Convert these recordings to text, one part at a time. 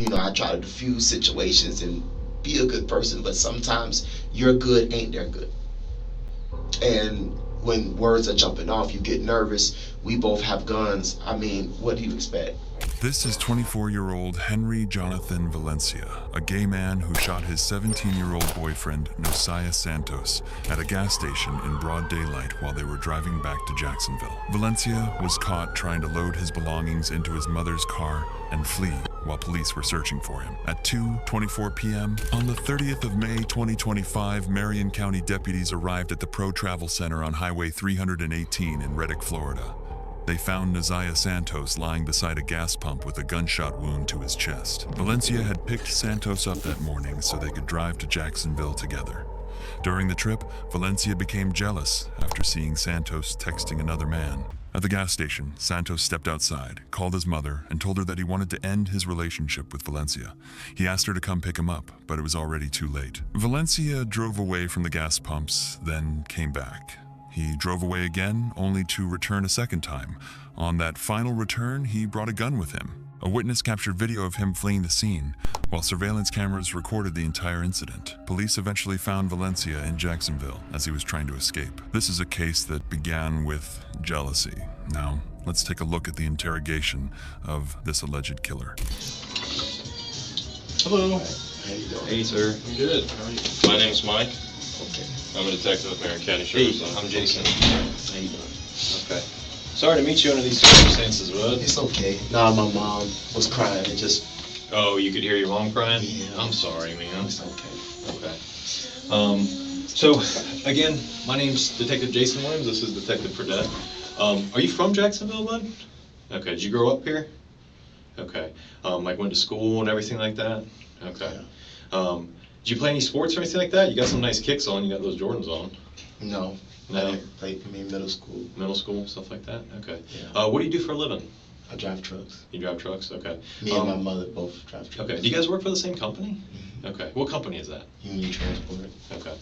I try to diffuse situations and be a good person, but sometimes your good ain't their good. And when words are jumping off, you get nervous. We both have guns. I mean, what do you expect? This is 24-year-old Henry Jonathan Valencia, a gay man who shot his 17-year-old boyfriend, Nosiah Santos, at a gas station in broad daylight while they were driving back to Jacksonville. Valencia was caught trying to load his belongings into his mother's car and flee while police were searching for him. At 2:24 p.m. on the 30th of May 2025, Marion County deputies arrived at the Pro Travel Center on Highway 318 in Reddick, Florida. They found Nosiah Santos lying beside a gas pump with a gunshot wound to his chest. Valencia had picked Santos up that morning so they could drive to Jacksonville together. During the trip, Valencia became jealous after seeing Santos texting another man. At the gas station, Santos stepped outside, called his mother, and told her that he wanted to end his relationship with Valencia. He asked her to come pick him up, but it was already too late. Valencia drove away from the gas pumps, then came back. He drove away again, only to return a second time. On that final return, he brought a gun with him. A witness captured video of him fleeing the scene, while surveillance cameras recorded the entire incident. Police eventually found Valencia in Jacksonville as he was trying to escape. This is a case that began with jealousy. Now, let's take a look at the interrogation of this alleged killer. Hello. How you doing? Hey, sir. I'm good. How are you? My name's Mike. Okay. I'm a detective at Marion County Sheriff's Office. Hey, I'm Jason. How you doing? Okay. Sorry to meet you under these circumstances, bud. It's okay. Nah, my mom was crying. It just... Oh, you could hear your mom crying? Yeah. I'm sorry, man. It's okay. Okay. So, again, my name's Detective Jason Williams. This is Detective Reddick. Are you from Jacksonville, bud? Okay. Did you grow up here? Okay. Like went to school and everything like that? Okay. Yeah. Did you play any sports or anything like that? You got some nice kicks on. You got those Jordans on. No. No? Like, middle school. Middle school, stuff like that? Okay. Yeah. What do you do for a living? I drive trucks. You drive trucks? Okay. Me and my mother both drive trucks. Okay. Do you guys work for the same company? Mm-hmm. Okay. What company is that? Union Transport. Okay.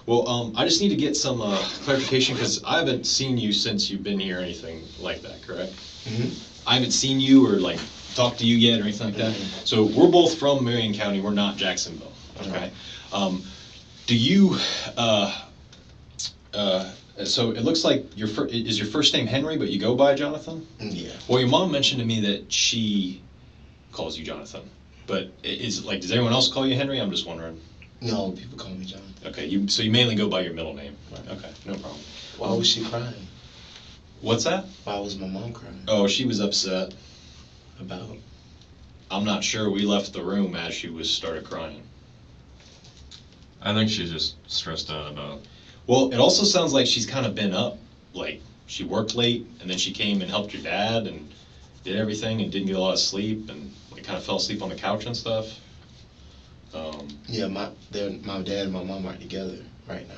Well, I just need to get some clarification because I haven't seen you since you've been here or anything like that, correct? Mm-hmm. I haven't seen you or like talked to you yet or anything like that. Mm-hmm. So we're both from Marion County. We're not Jacksonville. Okay. Do you? So it looks like is your first name Henry, but you go by Jonathan? Yeah. Well, your mom mentioned to me that she calls you Jonathan, but does everyone else call you Henry? I'm just wondering. No, people call me Jonathan. Okay, so you mainly go by your middle name. Right. Okay, no problem. Why was she crying? What's that? Why was my mom crying? Oh, she was upset. About? I'm not sure. We left the room as she started crying. I think she's just stressed out about. Well, it also sounds like she's kind of been up. Like she worked late, and then she came and helped your dad and did everything and didn't get a lot of sleep and like kind of fell asleep on the couch and stuff. Yeah, my dad and my mom aren't together right now.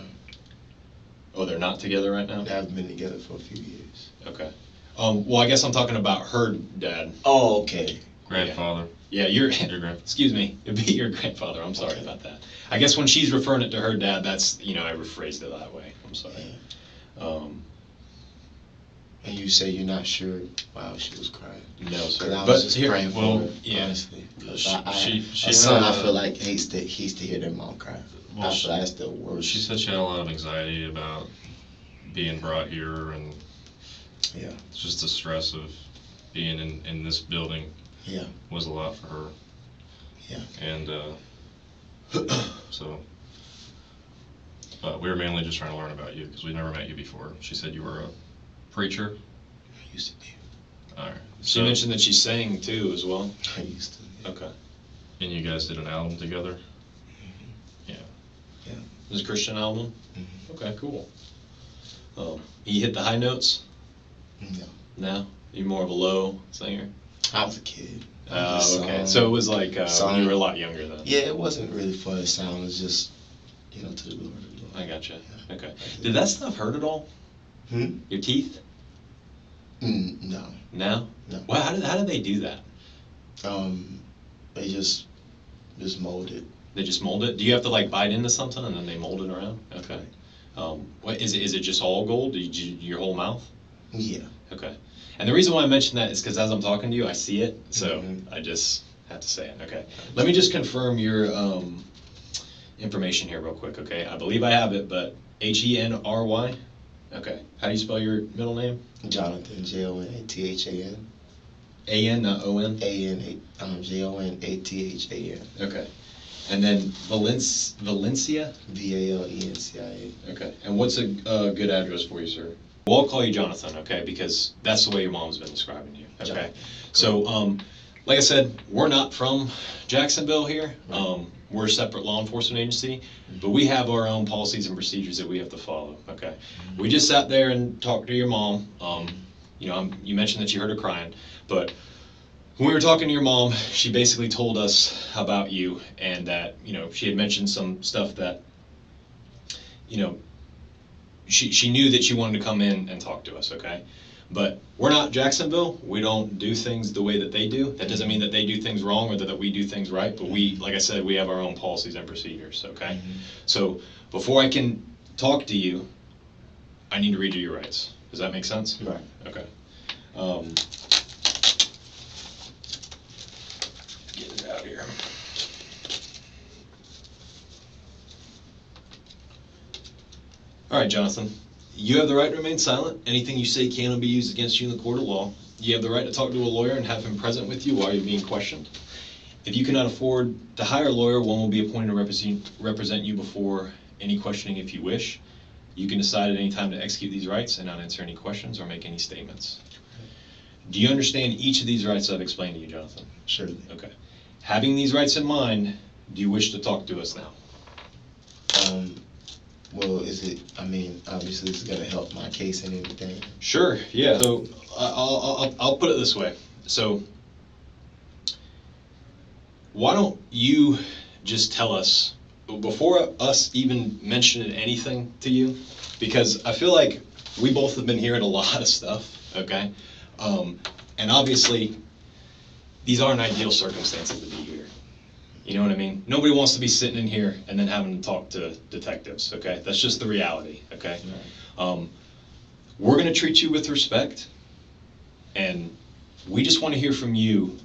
Oh, they're not together right now? They haven't been together for a few years. Okay. Well, I guess I'm talking about her dad. Oh, okay. Grandfather. Yeah, Your excuse me, it'd be your grandfather. I'm sorry about that. I guess when she's referring it to her dad, that's, I rephrased it that way. I'm sorry. And you say you're not sure why she was crying? No, sir. Because I But was just praying for her, yeah. honestly. 'Cause She a son, had I feel like hates to hear their mom cry. Well, I feel like that's the worst. She said she had a lot of anxiety about being brought here, and Yeah. it's just the stress of being in this building Yeah. was a lot for her. Yeah. And so, but we were mainly just trying to learn about you because we never met you before. She said you were a preacher. I used to be. All right. She mentioned that she sang too as well. I used to. Yeah. Okay. And you guys did an album together. Mm-hmm. Yeah. Yeah. This is a Christian album? Mm-hmm. Okay, cool. You hit the high notes? No. No? You're more of a low singer? I was a kid. Okay. So it was like when you were a lot younger then? Yeah, it wasn't really for the sound. It was just, to the glory of the Lord. I gotcha. Yeah. Okay. Did that stuff hurt at all? Your teeth? No. No? No. Well, how did they do that? They just mold it. They just mold it? Do you have to like bite into something and then they mold it around? Okay. What is it just all gold? Your whole mouth? Yeah. Okay. And the reason why I mention that is because as I'm talking to you, I see it. So Mhm. I just have to say it. Okay. Let me just confirm your information here real quick. Okay. I believe I have it, but Henry. Okay. How do you spell your middle name? Jonathan, Jonathan. A-N, not O-N? Jonathan. Okay. And then Valencia? Valencia. Okay. And what's a good address for you, sir? Well, I'll call you Jonathan, okay? Because that's the way your mom's been describing you, okay? Jonathan. So, like I said, we're not from Jacksonville here. We're a separate law enforcement agency, but we have our own policies and procedures that we have to follow, okay? We just sat there and talked to your mom. You know, you mentioned that you heard her crying, but when we were talking to your mom, she basically told us about you and that, you know, she had mentioned some stuff that, you know, she knew that she wanted to come in and talk to us, okay? But we're not Jacksonville. We don't do things the way that they do. That doesn't mean that they do things wrong or that we do things right, but we, like I said, we have our own policies and procedures, okay? So before I can talk to you, I need to read you your rights. Does that make sense? Right. Okay. Get it out here. All right, Jonathan. You have the right to remain silent. Anything you say can be used against you in the court of law. You have the right to talk to a lawyer and have him present with you while you're being questioned. If you cannot afford to hire a lawyer, one will be appointed to represent you before any questioning if you wish. You can decide at any time to execute these rights and not answer any questions or make any statements. Do you understand each of these rights I've explained to you, Jonathan? Surely. Okay. Having these rights in mind, do you wish to talk to us now? Well, obviously this is gonna help my case and everything. Sure, yeah. So I'll put it this way. So why don't you just tell us, before us even mentioning anything to you, because I feel like we both have been hearing a lot of stuff, okay? And obviously, these aren't ideal circumstances to be here. You know what I mean? Nobody wants to be sitting in here and then having to talk to detectives, okay? That's just the reality, okay? Right. We're gonna treat you with respect, and we just wanna hear from you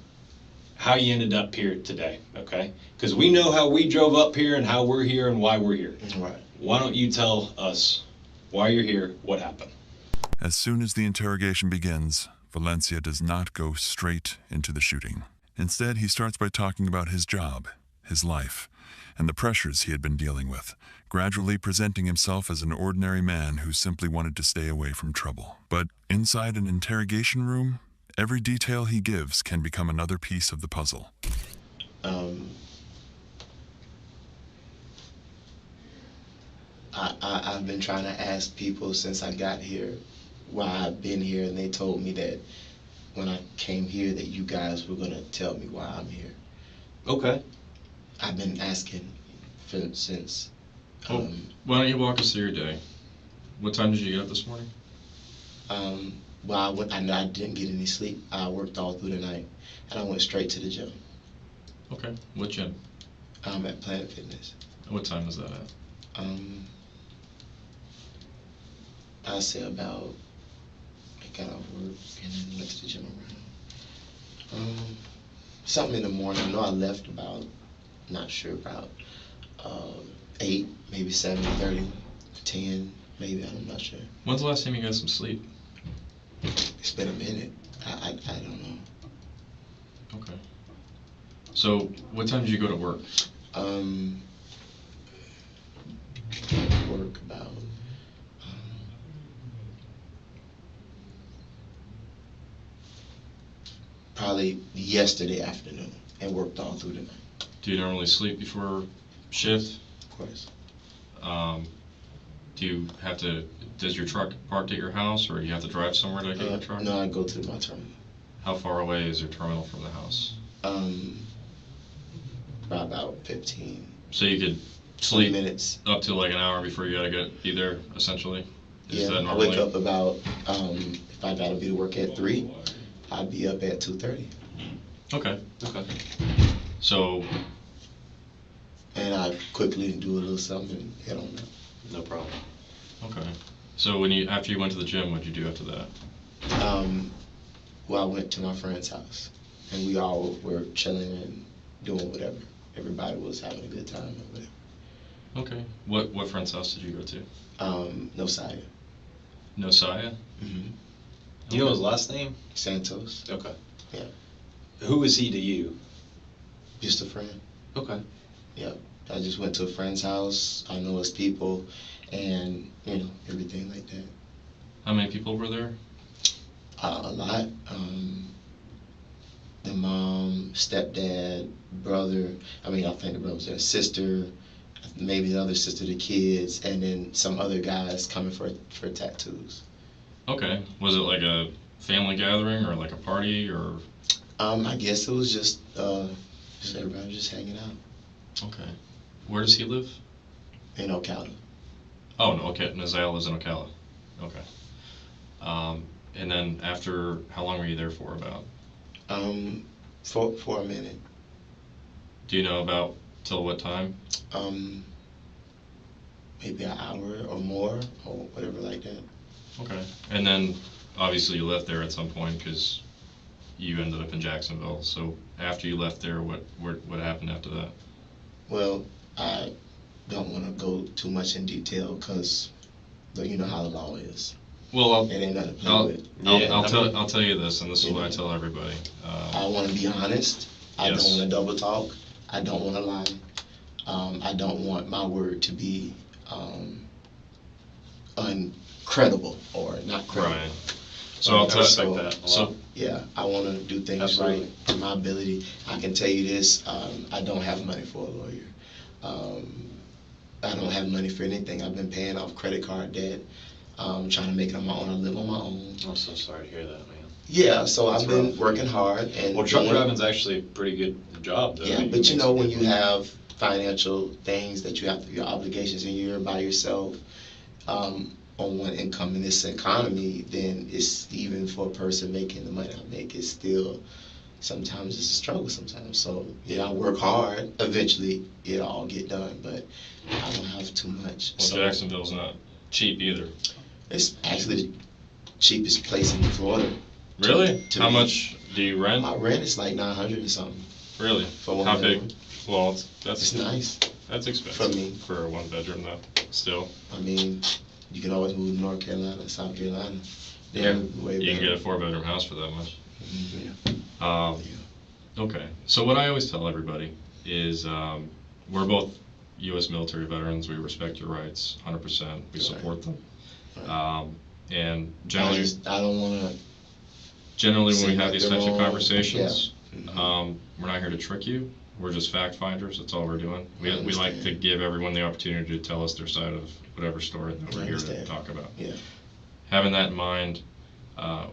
how you ended up here today, okay? Because we know how we drove up here and how we're here and why we're here. Right. Why don't you tell us why you're here, what happened? As soon as the interrogation begins, Valencia does not go straight into the shooting. Instead, he starts by talking about his job, his life, and the pressures he had been dealing with, gradually presenting himself as an ordinary man who simply wanted to stay away from trouble. But inside an interrogation room, every detail he gives can become another piece of the puzzle. I've been trying to ask people since I got here why I've been here, and they told me that when I came here that you guys were gonna tell me why I'm here. Okay. I've been asking since. Well, why don't you walk us through your day? What time did you get up this morning? Well, I didn't get any sleep. I worked all through the night, and I went straight to the gym. Okay. What gym? At Planet Fitness. What time was that at? I say about, I got off work and then went to the gym around something in the morning. I know I left about, not sure, about 8, maybe 7:30, 10, maybe, I'm not sure. When's the last time you got some sleep? It's been a minute. I don't know. Okay. So, what time did you go to work? Work about probably yesterday afternoon and worked all through the night. Do you normally sleep before shift? Of course. Do you have to, does your truck parked at your house, or you have to drive somewhere to get your truck? No, I go to my terminal. How far away is your terminal from the house? About 15. So you could 20 sleep minutes. up to like an hour before you gotta be there, essentially? Is Yeah, that I normally? wake up about, if I gotta be to work at 3, I'd be up at 2:30. Okay. So, And I quickly do a little something and head on out. No problem. okay. So after you went to the gym, what'd you do after that? Well, I went to my friend's house. and we all were chilling and doing whatever. Everybody was having a good time over there. Okay. What friend's house did you go to? Nosiah. Nosiah? Mm-hmm. You know his last name? Santos. Okay. Yeah. Who is he to you? Just a friend. Okay. Yeah. I just went to a friend's house. I know his people, and everything like that. How many people were there? A lot. The mom, stepdad, brother. I think the brother was there. Sister, maybe the other sister, the kids, and then some other guys coming for tattoos. Okay. Was it like a family gathering or like a party or? I guess it was just everybody just hanging out. Okay. Where does he live? In Ocala. Oh, no, okay. Nosiah lives in Ocala. Okay. And then after, how long were you there for about? For a minute. Do you know about till what time? Maybe an hour or more or whatever like that. Okay. And then obviously you left there at some point because you ended up in Jacksonville. So after you left there, what happened after that? Well, I don't want to go too much in detail because you know how the law is. Well, It ain't nothing to play with. I'll tell you this, and this is what I tell everybody. I want to be honest. I Yes. don't want to double talk. I don't want to lie. I don't want my word to be uncredible or not credible. Right. So I'll I tell respect that a lot. So Yeah, I want to do things Absolutely. right to my ability. I can tell you this, I don't have money for a lawyer. I don't have money for anything. I've been paying off credit card debt, trying to make it on my own. I live on my own. I'm so sorry to hear that, man. Yeah, so That's I've been rough. working hard. And Well, truck doing- driving's actually a pretty good job, though. Yeah, You but make you know, some when good you money. have financial things that you have to, your obligations, and you're by yourself on one income in this economy, then it's even for a person making the money I make, it's still, sometimes it's a struggle sometimes. So, I work hard. Eventually, it'll all get done, but I don't have too much. well, So Jacksonville's not cheap either. it's actually the cheapest place in Florida. Really? to How me. much do you rent? My rent is like $900 or something. Really? For one How bedroom. big? Well, It's that's nice. That's expensive For me. for a one bedroom though. Still. I mean, you can always move to North Carolina, South Carolina. Yeah. They're way You can better. get a 4-bedroom house for that much. Yeah. Okay. So what I always tell everybody is we're both U.S. military veterans. We respect your rights 100%. We support them. And generally, I don't want to. when we seem have like these they're types of wrong. conversations, Yeah. we're not here to trick you. We're just fact finders. That's all we're doing. We I like to understand. give everyone the opportunity to tell us their side of whatever story that we're I here to understand. talk about. Yeah. Having that in mind,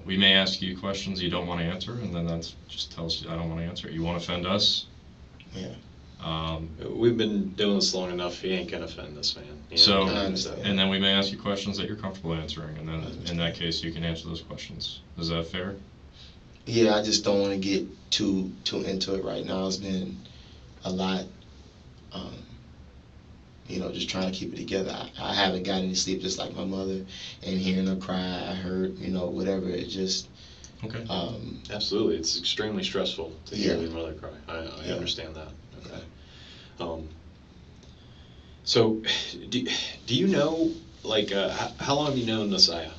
we may ask you questions you don't want to answer, and then that's just tell us I don't want to answer it. You won't offend us. Yeah. We've been doing this long enough, he ain't gonna offend us, man. You So, know? I understand. and then we may ask you questions that you're comfortable answering, and then in understand. that case, you can answer those questions. Is that fair? Yeah, I just don't want to get too into it right now. It's been a lot. Just trying to keep it together. I haven't got any sleep, just like my mother, and hearing her cry, I heard, whatever. It just. Okay. Absolutely, it's extremely stressful to hear Yeah. your mother cry. I Yeah. understand that. Okay. So, do you know, like, how long have you known Nosiah?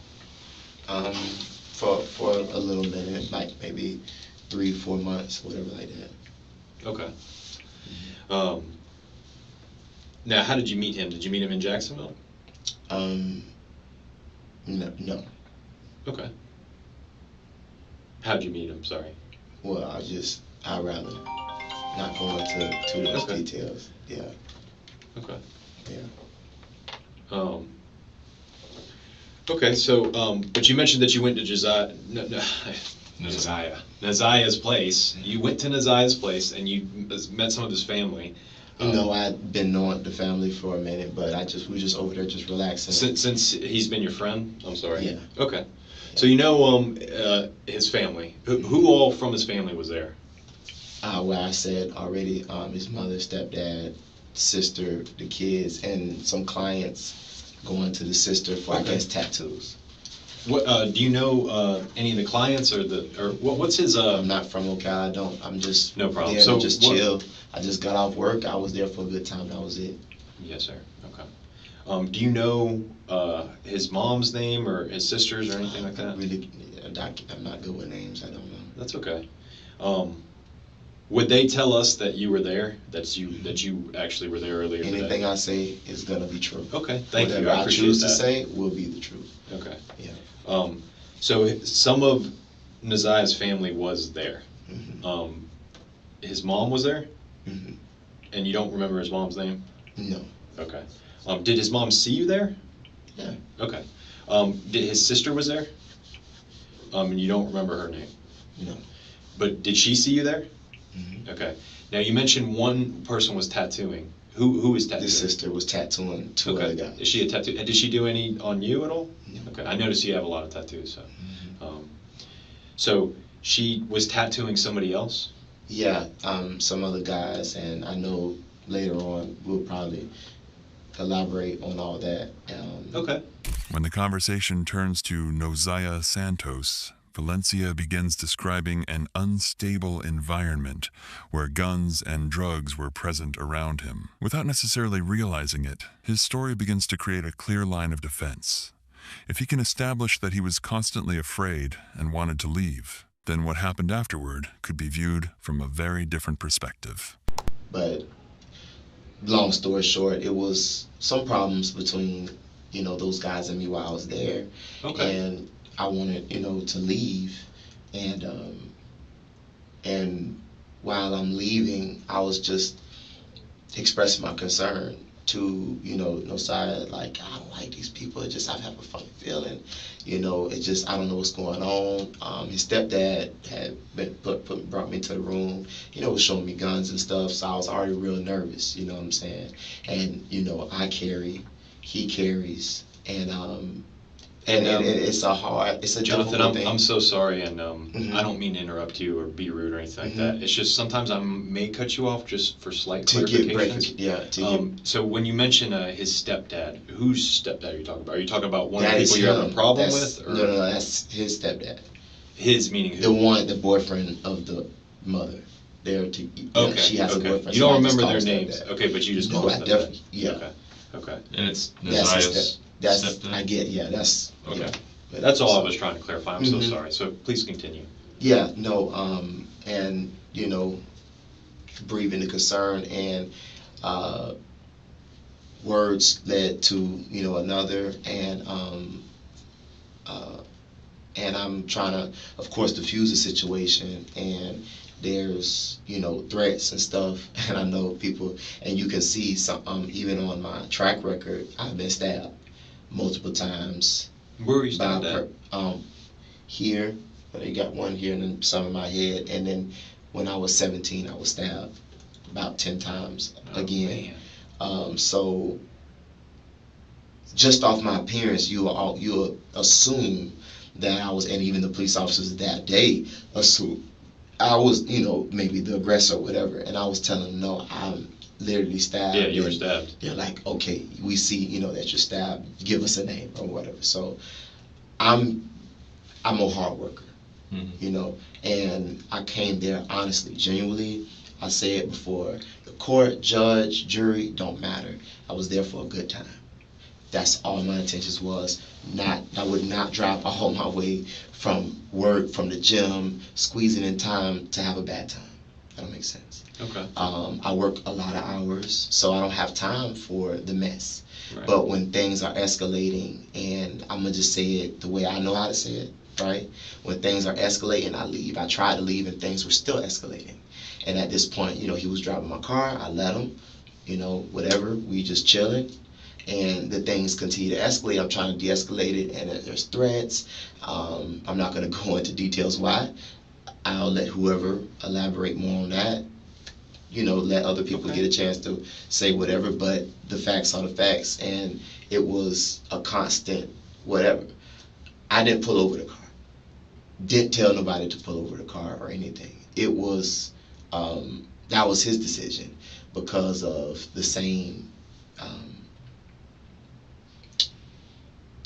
For a little minute, like maybe 3-4 months, whatever like that. Okay. Now, how did you meet him? Did you meet him in Jacksonville? No. Okay. How'd you meet him? Sorry. Well, I'd rather not go into too much Okay. details. Yeah. Okay. Yeah. Okay, so, but you mentioned that you went to Nosiah's place. You went to Nosiah's place and you met some of his family. No, I'd been knowing the family for a minute, but we were just over there just relaxing. Since he's been your friend? I'm sorry. Yeah. Okay. So you know his family. Who all from his family was there? Well, I said already, his mother, stepdad, sister, the kids, and some clients going to the sister for, I Okay. guess, tattoos. What do you know any of the clients or what's his? I'm not from Ocala. I don't. I'm just No problem. there So to just chill. I just got off work. I was there for a good time. That was it. Yes, sir. Okay. Do you know his mom's name or his sister's or anything like that? Really, I'm not good with names. I don't know. That's okay. Would they tell us that you were there? That you actually were there earlier today? Anything I say is gonna be true. Okay, thank you. Whatever I I appreciate choose that. to say will be the truth. Okay. Yeah. So some of Nosiah's family was there. Mm-hmm. His mom was there, Mm-hmm. and you don't remember his mom's name? No. Okay. Did his mom see you there? Yeah. Okay. Did his sister was there? And you don't remember her name? No. But did she see you there? Mm-hmm. Okay. Now you mentioned one person was tattooing. Who was tattooing? This sister was tattooing two other guys. Is she a tattoo? And did she do any on you at all? No. Okay. I noticed you have a lot of tattoos. So, Mm-hmm. So she was tattooing somebody else. Yeah. Some other guys, and I know later on we'll probably elaborate on all that. Okay. When the conversation turns to Nosiah Santos, Valencia begins describing an unstable environment where guns and drugs were present around him. Without necessarily realizing it, his story begins to create a clear line of defense. If he can establish that he was constantly afraid and wanted to leave, then what happened afterward could be viewed from a very different perspective. But long story short, it was some problems between, those guys and me while I was there. Okay. And I wanted, to leave. And while I'm leaving, I was just expressing my concern to, Nosiah, like, I don't like these people. I have a funny feeling. It just, I don't know what's going on. His stepdad had brought me to the room, was showing me guns and stuff. So I was already real nervous, you know what I'm saying? And, I carry, he carries. And it's a Jonathan, difficult thing. I'm so sorry, and Mhm. I don't mean to interrupt you or be rude or anything like Mhm. that. It's just sometimes I may cut you off just for slight To get clarifications. So when you mention his stepdad, whose stepdad are you talking about? Are you talking about one of that the is people you're having a him. problem That's- with? Or No, that's his stepdad. his meaning who? The boyfriend of the mother. Okay. She has a okay. boyfriend. You so don't I just remember call their him names. stepdad. Okay, but you just No, call I him stepdad. definitely, yeah. Okay. Okay. And it's That's his Nosiah's step. That's stepdad? I get. Yeah, that's Okay. yeah. But That's all I was trying to clarify. I'm so Mhm. sorry. So please continue. Yeah, no, and breathing the concern, and words led to another, and I'm trying to, of course, diffuse the situation, and there's threats and stuff, and I know people, and you can see some even on my track record, I've been stabbed multiple times. Where were you by stabbed at? Here, but they got one here and then some in my head, and then when I was 17, I was stabbed about 10 times again. Man. So just off my appearance, you'll assume that I was, and even the police officers that day assumed I was, maybe the aggressor or whatever, and I was telling them, no, I'm literally stabbed. Yeah, you were And stabbed. they're like, okay, we see, that you're stabbed. Give us a name or whatever. So I'm a hard worker, and I came there honestly, genuinely. I say it before the court, judge, jury, don't matter. I was there for a good time. That's all my intentions was. I would not drive all my way from work, from the gym, squeezing in time to have a bad time. That don't make sense. Okay. I work a lot of hours, so I don't have time for the mess. Right. But when things are escalating, and I'm gonna just say it the way I know how to say it, right? When things are escalating, I leave. I tried to leave, and things were still escalating. And at this point, he was driving my car. I let him, whatever. We just chilling, and the things continue to escalate. I'm trying to de-escalate it, and there's threats. I'm not gonna go into details why. I'll let whoever elaborate more on that. Let other people get a chance to say whatever, but the facts are the facts, and it was a constant whatever. I didn't pull over the car. Didn't tell nobody to pull over the car or anything. It was, that was his decision because of the same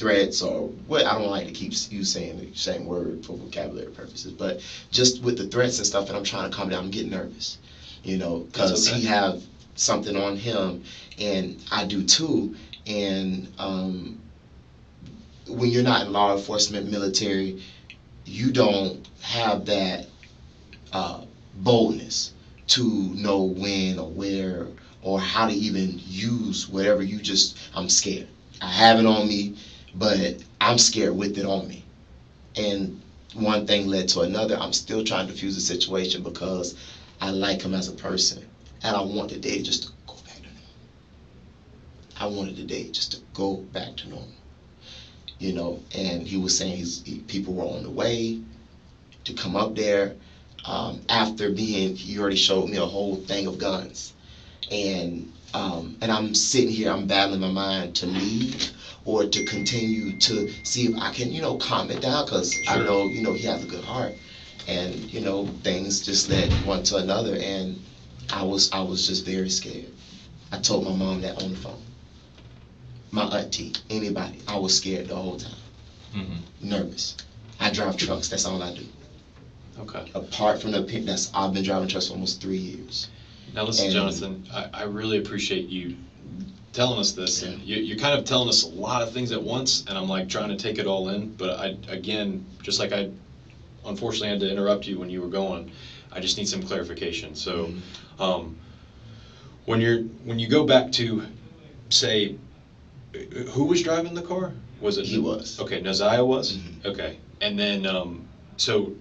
threats or what, I don't like to keep you saying the same word for vocabulary purposes, but just with the threats and stuff, and I'm trying to calm down, I'm getting nervous, you know, because okay. he have something on him, and I do too, and when you're not in law enforcement, military, you don't have that boldness to know when or where or how to even use whatever. I'm scared. I have it on me, but I'm scared with it on me. And one thing led to another. I'm still trying to diffuse the situation because I like him as a person, and I want the day just to go back to normal. I wanted the day just to go back to normal, you know. And he was saying people were on the way to come up there. After he already showed me a whole thing of guns, and I'm sitting here, I'm battling my mind to leave or to continue to see if I can, calm it down, because I know, he has a good heart, and things just led one to another, and I was just very scared. I told my mom that on the phone, my auntie, anybody. I was scared the whole time, nervous. I drive trucks. That's all I do. Okay. Apart from I've been driving trucks for almost 3 years. Now listen, Jonathan, I really appreciate you telling us this, and you're kind of telling us a lot of things at once, and I'm like trying to take it all in, but again, just like I unfortunately had to interrupt you when you were going, I just need some clarification. So, when you go back to, say, who was driving the car? Was it? He was. Okay, Nosiah was? Mm-hmm. Okay. And then, so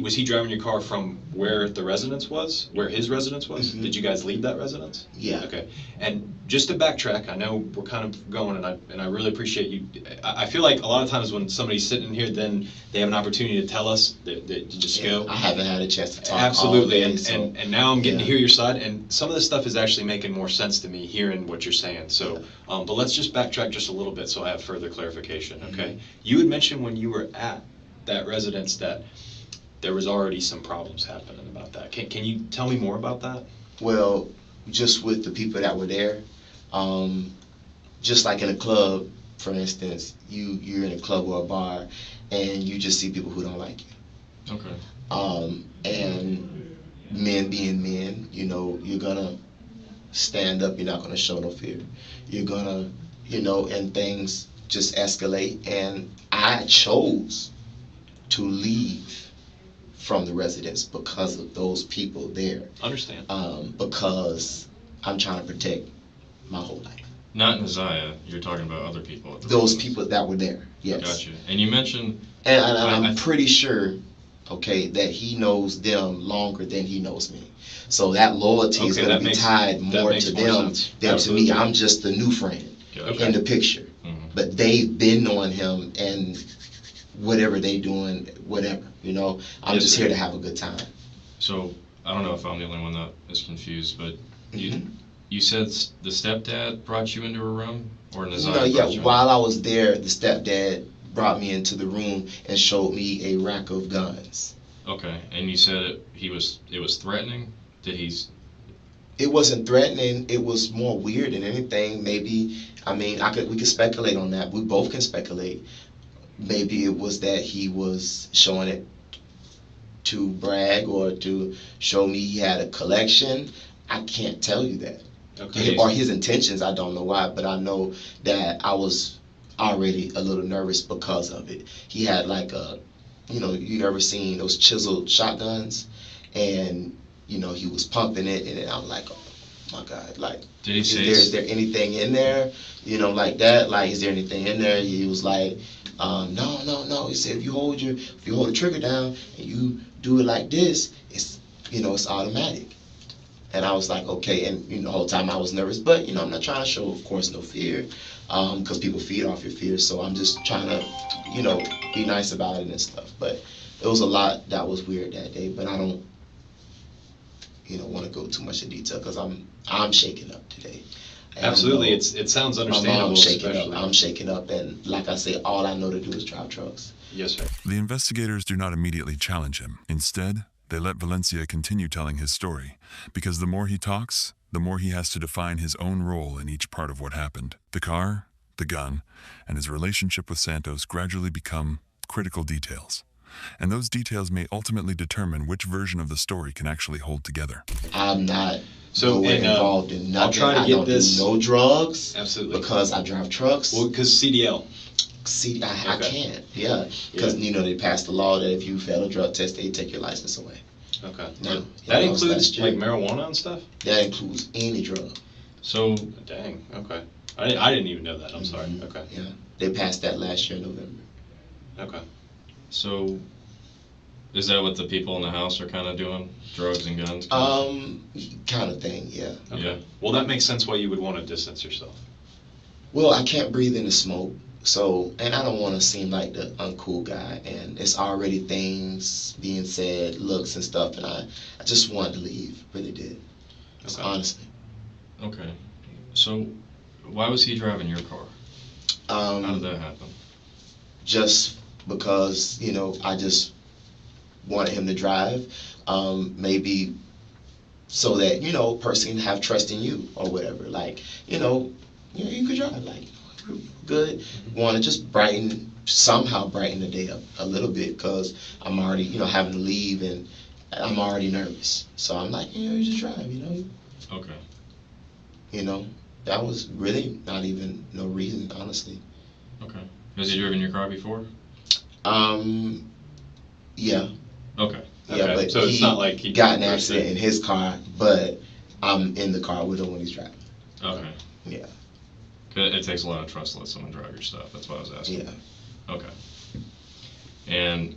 was he driving your car from where the residence was? Where his residence was? Mm-hmm. Did you guys leave that residence? Yeah. Okay. And just to backtrack, I know we're kind of going, and I really appreciate you. I feel like a lot of times when somebody's sitting here, then they have an opportunity to tell us that you just go. I haven't had a chance to talk. Absolutely, all day, and now I'm getting to hear your side, and some of this stuff is actually making more sense to me hearing what you're saying. So, but let's just backtrack just a little bit so I have further clarification. Okay. Mm-hmm. You had mentioned when you were at that residence that there was already some problems happening about that. Can you tell me more about that? Well, just with the people that were there, just like in a club, for instance, you're in a club or a bar, and you just see people who don't like you. Okay. And men being men, you're gonna stand up. You're not gonna show no fear. You're gonna, and things just escalate. And I chose to leave from the residence because of those people there. Understand. Because I'm trying to protect my whole life. Not Nosiah, you're talking about other people at the Those residence. people that were there, yes. Gotcha. And you mentioned... And I'm pretty sure, that he knows them longer than he knows me. So that loyalty is going to be tied more to them than to me. I'm just the new friend in the picture. Mm-hmm. But they've been knowing him, and whatever they doing, whatever, I'm just here to have a good time. So, I don't know if I'm the only one that is confused, but you said the stepdad brought you into a room? Or Nosiah while I was there, the stepdad brought me into the room and showed me a rack of guns. Okay, and you said it was threatening? It wasn't threatening, it was more weird than anything. Maybe, we could speculate on that. We both can speculate. Maybe it was that he was showing it to brag or to show me he had a collection. I can't tell you that. Okay. Or his intentions, I don't know why, but I know that I was already a little nervous because of it. He had like you ever seen those chiseled shotguns? And, he was pumping it, and I'm like, oh my God, like, did he say, is there anything in there? Like that, like, is there anything in there? He was like, no. He said, if you hold the trigger down and you do it like this, it's automatic. And I was like, okay. And the whole time I was nervous, but I'm not trying to show, of course, no fear, because people feed off your fear. So I'm just trying to, be nice about it and stuff. But it was a lot that was weird that day. But I don't, want to go too much in detail because I'm shaking up today. And absolutely, it sounds understandable. I'm shaking up, and like I say, all I know to do is drive trucks. Yes, sir. The investigators do not immediately challenge him. Instead, they let Valencia continue telling his story, because the more he talks, the more he has to define his own role in each part of what happened. The car, the gun, and his relationship with Santos gradually become critical details. And those details may ultimately determine which version of the story can actually hold together. I'm not So, nowhere and, involved in nothing. I'll try to I get don't this. do no drugs. Absolutely. Because I drive trucks. Well, because CDL. See, I Okay. can't. Yeah. Because, they passed the law that if you fail a drug test, they take your license away. Okay. No, That so includes that's like true. marijuana and stuff? That includes any drug. So, Dang, okay. I didn't even know that, I'm sorry. Mhm. Okay, Yeah. They passed that last year in November. okay. so is that what the people in the house are kind of doing? Drugs and guns? Kind of thing, yeah. Okay. Yeah. Well, that makes sense why you would want to distance yourself. Well, I can't breathe in the smoke, so, and I don't want to seem like the uncool guy, and it's already things being said, looks and stuff, and I just wanted to leave, really did. Okay. Honestly. Okay. So, why was he driving your car? How did that happen? Just because, I just wanted him to drive, maybe so that, person can have trust in you or whatever, like, you could drive, like, good. Want to just somehow brighten the day up a little bit, because I'm already, having to leave, and I'm already nervous. So I'm like, you just drive, Okay. That was really not even no reason, honestly. Okay. Has he driven your car before? Yeah. Okay. Yeah, Okay, but so it's he not like he got in an accident in his car, but I'm in the car with him when he's driving. Okay. Yeah. It takes a lot of trust to let someone drive your stuff. That's why I was asking. Yeah. Okay. And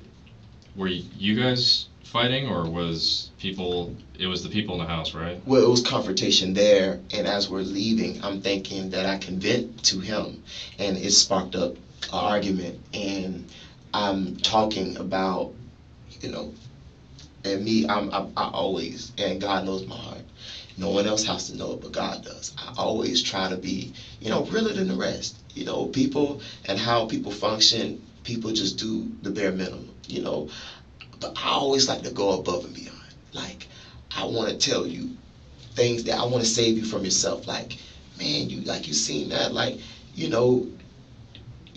were you guys fighting, or it was the people in the house, right? Well, it was confrontation there, and as we're leaving, I'm thinking that I can vent to him, and it sparked up an argument, and I'm talking about, and me, I always, and God knows my heart. No one else has to know it, but God does. I always try to be, realer than the rest. People and how people function, people just do the bare minimum, But I always like to go above and beyond. Like, I want to tell you things that I want to save you from yourself. Like, man, you seen that? Like,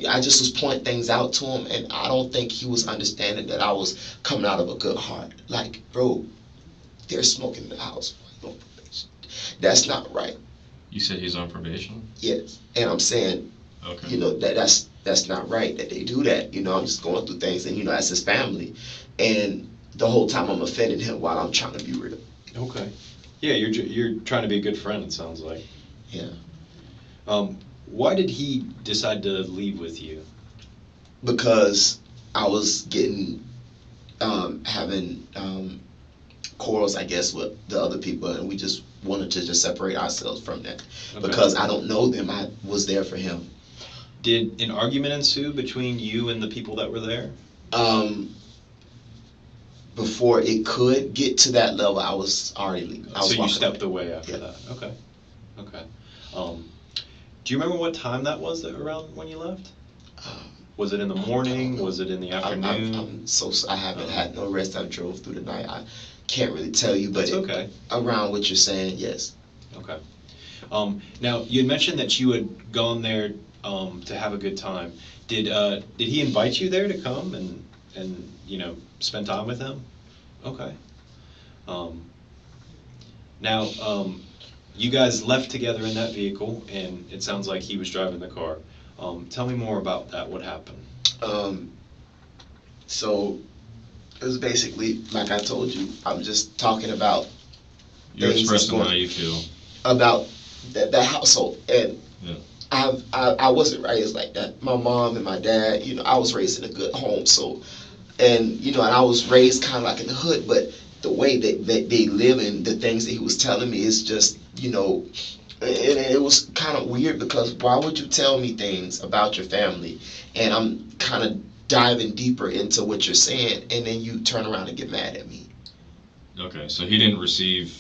I just was pointing things out to him, and I don't think he was understanding that I was coming out of a good heart. Like, bro, they're smoking in the house. That's not right. You said he's on probation? Yes, and I'm saying, Okay. that's not right that they do that. I'm just going through things, and that's his family, and the whole time I'm offending him while I'm trying to be real. Okay. Yeah, you're trying to be a good friend, it sounds like. Yeah. Why did he decide to leave with you? Because I was getting having quarrels, I guess, with the other people, and we just wanted to just separate ourselves from that. Okay. Because I don't know them, I was there for him. Did an argument ensue between you and the people that were there? Before it could get to that level, I was already leaving. So you stepped away after Yeah. that. Okay. Okay. Do you remember what time that was around when you left? Was it in the morning? Was it in the afternoon? I haven't had no rest. I drove through the night. I can't really tell you, but That's okay. Around what you're saying, yes. Okay. Now you had mentioned that you had gone there to have a good time. Did he invite you there to come and spend time with him? Okay. Now you guys left together in that vehicle, and it sounds like he was driving the car. Tell me more about that. What happened? So it was basically, like I told you, I'm just talking about You're things expressing how you feel. about the household, and Yeah. I wasn't raised like that. My mom and my dad, I was raised in a good home, so, and I was raised kind of like in the hood, but the way that they live and the things that he was telling me is just, it was kind of weird, because why would you tell me things about your family, and I'm kind of diving deeper into what you're saying, and then you turn around and get mad at me. Okay, so he didn't receive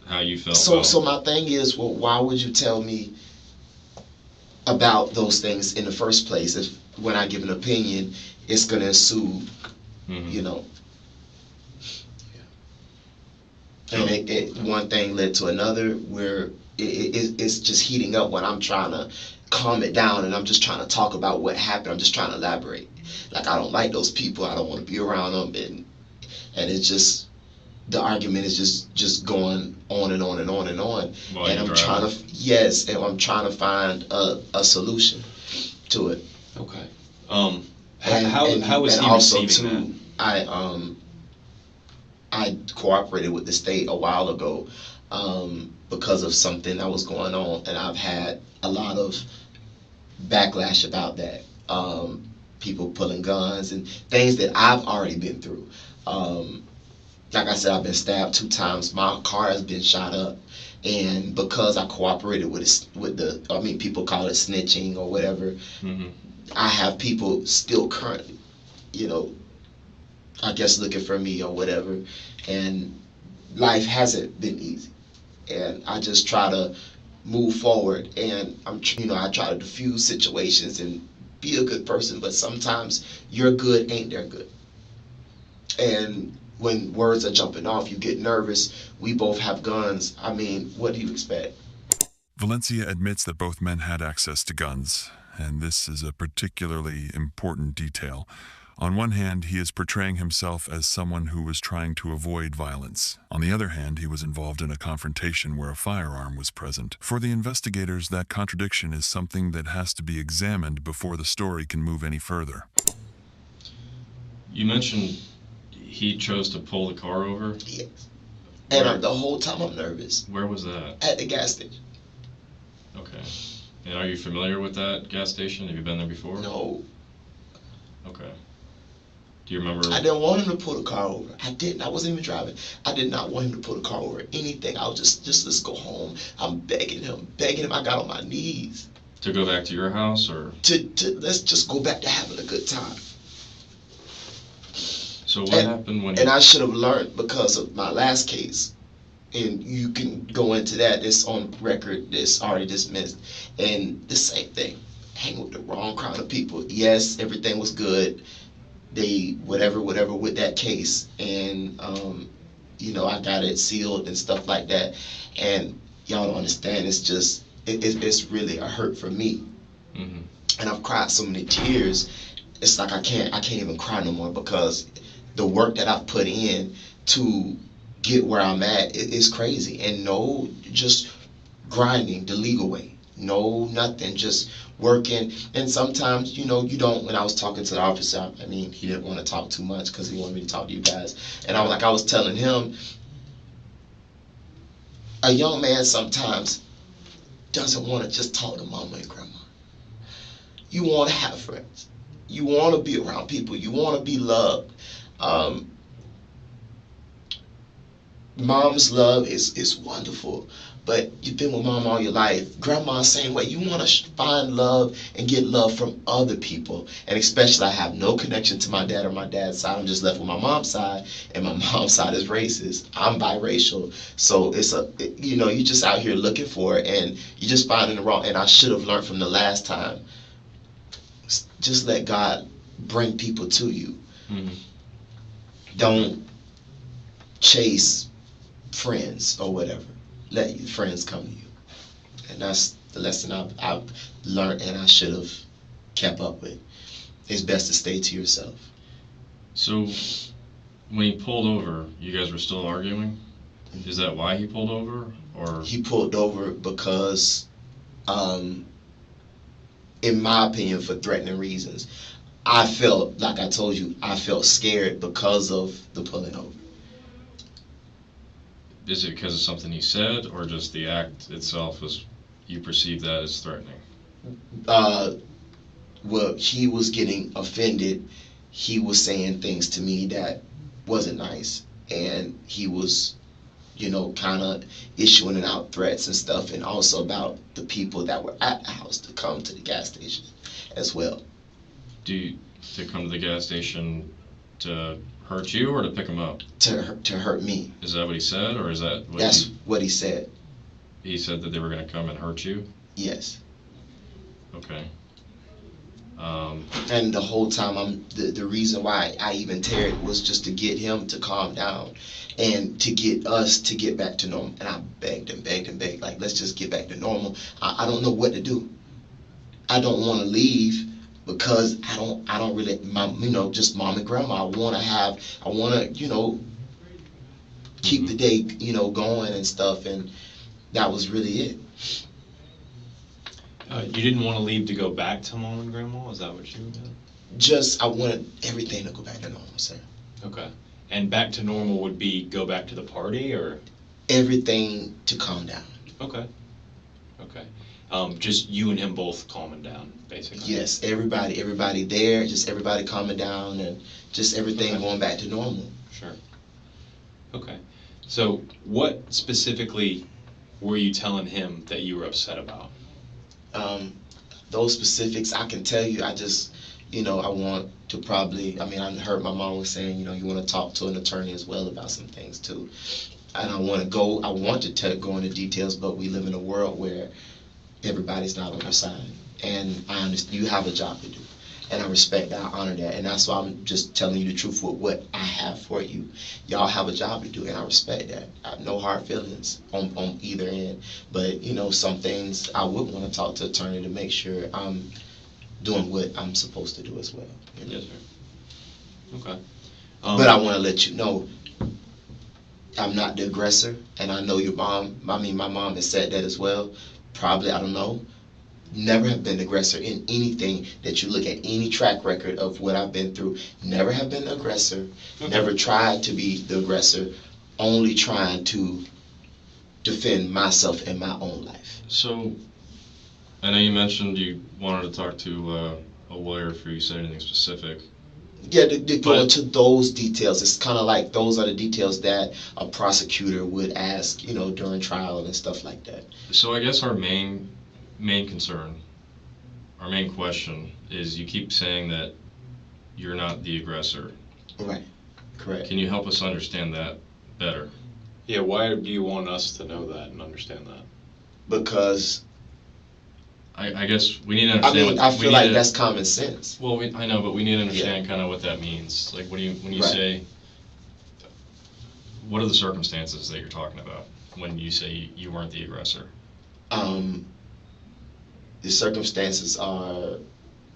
how you felt. So my thing is, well, why would you tell me about those things in the first place if when I give an opinion, it's going to ensue, Mm-hmm. And one thing led to another, where it's just heating up when I'm trying to calm it down, and I'm just trying to talk about what happened. I'm just trying to elaborate. Like, I don't like those people. I don't want to be around them, and it's just, the argument is just going on and on and on and on. While And you're I'm driving. I'm trying to find a solution to it. Okay. And, How was and he also receiving too, I cooperated with the state a while ago because of something that was going on, and I've had a lot of backlash about that. People pulling guns and things that I've already been through. Like I said, I've been stabbed 2 times. My car has been shot up, and because I cooperated people call it snitching or whatever. Mm-hmm. I have people still currently, I guess looking for me or whatever, and life hasn't been easy, and I just try to move forward, and I try to diffuse situations and be a good person, but sometimes your good ain't their good, and when words are jumping off, you get nervous. We both have guns. I mean, what do you expect? Valencia admits that both men had access to guns, and this is a particularly important detail. On one hand, he is portraying himself as someone who was trying to avoid violence. On the other hand, he was involved in a confrontation where a firearm was present. For the investigators, that contradiction is something that has to be examined before the story can move any further. You mentioned he chose to pull the car over. Yes. And the whole time I'm nervous. Where was that? At the gas station. Okay. And are you familiar with that gas station? Have you been there before? No. Okay. Do you remember? I didn't want him to pull the car over. I didn't. I wasn't even driving. I did not want him to pull the car over. Anything. I was just let's go home. I'm begging him. I got on my knees. To go back to your house, or? To let's just go back to having a good time. So what happened when? And I should have learned because of my last case. And you can go into that. It's on record. It's already dismissed. And the same thing. Hang with the wrong crowd of people. Yes, everything was good. They whatever with that case, and I got it sealed and stuff like that. And y'all don't understand. It's just it's really a hurt for me. Mm-hmm. And I've cried so many tears. It's like I can't even cry no more because the work that I've put in to get where I'm at is crazy. And no, just grinding the legal way. No, nothing, just working. And sometimes, you don't, when I was talking to the officer, I mean, he didn't want to talk too much because he wanted me to talk to you guys. And I was telling him, a young man sometimes doesn't want to just talk to mama and grandma. You want to have friends. You want to be around people. You want to be loved. Mom's love is wonderful, but you've been with mom all your life. Grandma, same way. You want to find love and get love from other people. And especially, I have no connection to my dad or my dad's side. I'm just left with my mom's side, and my mom's side is racist. I'm biracial, so you're just out here looking for it, and you just finding the wrong. And I should have learned from the last time. Just let God bring people to you. Mm-hmm. Don't chase friends or whatever. Let your friends come to you. And that's the lesson I've learned, and I should have kept up with. It's best to stay to yourself. So when he pulled over, you guys were still arguing? Is that why he pulled over, or? He pulled over because, in my opinion, for threatening reasons. I felt, like I told you, I felt scared because of the pulling over. Is it because of something he said, or just the act itself was, you perceive that as threatening? Well, he was getting offended. He was saying things to me that wasn't nice, and he was, kind of issuing out threats and stuff, and also about the people that were at the house to come to the gas station as well. To come to the gas station to hurt you, or to pick him up? To hurt me. Is that what he said, or is that what That's what he said. He said that they were going to come and hurt you? Yes. Okay. And the whole time, the reason why I even teared was just to get him to calm down and to get us to get back to normal. And I begged and begged and begged, like, let's just get back to normal. I don't know what to do. I don't want to leave because I don't really, just mom and grandma. I want to, keep the day, going and stuff, and that was really it. You didn't want to leave to go back to mom and grandma? Is that what you meant? I wanted everything to go back to normal, sir. Okay. And back to normal would be go back to the party, or? Everything to calm down. Okay. Okay. Just you and him both calming down, basically. Yes, everybody there, just everybody calming down, and just everything going back to normal. Sure. Okay. So what specifically were you telling him that you were upset about? Those specifics I can tell you. I just, I want to probably, I heard my mom was saying, you want to talk to an attorney as well about some things too. And I want to go into details, but we live in a world where everybody's not on your side. And I understand you have a job to do. And I respect that, I honor that. And that's why I'm just telling you the truth with what I have for you. Y'all have a job to do, and I respect that. I have no hard feelings on either end. But, some things I would want to talk to an attorney to make sure I'm doing what I'm supposed to do as well. Yes, sir. Okay. But I want to let you know, I'm not the aggressor, and I know your mom, my mom has said that as well. Probably, I don't know. Never have been the aggressor in anything that you look at, any track record of what I've been through. Never have been the aggressor. Okay. Never tried to be the aggressor. Only trying to defend myself in my own life. So, I know you mentioned you wanted to talk to a lawyer before you said anything specific. Yeah, to go into those details. It's kind of like those are the details that a prosecutor would ask, during trial and stuff like that. So I guess our main concern, our main question is you keep saying that you're not the aggressor. Right. Correct. Can you help us understand that better? Yeah, why do you want us to know that and understand that? Because I guess we need to understand. I feel like that's common sense. Well, I know, but we need to understand kind of what that means. Like, when you say, what are the circumstances that you're talking about when you say you weren't the aggressor? The circumstances are,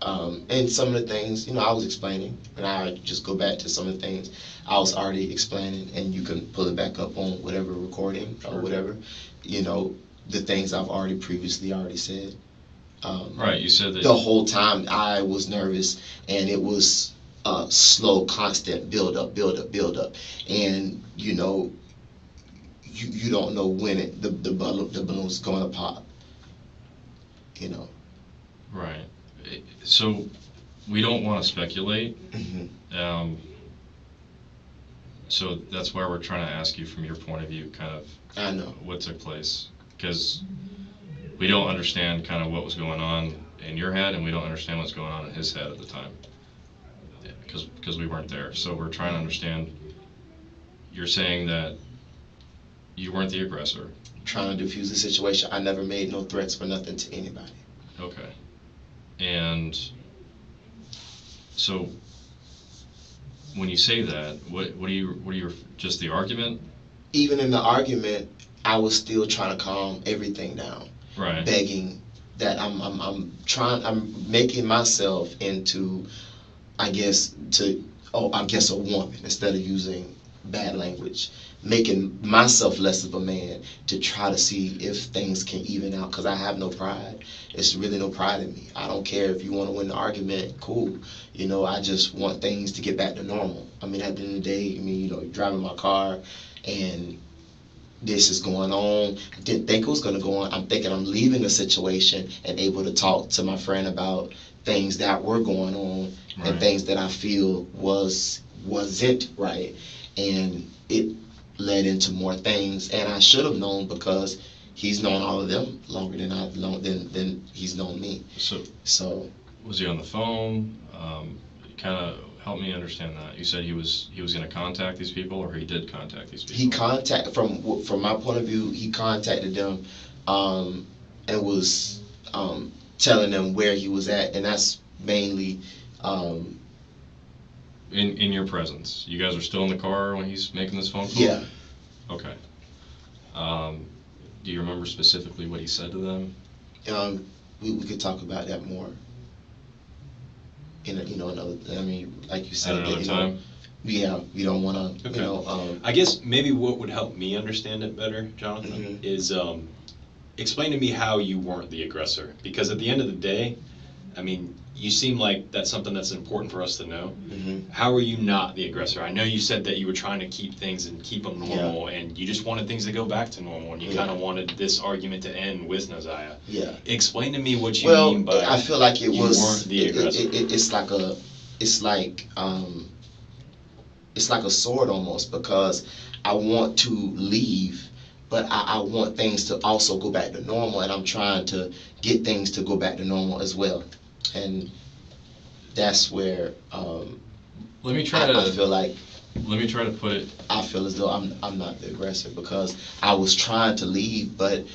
and some of the things, I was explaining, and I just go back to some of the things I was already explaining, and you can pull it back up on whatever recording or whatever, the things I've previously said. Right, you said that the whole time I was nervous, and it was slow, constant build up, and you don't know when the balloon's going to pop. Right. So we don't want to speculate. Mm-hmm. So that's why we're trying to ask you from your point of view, kind of. I know what took place, because we don't understand kind of what was going on in your head, and we don't understand what's going on in his head at the time, because we weren't there. So we're trying to understand. You're saying that you weren't the aggressor. Trying to defuse the situation. I never made no threats for nothing to anybody. Okay. And so when you say that, what do you just the argument? Even in the argument, I was still trying to calm everything down. Right. Begging that I'm making myself into, I guess a woman, instead of using bad language. Making myself less of a man to try to see if things can even out, because I have no pride. It's really no pride in me. I don't care if you want to win the argument, cool. I just want things to get back to normal. At the end of the day, you're driving my car and this is going on. I didn't think it was going to go on. I'm thinking I'm leaving a situation and able to talk to my friend about things that were going on, right, and things that I feel wasn't right. And it led into more things, and I should have known, because he's known all of them longer than than he's known me. So was he on the phone? Kind of help me understand that. You said he was going to contact these people, or he did contact these people? He contacted, from my point of view, he contacted them, and was telling them where he was at, and that's mainly in your presence. You guys are still in the car when he's making this phone call? Yeah. Okay. Do you remember specifically what he said to them? we could talk about that more in another. I mean, like you said, At another time. Yeah, we don't want to. Okay. I guess maybe what would help me understand it better, Jonathan, is explain to me how you weren't the aggressor. Because at the end of the day, I mean, you seem like that's something that's important for us to know. How are you not the aggressor? I know you said that you were trying to keep things and keep them normal, and you just wanted things to go back to normal, and you kind of wanted this argument to end with Nosiah. Yeah. Explain to me what you mean by I feel like you weren't the aggressor. It's like a sword almost, because I want to leave, but I want things to also go back to normal, and I'm trying to get things to go back to normal as well. And that's where Let me try to. I feel like Let me try to put it. I feel as though I'm not the aggressor, because I was trying to leave, but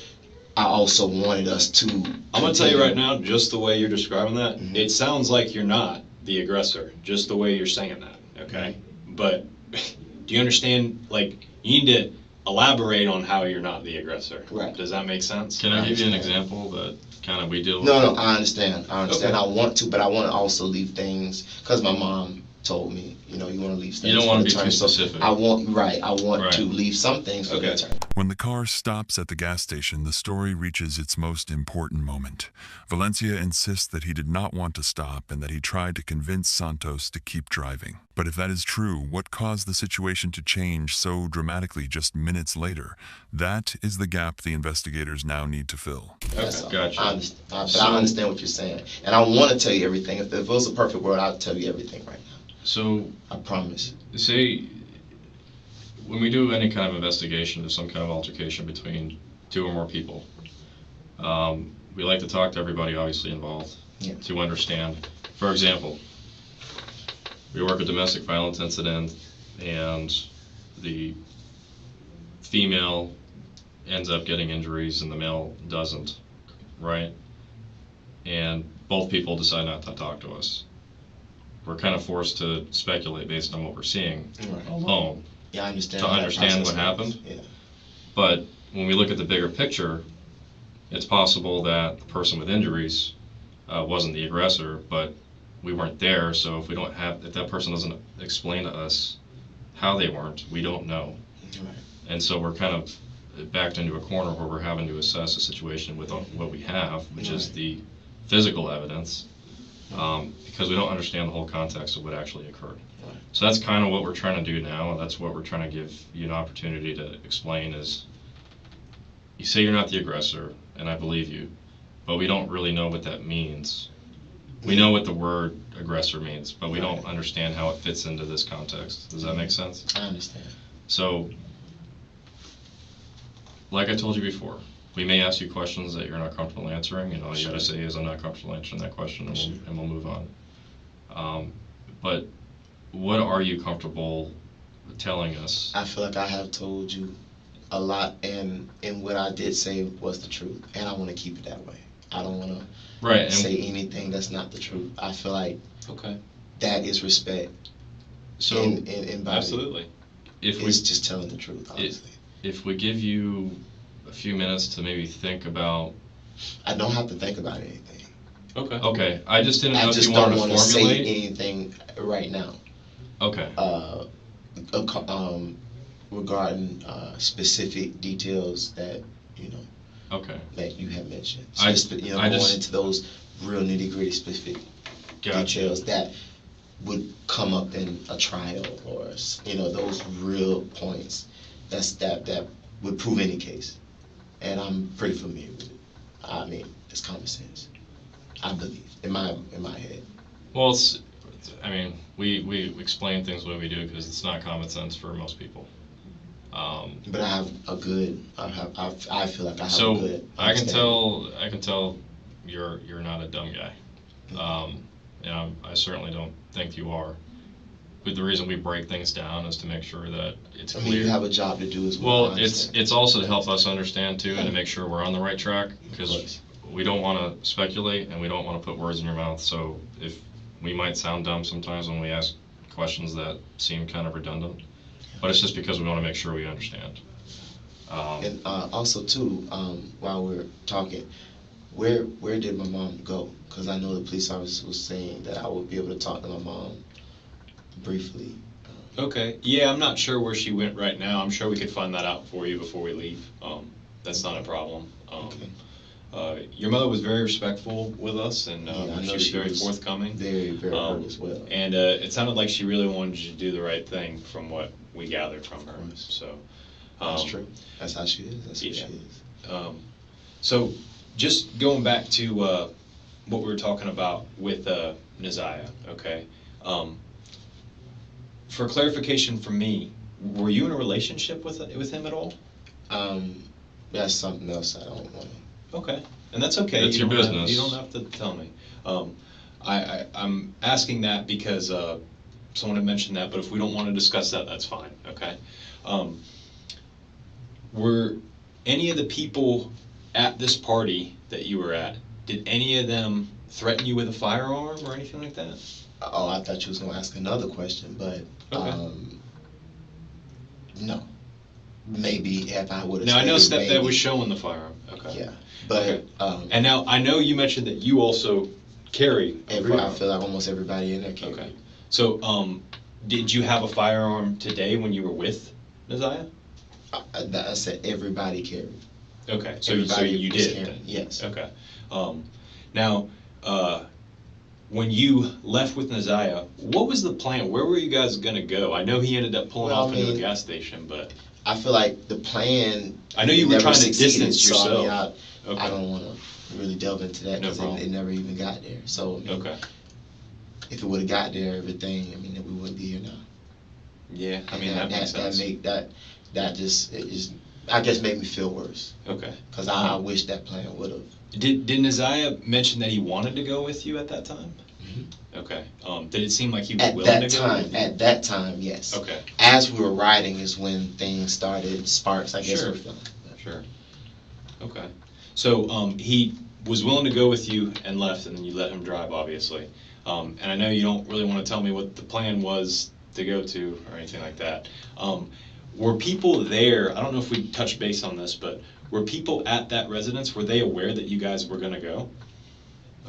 I also wanted us to. I'm gonna tell you right now, just the way you're describing that, it sounds like you're not the aggressor, just the way you're saying that, okay? But do you understand, like, you need to elaborate on how you're not the aggressor. Right. Does that make sense? Can I give you an example that kind of we deal with? No, I understand. Okay. I want to, but I want to also leave things, because my mom told me, you want to leave things. You don't for want to the be too attorney. So specific. I want to Right. leave some things for the Okay. attorney. When the car stops at the gas station, the story reaches its most important moment. Valencia insists that he did not want to stop and that he tried to convince Santos to keep driving. But if that is true, what caused the situation to change so dramatically just minutes later? That is the gap the investigators now need to fill. That's all. Gotcha. But I understand what you're saying, and I want to tell you everything. If it was a perfect world, I'd tell you everything right now. So, I promise. say, when we do any kind of investigation of some kind of altercation between two or more people, we like to talk to everybody obviously involved to understand. For example, we work a domestic violence incident and the female ends up getting injuries and the male doesn't, right? And both people decide not to talk to us. We're kind of forced to speculate based on what we're seeing alone. Yeah, I understand. To how that understand process what happened. works. Yeah. But when we look at the bigger picture, it's possible that the person with injuries wasn't the aggressor, but we weren't there. So if that person doesn't explain to us how they weren't, we don't know. Right. And so we're kind of backed into a corner where we're having to assess a situation with what we have, which is the physical evidence, because we don't understand the whole context of what actually occurred. Right. So that's kind of what we're trying to do now, and that's what we're trying to give you an opportunity to explain is, you say you're not the aggressor, and I believe you, but we don't really know what that means. We know what the word aggressor means, but we don't understand how it fits into this context. Does that make sense? I understand. So, like I told you before, we may ask you questions that you're not comfortable answering, and all you gotta say is, I'm not comfortable answering that question, and we'll move on. But what are you comfortable telling us? I feel like I have told you a lot, and what I did say was the truth, and I want to keep it that way. I don't want to say anything that's not the truth. I feel like that is respect. So, in absolutely. It's just telling the truth, honestly. If we give you a few minutes to maybe think about... I don't have to think about anything. Okay, I just didn't know if you don't wanted to want to say formulate... anything right now. Okay. Regarding specific details that, that you have mentioned. Going into those real nitty-gritty specific details that would come up in a trial, or those real points that would prove any case. And I'm pretty familiar with it. I mean, it's common sense, I believe, in my head. Well, we explain things the way we do because it's not common sense for most people. But I have a good. I feel like I have so a good. I can tell you're not a dumb guy, and I certainly don't think you are. But the reason we break things down is to make sure that it's clear. You have a job to do as well. Well, it's also to help us understand too, and to make sure we're on the right track, because we don't want to speculate and we don't want to put words in your mouth. So if we might sound dumb sometimes when we ask questions that seem kind of redundant, but it's just because we want to make sure we understand. And also too, while we're talking, Where did my mom go? Because I know the police officer was saying that I would be able to talk to my mom briefly. Okay, yeah, I'm not sure where she went right now. I'm sure we could find that out for you before we leave. That's not a problem. Okay. Your mother was very respectful with us, and Yeah, I she know was she very was forthcoming. Very hurt as well. And it sounded like she really wanted you to do the right thing from what we gathered from her. course. So That's true. That's how she is. That's who yeah. she is. So just going back to what we were talking about with Nosiah, okay? For clarification from me, were you in a relationship with him at all? That's something else I don't want to. Okay, and that's okay. That's your business. You don't have to tell me. I'm asking that because someone had mentioned that, but if we don't want to discuss that, that's fine, okay? Were any of the people at this party that you were at, did any of them threaten you with a firearm or anything like that? Oh, I thought you was gonna ask another question, but Okay. no. Maybe if I would have. Now I know Stepdad was showing the firearm. Okay. Yeah, but Okay. And now I know you mentioned that you also carry a I firearm. feel like almost everybody in there carried. Okay. So, did you have a firearm today when you were with Nosiah? I said everybody carried. Okay. So Everybody you was did. carrying, yes. Okay. Now, when you left with Nosiah, what was the plan? Where were you guys gonna go? I know he ended up pulling Well, off I into a mean, gas station, but I feel like the plan. I know you were never trying to succeeded, distance so, I mean, yourself. Okay. I don't want to really delve into that No because problem. it never even got there. So I mean, Okay. if it would have got there, everything, I mean, then we wouldn't be here now. Yeah. I mean, And that makes sense. That just I guess made me feel worse Okay. because I wish that plan would have. Did Nosiah mention that he wanted to go with you at that time? Mhm. Okay. Did it seem like he was At willing that to go time, with you? at that time, yes. Okay. As we were riding is when things started, sparks, I guess, Sure. were flying. Sure. Okay. So he was willing to go with you and left, and then you let him drive, obviously. And I know you don't really want to tell me what the plan was to go to or anything like that. Were people there? I don't know if we touched base on this, but were people at that residence? Were they aware that you guys were going to go?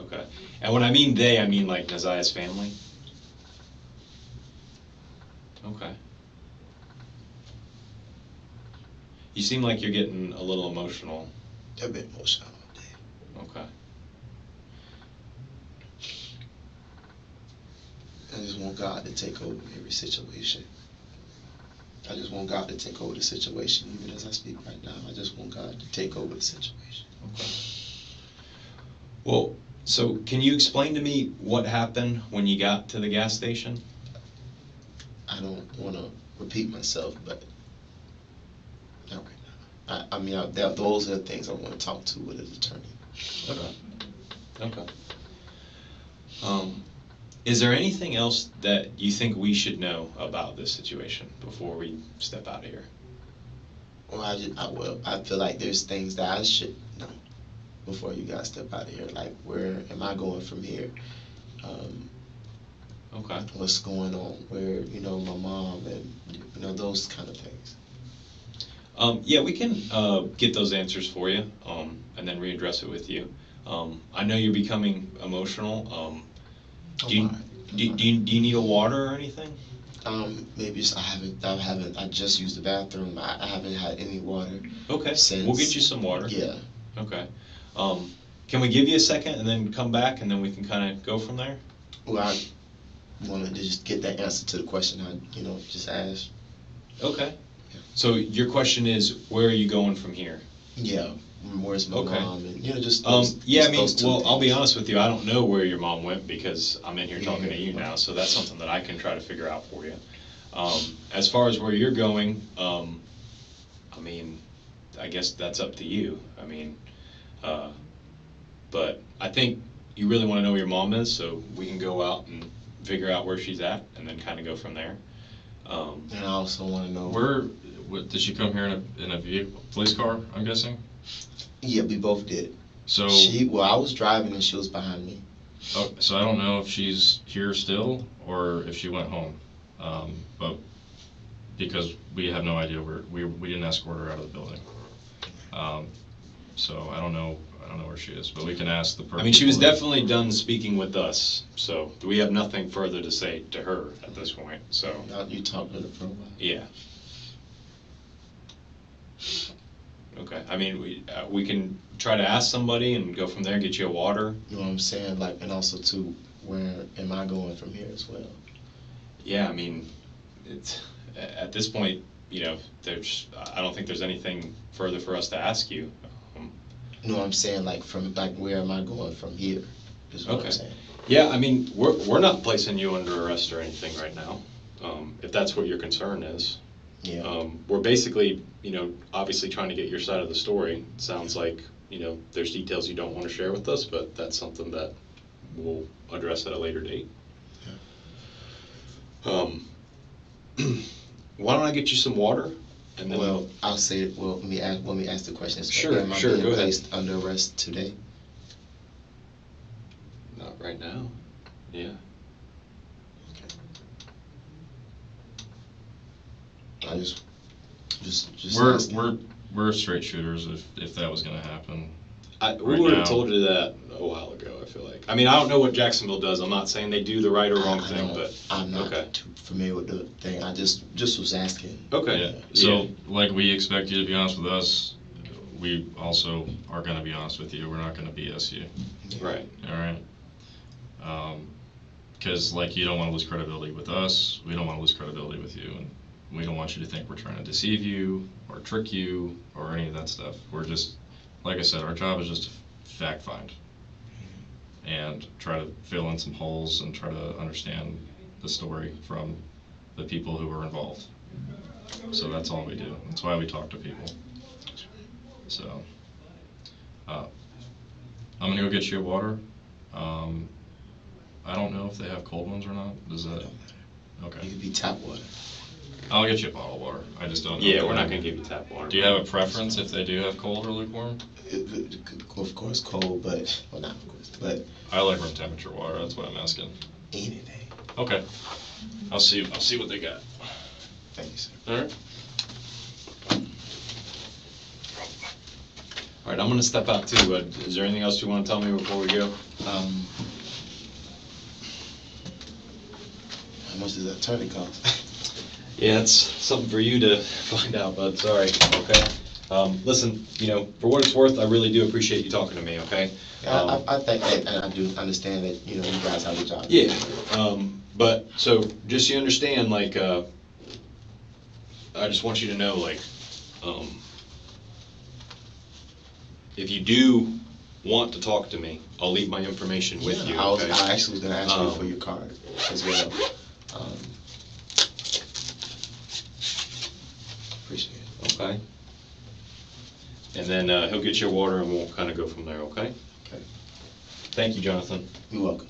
Okay. And when I mean they, I mean like Nosiah's family. Okay. You seem like you're getting a little emotional. A bit emotional all day. Okay. I just want God to take over every situation. I just want God to take over the situation, even as I speak right now. I just want God to take over the situation. Okay. Well, so can you explain to me what happened when you got to the gas station? I don't want to repeat myself, but not right now. I mean, those are the things I want to talk to with an attorney. Okay. Okay. Is there anything else that you think we should know about this situation before we step out of here? Well, I feel like there's things that I should know before you guys step out of here. Like, where am I going from here? Okay. What's going on? Where, my mom and, those kind of things. Yeah, we can get those answers for you and then readdress it with you. I know you're becoming emotional. Do you need a water or anything? Maybe I just used the bathroom. I haven't had any water. Okay, since, we'll get you some water. Yeah. Okay. Can we give you a second and then come back and then we can kind of go from there? Well, I wanted to just get that answer to the question I, just asked. Okay. Yeah. So your question is, where are you going from here? Yeah. Where's my mom? And just yeah, those two I'll be things. honest with you. I don't know where your mom went because I'm in here talking to you Yeah. now. So that's something that I can try to figure out for you. As far as where you're going, I mean, I guess that's up to you. I mean, but I think you really want to know where your mom is, so we can go out and figure out where she's at, and then kind of go from there. And I also want to know Did she come here in a vehicle, police car, I'm guessing? Yeah, we both did. So I was driving and she was behind me. so I don't know if she's here still or if she went home, but because we have no idea where we didn't escort her out of the building. So I don't know where she is, but we can ask the person. I mean, she was definitely done speaking with us, so we have nothing further to say to her at this point, so. You talked with her for a while. Yeah. Okay, I mean, we can try to ask somebody and go from there, get you a water. You know what I'm saying? Like, and also too, where am I going from here as well? Yeah, I mean, it's, at this point, you know, I don't think there's anything further for us to ask you. You know what I'm saying? Like, where am I going from here? Is what Okay. I'm saying. Yeah, I mean, we're not placing you under arrest or anything right now, if that's what your concern is. Yeah. We're basically, you know, obviously trying to get your side of the story. It sounds like, you know, there's details you don't want to share with us, but that's something that we'll address at a later date. Yeah. Why don't I get you some water? And then Well, I'll say, well, let me ask the question. Sure, Am I sure, being go ahead. placed under arrest today? Not right now. Yeah. I just We're straight shooters if that was gonna happen. We Right would have now. told you that a while ago, I feel like. I mean, I don't know what Jacksonville does. I'm not saying they do the right or wrong thing, but. I'm not Okay. too familiar with the thing. I just was asking. Okay. Yeah. So like we expect you to be honest with us, we also are gonna be honest with you. We're not gonna BS you. Right. All right. Because like you don't want to lose credibility with us, we don't want to lose credibility with you, and we don't want you to think we're trying to deceive you or trick you or any of that stuff. We're just, like I said, our job is just to fact find and try to fill in some holes and try to understand the story from the people who were involved. So that's all we do. That's why we talk to people. So I'm gonna go get you a water. I don't know if they have cold ones or not. Does that? Okay. It could be tap water. I'll get you a bottle of water. I just don't know. Yeah, we're not gonna give you tap water. Do you have a preference if they do have cold or lukewarm? Of course, cold, but well, not of course, but I like room temperature water. That's what I'm asking. any day. Okay. I'll see what they got. Thank you, sir. All right. All right, I'm gonna step out too. Is there anything else you want to tell me before we go? How much does that attorney cost? Yeah, it's something for you to find out, bud. Sorry. Okay. Listen, you know, for what it's worth, I really do appreciate you talking to me. Okay. I think that, and I do understand that, you know, you guys have a job. Yeah. But so just so you understand, like, I just want you to know, like, if you do want to talk to me, I'll leave my information with you. Okay? I actually was going to ask you for your card as well. Appreciate it. Okay. And then he'll get your water and we'll kind of go from there, okay? Okay. Thank you, Jonathan. You're welcome.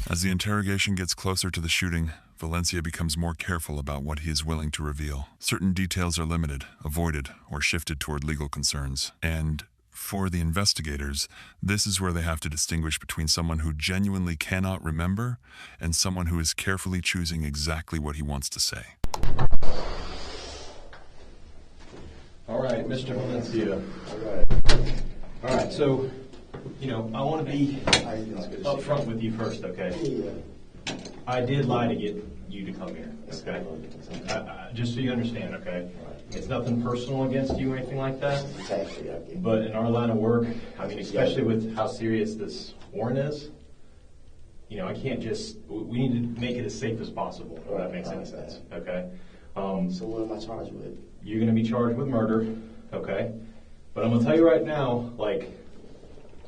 As the interrogation gets closer to the shooting, Valencia becomes more careful about what he is willing to reveal. Certain details are limited, avoided, or shifted toward legal concerns. And for the investigators, this is where they have to distinguish between someone who genuinely cannot remember and someone who is carefully choosing exactly what he wants to say. All right, Mr. Valencia. All right, so, you know, I want to be upfront with you first, okay? I did lie to get you to come here, okay? Just so you understand, okay? It's nothing personal against you or anything like that. But in our line of work, I mean, especially with how serious this warrant is, you know, I can't just, we need to make it as safe as possible, if that makes any sense, okay? So what am I charged with? You're going to be charged with murder, okay? But I'm going to tell you right now, like,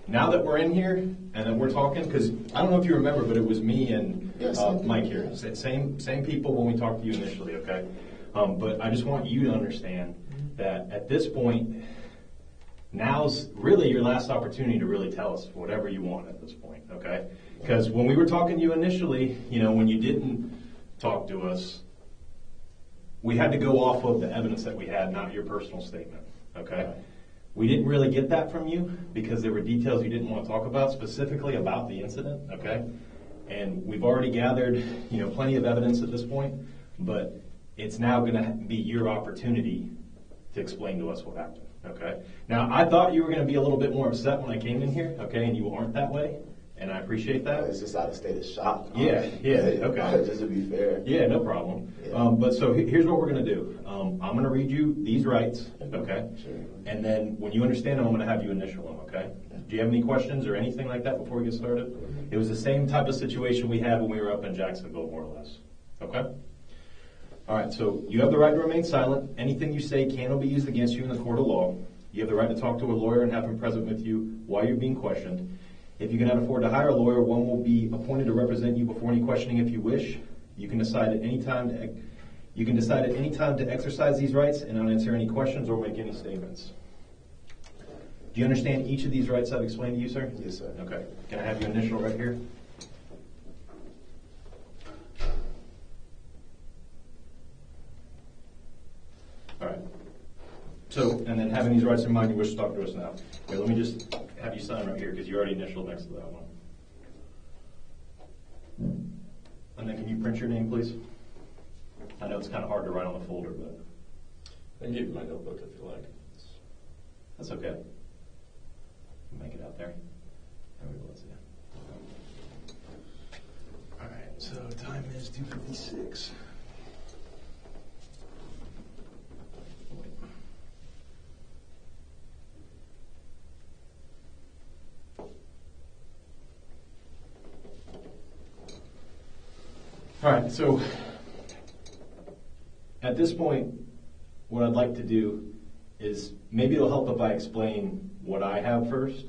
now that we're in here and that we're talking, because I don't know if you remember, but it was me and Mike here. Same people when we talked to you initially, okay? But I just want you to understand that at this point, now's really your last opportunity to really tell us whatever you want at this point, okay? Because when we were talking to you initially, you know, when you didn't talk to us, we had to go off of the evidence that we had, not your personal statement, okay? We didn't really get that from you because there were details you didn't want to talk about, specifically about the incident, okay? And we've already gathered, plenty of evidence at this point, but it's now going to be your opportunity to explain to us what happened, okay? Now, I thought you were going to be a little bit more upset when I came in here, okay, and you aren't that way, and I appreciate that. It's just out of state of shock. Yeah, okay. Just to be fair. Yeah, no problem. Yeah. But so here's what we're going to do. I'm going to read you these rights, okay? Sure. And then when you understand them, I'm going to have you initial them, okay? Do you have any questions or anything like that before we get started? It was the same type of situation we had when we were up in Jacksonville, more or less. Okay? All right, so you have the right to remain silent. Anything you say can be used against you in the court of law. You have the right to talk to a lawyer and have him present with you while you're being questioned. If you cannot afford to hire a lawyer, one will be appointed to represent you before any questioning if you wish. You can decide at any time to exercise these rights and not answer any questions or make any statements. Do you understand each of these rights I've explained to you, sir? Yes, sir. Okay. Can I have your initial right here? All right. So, and then having these rights in mind, you wish to talk to us now. Here, let me just have you sign right here because you already initialed next to that one. And then can you print your name, please? I know it's kind of hard to write on the folder, but... I can give you my notebook if you like. That's okay. Make it out there. There we go, let's see. All right, so time is 2:56. All right, so at this point, what I'd like to do is maybe it'll help if I explain what I have first,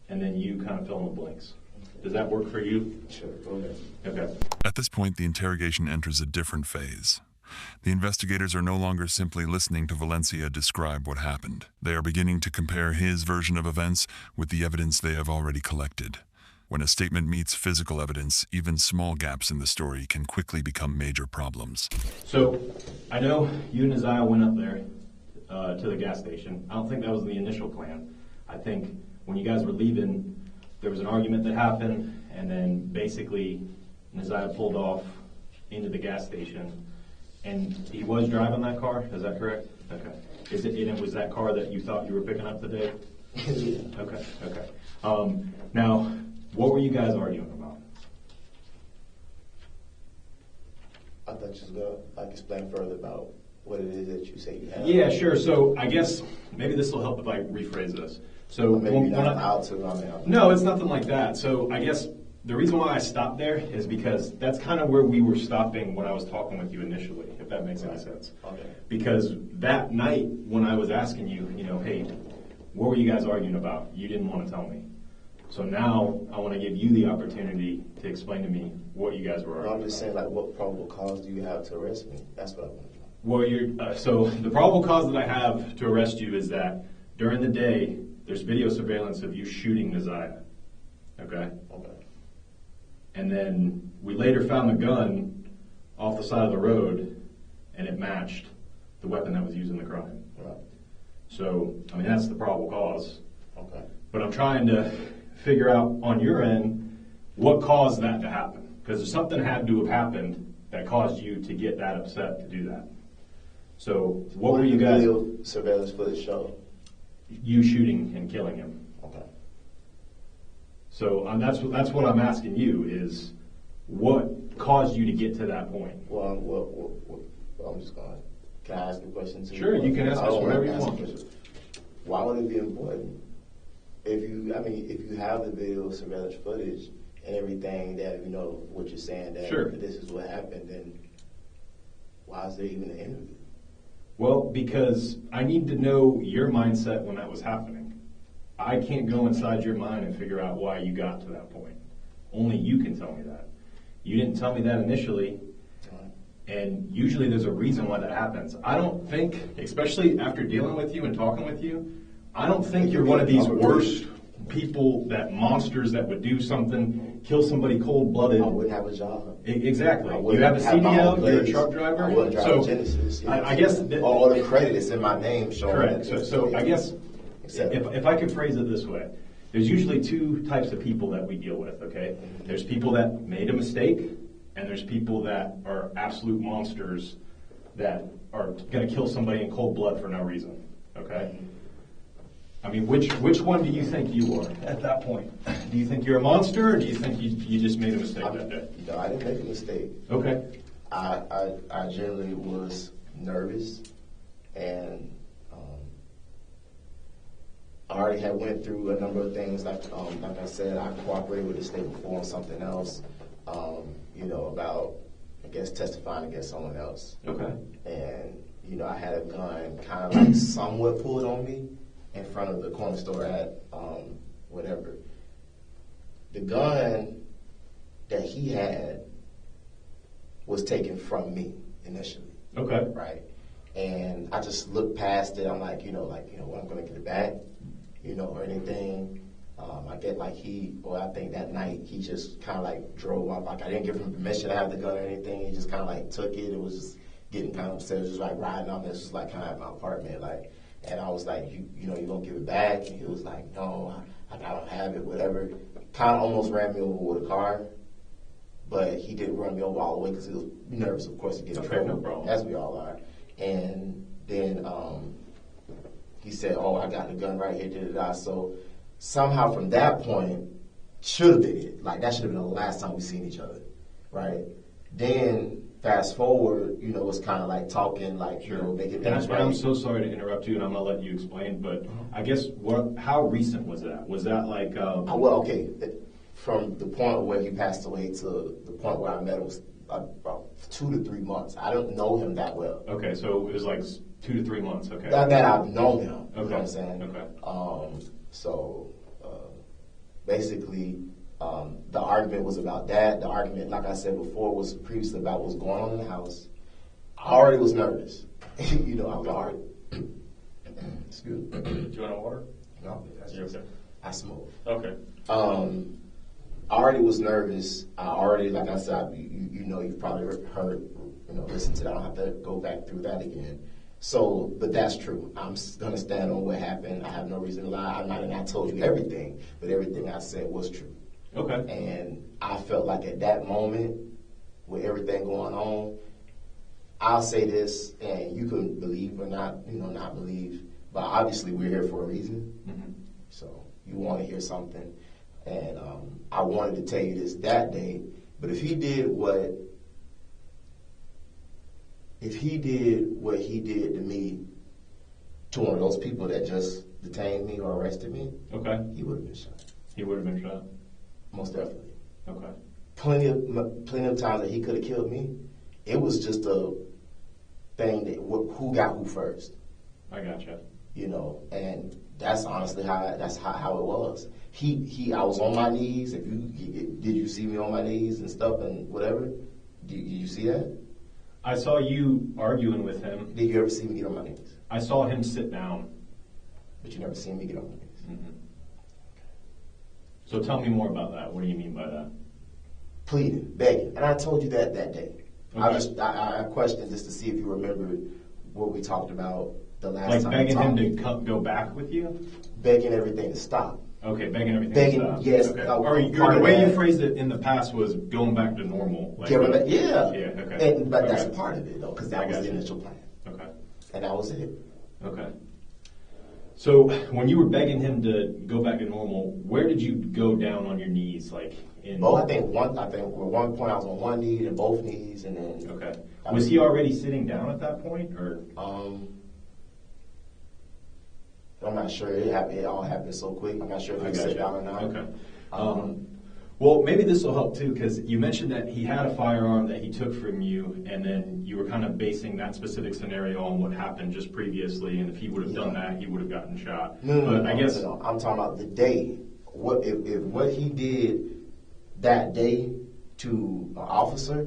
and then you kind of fill in the blanks. Does that work for you? Sure, go ahead. Okay. At this point, the interrogation enters a different phase. The investigators are no longer simply listening to Valencia describe what happened. They are beginning to compare his version of events with the evidence they have already collected. When a statement meets physical evidence, even small gaps in the story can quickly become major problems. So I know you and Nosiah went up there to the gas station. I don't think that was the initial plan. I think when you guys were leaving, there was an argument that happened, and then basically Nosiah pulled off into the gas station, and he was driving that car. Is that correct? Okay. And it was that car that you thought you were picking up today? Yeah. Okay. Now, what were you guys arguing about? I thought you was going to explain further about what it is that you say you have. Yeah, sure. So I guess maybe this will help if I rephrase this. So Maybe not out to run. No, it's nothing like that. So I guess the reason why I stopped there is because that's kind of where we were stopping when I was talking with you initially, if that makes any sense. Okay. Because that night when I was asking you, hey, what were you guys arguing about? You didn't want to tell me. So now I want to give you the opportunity to explain to me what you guys were arguing I'm just about. saying, what probable cause do you have to arrest me? That's what I want to know. Well, so the probable cause that I have to arrest you is that during the day, there's video surveillance of you shooting Nosiah. Okay? Okay. And then we later found the gun off the side of the road, and it matched the weapon that was used in the crime. Right. So, that's the probable cause. Okay. But I'm trying to figure out on your end what caused that to happen. Because something had to have happened that caused you to get that upset to do that. So, what were you guys... Video surveillance footage show? You shooting and killing him. Okay. So that's what I'm asking you is what caused you to get to that point? Well, I'm just going to... Can I ask a question too? Sure, you can ask us whatever you want. Why would it be important if you have the video surveillance footage and everything that, what you're saying, that Sure. This is what happened, then why is there even an interview? Well, because I need to know your mindset when that was happening. I can't go inside your mind and figure out why you got to that point. Only you can tell me that. You didn't tell me that initially, and usually there's a reason why that happens. I don't think, especially after dealing with you and talking with you, I don't think you're one of these worst people, that monsters that would do something, kill somebody cold-blooded. I wouldn't have a job. Exactly. You have a CDL, you're a truck driver. I wouldn't drive a Genesis. I guess... all the credit is in my name showing. Correct. So I guess if I could phrase it this way, there's usually two types of people that we deal with, okay? There's people that made a mistake, and there's people that are absolute monsters that are going to kill somebody in cold blood for no reason, okay? I mean, which one do you think you are at that point? Do you think you're a monster, or do you think you just made a mistake that day? No, I didn't make a mistake. Okay. I generally was nervous, and I already had went through a number of things. Like I said, I cooperated with the state before on something else. About, I guess, testifying against someone else. Okay. And I had a gun kind of like somewhat pulled on me in front of the corner store at whatever. The gun that he had was taken from me initially. Okay. Right. And I just looked past it. I'm like, well, I'm going to get it back, or anything. I think that night he just kind of like drove off. Like I didn't give him permission to have the gun or anything. He just kind of like took it. It was just getting kind of upset. It was just like riding off. It was just like kind of at my apartment. And I was like, you going to give it back? And he was like, no, I don't have it, whatever. Kind of almost ran me over with a car. But he didn't run me over all the way because he was nervous, of course, to get in trouble, no problem. as we all are. And then he said, oh, I got the gun right here, da-da-da. So somehow from that point, should have been it. Like, that should have been the last time we seen each other, right? Then, fast forward, it's kind of like talking, like, making things right. I'm so sorry to interrupt you, and I'm going to let you explain, but I guess, how recent was that? Was that like... okay. From the point where he passed away to the point where I met him was about 2 to 3 months. I don't know him that well. Okay, so it was like 2 to 3 months, okay. That I've known him, okay. You know what I'm saying? Okay. Basically, the argument was about that. The argument, like I said before, was previously about what was going on in the house. I already was nervous. I was already... Excuse me. Do you want water? No, Okay. I smoke. Okay. I already was nervous. I already, like I said, you've probably heard, listen to that. I don't have to go back through that again. So, but that's true. I'm going to stand on what happened. I have no reason to lie. I told you everything, but everything I said was true. Okay. And I felt like at that moment, with everything going on, I'll say this, and you can believe or not, not believe, but obviously we're here for a reason. Mm-hmm. So you want to hear something. And I wanted to tell you this that day, but if he did what he did to me, to one of those people that just detained me or arrested me, okay, he would have been shot. He would have been shot? Most definitely. Okay. Plenty of times that he could have killed me. It was just a thing that who got who first. I gotcha. And that's honestly how it was. I was on my knees. Did you see me on my knees and stuff and whatever? Did you see that? I saw you arguing with him. Did you ever see me get on my knees? I saw him sit down. But you never seen me get on my knees. Mm-hmm. So tell me more about that. What do you mean by that? Pleading, begging, and I told you that day. Okay. I questioned just to see if you remember what we talked about the last time. Like begging him to go back with you? Begging everything to stop. Okay, begging everything to stop. Yes. Okay. Or the way you phrased it in the past was going back to normal. Like, yeah. Yeah, okay. But that's a part of it, though, because that was the initial plan. Okay. And that was it. Okay. So when you were begging him to go back to normal, where did you go down on your knees? Like in... Well, I think at one point I was on one knee and both knees, and then... Okay. Was he already sitting down at that point, or...? I'm not sure. It all happened so quick. I'm not sure if he sat down or not. Okay. Well, maybe this will help too, because you mentioned that he had a firearm that he took from you, and then you were kind of basing that specific scenario on what happened just previously, and if he would have done that, he would have gotten shot. No. I'm talking about the day. If what he did that day to an officer,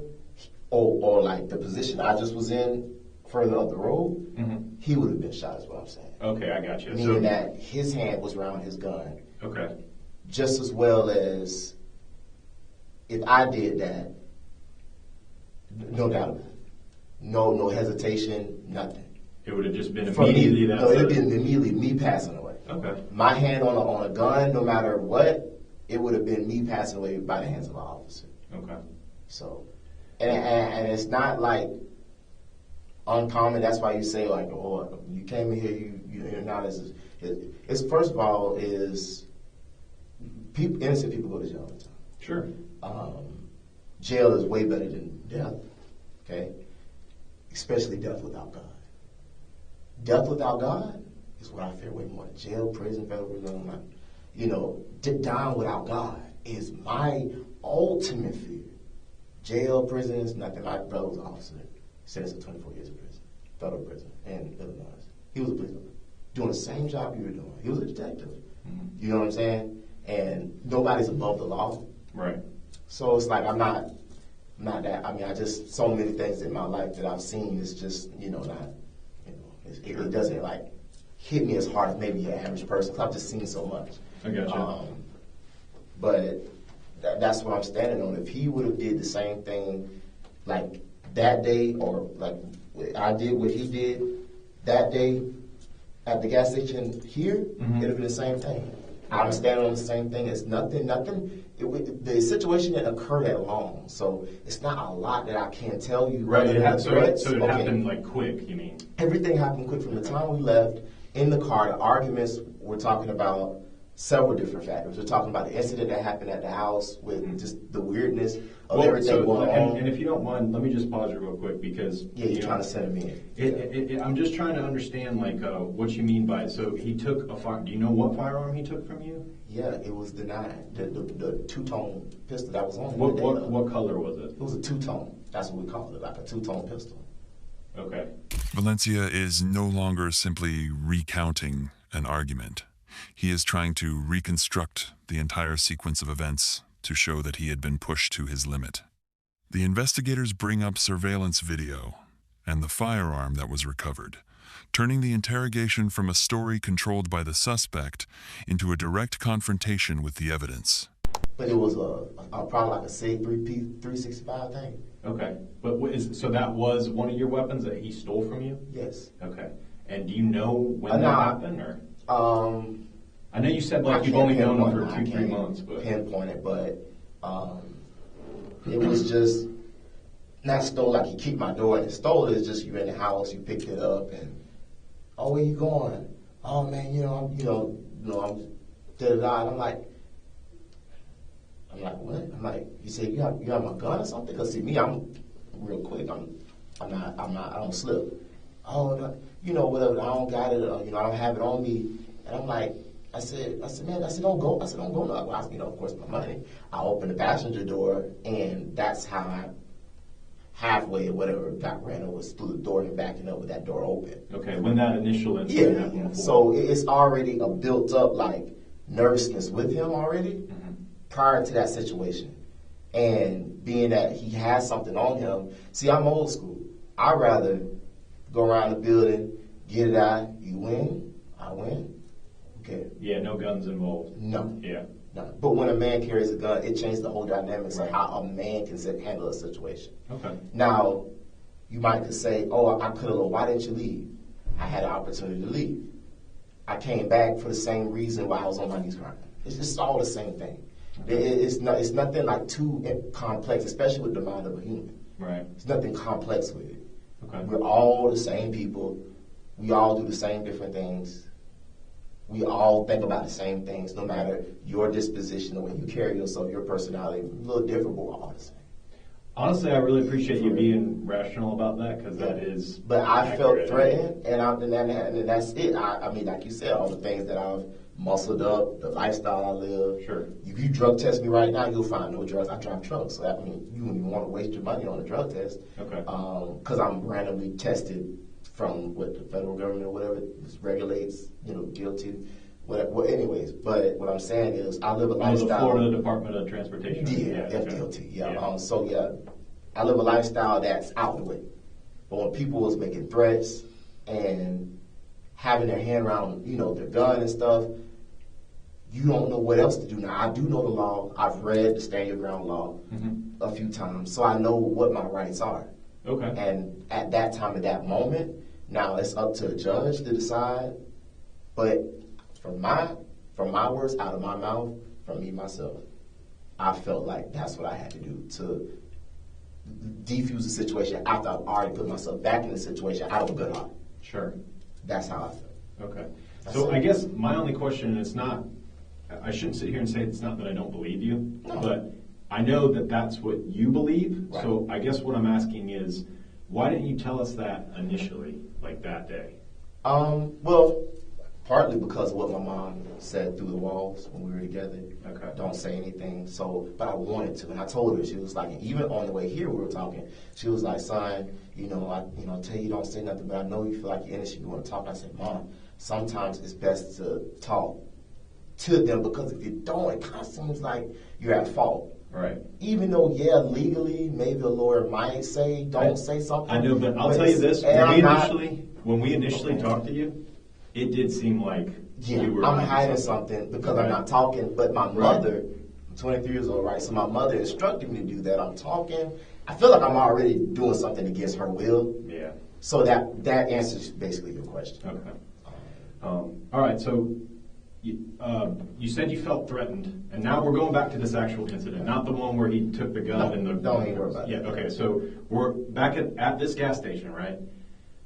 or like the position I just was in further up the road, mm-hmm. he would have been shot, is what I'm saying. Okay, I got you. Meaning that his hand was around his gun. Okay. Just as well as if I did that, no doubt about it. No hesitation, nothing. It would have just been immediately that. No, it would have been immediately me passing away. Okay. My hand on a gun, no matter what, it would have been me passing away by the hands of an officer. Okay. So, and it's not like uncommon. That's why you say like, oh, you came in here, you're not as. It's first of all is people, innocent people go to jail all the time. Sure. Jail is way better than death. Okay, especially death without God. Death without God is what I fear way more. Jail, prison, federal prison. Dying without God is my ultimate fear. Jail, prison is nothing. My brother was an officer, sentenced to 24 years in prison, federal prison in Illinois. He was a policeman, doing the same job you were doing. He was a detective. Mm-hmm. You know what I'm saying? And nobody's above the law. Right. So it's like I'm not that. I mean, I just so many things in my life that I've seen is just it doesn't like hit me as hard as maybe your average person. 'Cause I've just seen so much. I got you. But that's what I'm standing on. If he would have did the same thing like that day, or like I did what he did that day at the gas station here, it'd have been the same thing. I'm standing on the same thing. It's nothing. The situation didn't occur that long, so it's not a lot that I can tell you. Right. It Okay. happened like quick. You mean? Everything happened quick from the time we left in the car. The arguments, we're talking about several different factors. We're talking about the incident that happened at the house with just the weirdness of everything going on. And if you don't mind, let me just pause you real quick because You're trying to send him in. I'm just trying to understand like what you mean by it. So he took a fire. Do you know what firearm he took from you? Yeah, it was the 9, the two-tone pistol that was on him. What color was it? It was a two-tone. That's what we call it, like a two-tone pistol. Okay. Valencia is no longer simply recounting an argument. He is trying to reconstruct the entire sequence of events to show that he had been pushed to his limit. The investigators bring up surveillance video and the firearm that was recovered, turning the interrogation from a story controlled by the suspect into a direct confrontation with the evidence. But it was probably like a SIG 365 thing. Okay. But so that was one of your weapons that he stole from you? Yes. Okay. And do you know when that happened, or? I know you said like you've only known him for 2-3 months, but pinpoint it. But it was just not stole like he kicked my door and stole it. It's just you're in the house, you picked it up, and where you going? Oh man, I'm da da da. And I'm like, what? I'm like, you said you have my gun or something? Cause see me, I'm real quick. I don't slip. Oh, no, whatever. I don't got it. I don't have it on me. And I'm like, I said, man, don't go. Don't go. No, of course, my money. I opened the passenger door, and that's how I halfway or whatever got ran over, through the door and backing up with that door open. Okay, when that initial incident happened. Yeah. So it's already a built up like nervousness with him already prior to that situation. And being that he has something on him, see, I'm old school. I'd rather go around the building, get it out, you win, I win. Okay. Yeah, no guns involved. No. Yeah. No. But when a man carries a gun, it changes the whole dynamics of how a man can handle a situation. Okay. Now, you might could say, oh, I could have, why didn't you leave? I had an opportunity to leave. I came back for the same reason why I was on my knees crying. It's just all the same thing. It's nothing like too complex, especially with the mind of a human. Right. There's nothing complex with it. Okay. We're all the same people. We all do the same different things. We all think about the same things, no matter your disposition, the way you carry yourself, your personality, a little different, but we're all the same. Honestly, I really appreciate you being rational about that, because that is. But I felt threatened, and that's it. I mean, like you said, all the things that I've muscled up, the lifestyle I live. Sure. If you drug test me right now, you'll find no drugs. I drive trucks, so that means you wouldn't even want to waste your money on a drug test. Okay. Because I'm randomly tested from what the federal government or whatever regulates, guilty. Anyways, but what I'm saying is, I live a lifestyle. The Florida Department of Transportation. Yeah, FDOT. Yeah. I live a lifestyle that's out the way. But when people was making threats and having their hand around, their gun and stuff, you don't know what else to do. Now, I do know the law. I've read the Stand Your Ground law a few times, so I know what my rights are. Okay. And at that time, at that moment, now it's up to the judge to decide. But from my words out of my mouth, from me myself, I felt like that's what I had to do to defuse the situation after I've already put myself back in the situation out of a good heart. Sure. That's how I felt. Okay. That's So it. I guess my only question, and it's not, I shouldn't sit here and say it's not that I don't believe you, No. but I know that that's what you believe. Right. So I guess what I'm asking is, why didn't you tell us that initially, like that day? Well, partly because of what my mom said through the walls when we were together. Okay. Don't say anything. So, but I wanted to, and I told her. She was like, even on the way here, we were talking. She was like, "Son, I tell you don't say nothing, but I know you feel like you're innocent. You want to talk." I said, "Mom, sometimes it's best to talk to them because if you don't, it kind of seems like you're at fault." Right. Even though, yeah, legally, maybe a lawyer might say, "Don't say something." I know, but I'll tell you this: when we initially talked to you, it did seem like you were. I'm hiding something because I'm not talking. But my mother, I'm 23 years old, right? So my mother instructed me to do that. I'm talking. I feel like I'm already doing something against her will. Yeah. So that answers basically your question. Okay. All right. So you said you felt threatened, and now we're going back to this actual incident, not the one where he took the gun and the. Don't even worry about it. Yeah. Okay. So we're back at this gas station, right?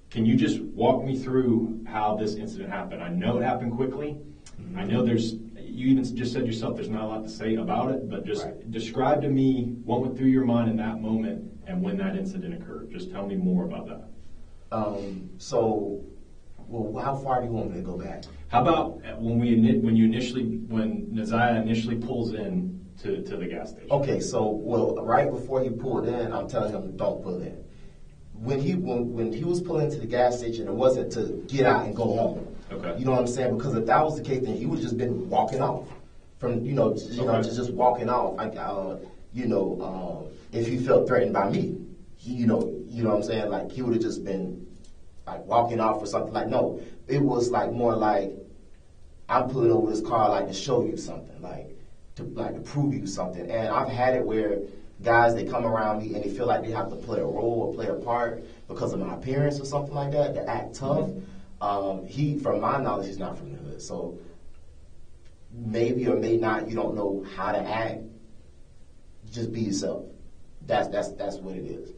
Can you just walk me through how this incident happened? I know it happened quickly. Mm-hmm. I know you even just said yourself there's not a lot to say about it, but just describe to me what went through your mind in that moment and when that incident occurred. Just tell me more about that. How far do you want me to go back? How about when Nosiah initially pulls in to the gas station? Okay, so right before he pulled in, I'm telling him don't pull in. When he was pulling into the gas station, it wasn't to get out and go home. Okay. You know what I'm saying? Because if that was the case, then he would just been walking off from just walking off. If he felt threatened by me, you know what I'm saying? Like he would have just been like walking off or something. Like no, it was like more like I'm pulling over this car like to show you something, to prove you something. And I've had it where guys, they come around me and they feel like they have to play a role or play a part because of my appearance or something like that, to act tough. From my knowledge, he's not from the hood. So maybe or may not, you don't know how to act. Just be yourself. That's what it is.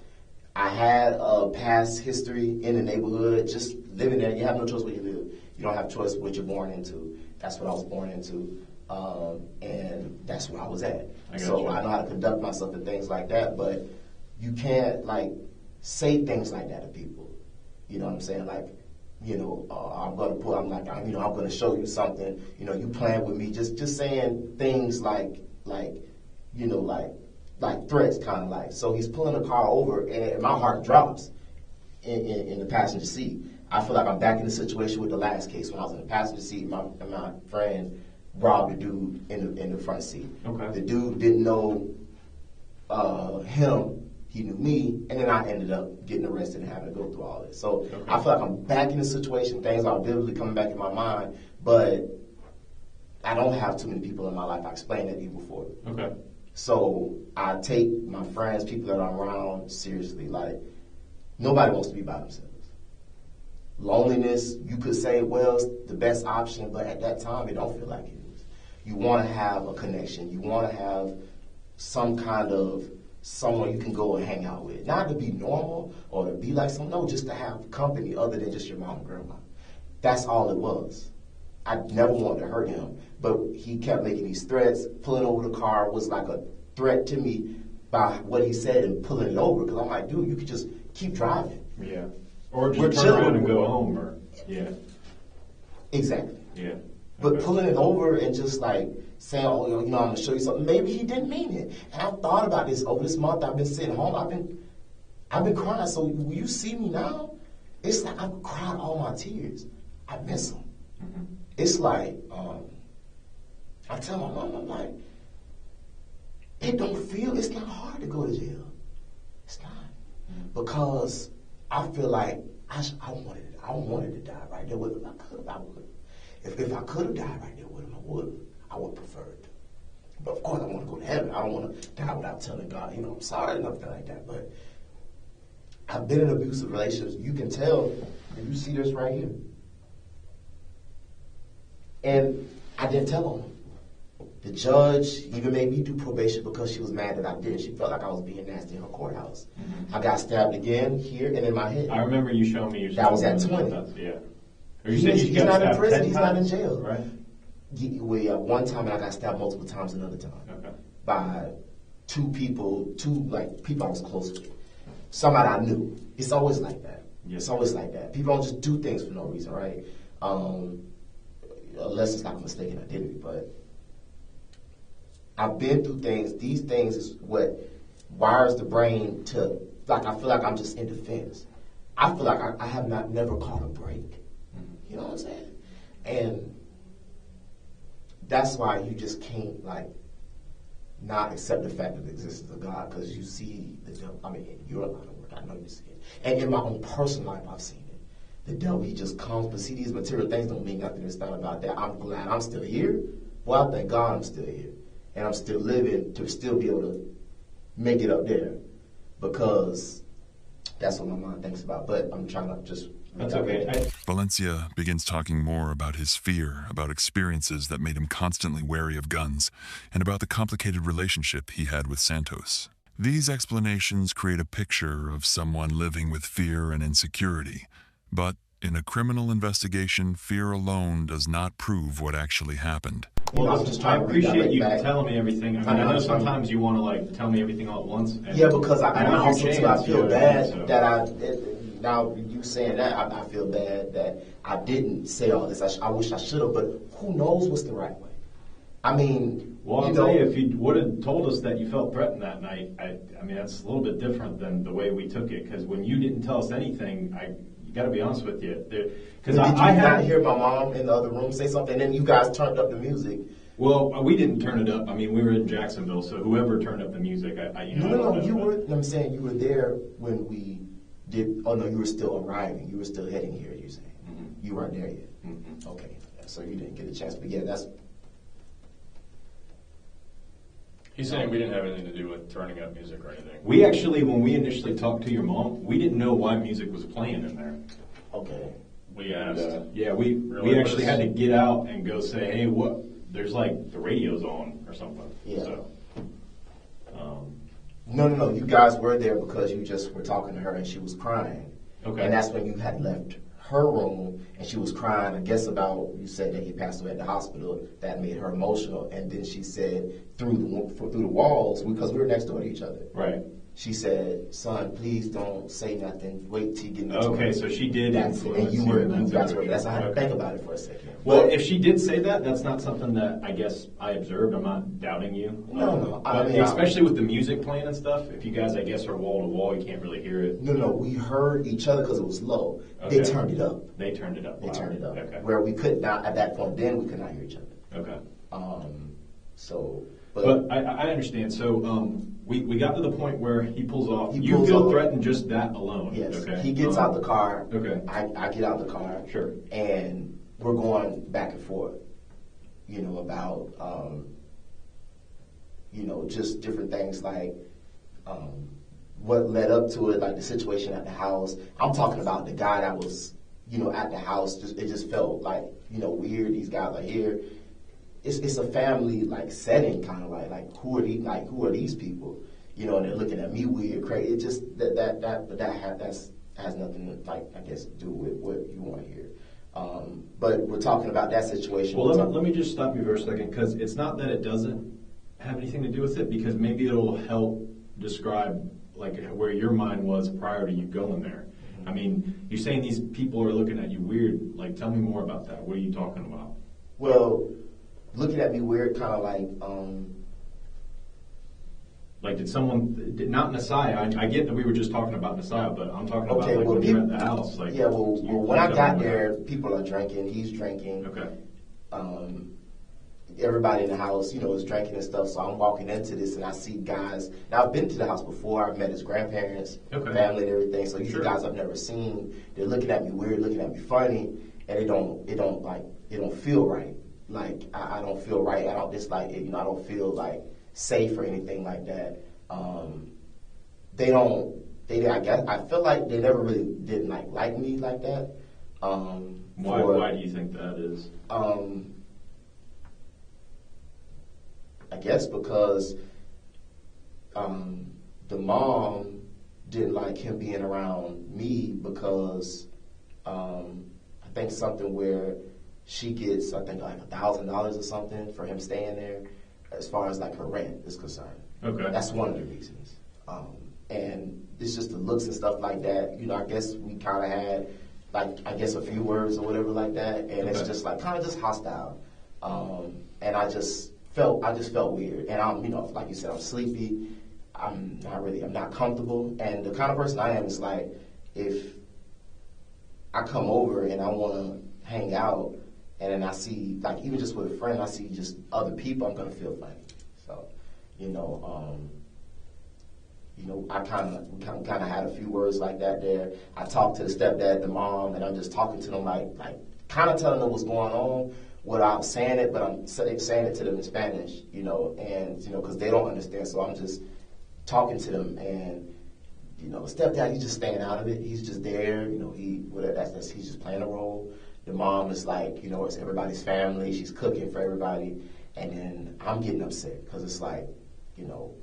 I had a past history in the neighborhood, just living there. You have no choice where you live. You don't have a choice what you're born into. That's what I was born into. And that's where I was at. I know how to conduct myself and things like that, but you can't say things like that to people. You know what I'm saying? I'm gonna show you something. You playing with me. Just saying things like threats, kind of like. So he's pulling the car over, and my heart drops in the passenger seat. I feel like I'm back in the situation with the last case when I was in the passenger seat. My friend robbed a dude in the front seat. Okay. The dude didn't know him. He knew me, and then I ended up getting arrested and having to go through all this. So I feel like I'm back in the situation. Things are vividly coming back in my mind, but I don't have too many people in my life. I explained that to you before. Okay. So I take my friends, people that I'm around, seriously. Nobody wants to be by themselves. Loneliness, you could say, well, it's the best option, but at that time, it don't feel like it is. You want to have a connection. You want to have some kind of someone you can go and hang out with. Not to be normal or to be like someone, no, just to have company other than just your mom and grandma. That's all it was. I never wanted to hurt him, but he kept making these threats. Pulling over the car was like a threat to me by what he said and pulling it over, because I'm like, dude, you could just keep driving. Yeah. Or just turn around and go home, or, yeah. Exactly. Yeah. But pulling it over and just saying, oh, I'm going to show you something. Maybe he didn't mean it. And I've thought about this over this month. I've been sitting home. I've been crying. So when you see me now, it's like I've cried all my tears. I miss him. Mm-hmm. It's like, I tell my mom, I'm like, it's not hard to go to jail. It's not. Mm-hmm. Because I feel like I wanted to die right there with him. I would. If I could have died right there with him, I would. I would prefer it. But of course, I want to go to heaven. I don't want to die without telling God, I'm sorry and everything like that. But I've been in abusive relationships. You can tell, and you see this right here. And I didn't tell him. The judge even made me do probation because she was mad that I did. She felt like I was being nasty in her courthouse. I got stabbed again here and in my head. I remember you showing me your That was at 20. Yeah. Or you said you He's got not in stabbed prison. 10 He's not in times? jail. Right. Well, yeah, one time, and I got stabbed multiple times another time. Okay. By people I was close with. Somebody I knew. It's always like that. Yes. It's always like that. People don't just do things for no reason, right? Unless it's like a mistaken identity. But I've been through things. These things is what wires the brain to, like, I feel like I'm just in defense. I feel like I have never caught a break. You know what I'm saying? And that's why you just can't, like, not accept the fact of the existence of God, because you see the devil. I mean, you're a lot of work. I know you see it. And in my own personal life, I've seen it. The devil, he just comes, but see, these material things don't mean nothing. It's not about that. I'm glad I'm still here. Well, I thank God I'm still here. And I'm still living to still be able to make it up there, because that's what my mind thinks about. But I'm trying to just... That's okay. Valencia begins talking more about his fear, about experiences that made him constantly wary of guns, and about the complicated relationship he had with Santos. These explanations create a picture of someone living with fear and insecurity. But in a criminal investigation, fear alone does not prove what actually happened. Well, I appreciate you telling me everything. I know sometimes you want to, like, tell me everything all at once. Yeah, because I also too, I feel bad so. that now you saying that, I feel bad that I didn't say all this. I wish I should have, but who knows what's the right way? I mean, well, I'll tell you, if you would have told us that you felt threatened that night, I mean, that's a little bit different than the way we took it. Because when you didn't tell us anything, you got to be honest with you. Because I had to hear my mom in the other room say something, and then you guys turned up the music. Well, we didn't turn it up. I mean, we were in Jacksonville, so whoever turned up the music, No, you were. I'm saying you were there when we did. Oh no, you were still arriving. You were still heading here. You're saying you weren't there yet. Okay, so you didn't get a chance. But yeah, that's. He's saying we didn't have anything to do with turning up music or anything. We actually, when we initially talked to your mom, we didn't know why music was playing in there. Okay. We asked. Yeah, we actually had to get out and go say, hey, what? There's like the radio's on or something. Yeah. So, No. You guys were there because you just were talking to her and she was crying. Okay. And that's when you had left her room and she was crying, I guess, about, you said that he passed away at the hospital. That made her emotional. And then she said through the walls, because we were next door to each other. Right. She said, son, please don't say nothing. Wait till you get into Okay, so she did that's it. And you guys were. That's how I had to think about it for a second. Well, if she did say that, that's not something that I guess I observed. I'm not doubting you. No. But especially with the music playing and stuff, if you guys, I guess, are wall to wall, you can't really hear it. No. We heard each other because it was low. Okay. They turned it up. They turned it up. They turned it up. Okay. Where we could not, at that point, then we could not hear each other. Okay. But I understand. So we got to the point where he pulls off. You pulls feel off. threatened just that alone. Yes. Okay. He gets out the car. Okay. I get out the car. Sure. And we're going back and forth, about, just different things like what led up to it, like the situation at the house. I'm talking about the guy that was, at the house. It just felt like, weird. These guys are here. It's a family like setting, kind of like who are these people? And they're looking at me weird, crazy. It just that has nothing to, like, I guess, do with what you want to hear. But we're talking about that situation. Well, let me just stop you for a second, because it's not that it doesn't have anything to do with it, because maybe it'll help describe like where your mind was prior to you going there. I mean, you're saying these people are looking at you weird. Like, tell me more about that. What are you talking about? Well, looking at me weird, kind of like did someone, not Nosiah, I get that we were just talking about Nosiah, but I'm talking about like well, when you're at the house. Like, yeah, when I got there, people are drinking, he's drinking. Okay. Everybody in the house, is drinking and stuff, so I'm walking into this and I see guys. Now, I've been to the house before, I've met his grandparents, family and everything, so these are guys I've never seen. They're looking at me weird, looking at me funny, and it don't feel right. Like, I don't feel right. I don't dislike it. I don't feel like safe or anything like that. I feel like they never really didn't like me like that. Why do you think that is? I guess because the mom didn't like him being around me because I think something where she gets, I think, like $1,000 or something for him staying there, as far as like her rent is concerned. Okay. That's one of the reasons. And it's just the looks and stuff like that. You know, I guess we kind of had, like, I guess a few words or whatever like that, and it's just like kind of just hostile. And I just felt weird. And I'm, you know, like you said, I'm sleepy. I'm not comfortable. And the kind of person I am is like, if I come over and I want to hang out, and then I see, like, even just with a friend, I see just other people, I'm gonna feel funny. So, you know, I kind of had a few words like that there. I talked to the stepdad, the mom, and I'm just talking to them like kind of telling them what's going on without saying it, but I'm saying it to them in Spanish, you know, and, you know, because they don't understand. So I'm just talking to them, and, you know, stepdad, he's just staying out of it. He's just there, you know, he's just playing a role. The mom is like, you know, it's everybody's family. She's cooking for everybody. And then I'm getting upset because it's like, you know,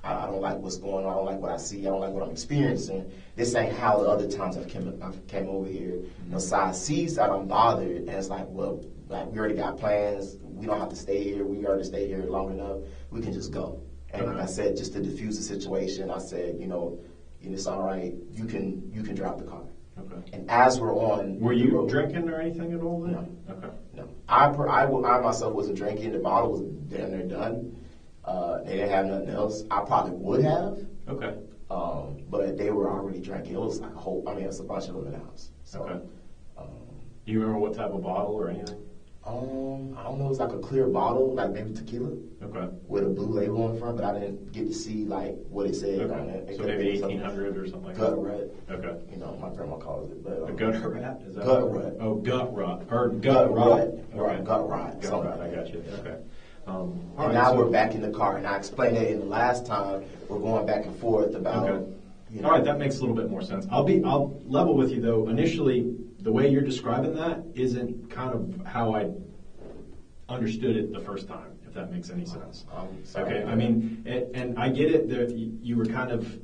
I don't like what's going on. I don't like what I see. I don't like what I'm experiencing. This ain't how the other times I've came over here. Nosiah sees that I'm bothered, and it's like, well, like, we already got plans. We don't have to stay here. We already stayed here long enough. We can just go. And like I said, just to diffuse the situation, I said, you know, it's all right. You can drop the car. Okay. And as we're on, were you drinking or anything at all then? No. Okay. No, I myself wasn't drinking. The bottle was damn near done. They didn't have nothing else. I probably would have. Okay. But they were already drinking. It was like it was a bunch of them in the house. So, okay. Do you remember what type of bottle or anything? I don't know. It was like a clear bottle, like maybe tequila. Okay. With a blue label on the front, but I didn't get to see like what it said on it. So maybe 1800 or something like that. Gut rut. Okay. You know, my grandma calls it. But, a gut rot? Is that gut rut. Oh, gut rot. Or gut rot. Okay. Gut rot. Gut rot. I got you. Okay. And now we're back in the car, and I explained it in the last time. We're going back and forth about. Okay. You know, all right, that makes a little bit more sense. I'll level with you though. Initially, the way you're describing that isn't kind of how I understood it the first time, if that makes any sense. Okay, I mean, and I get it that you were kind of,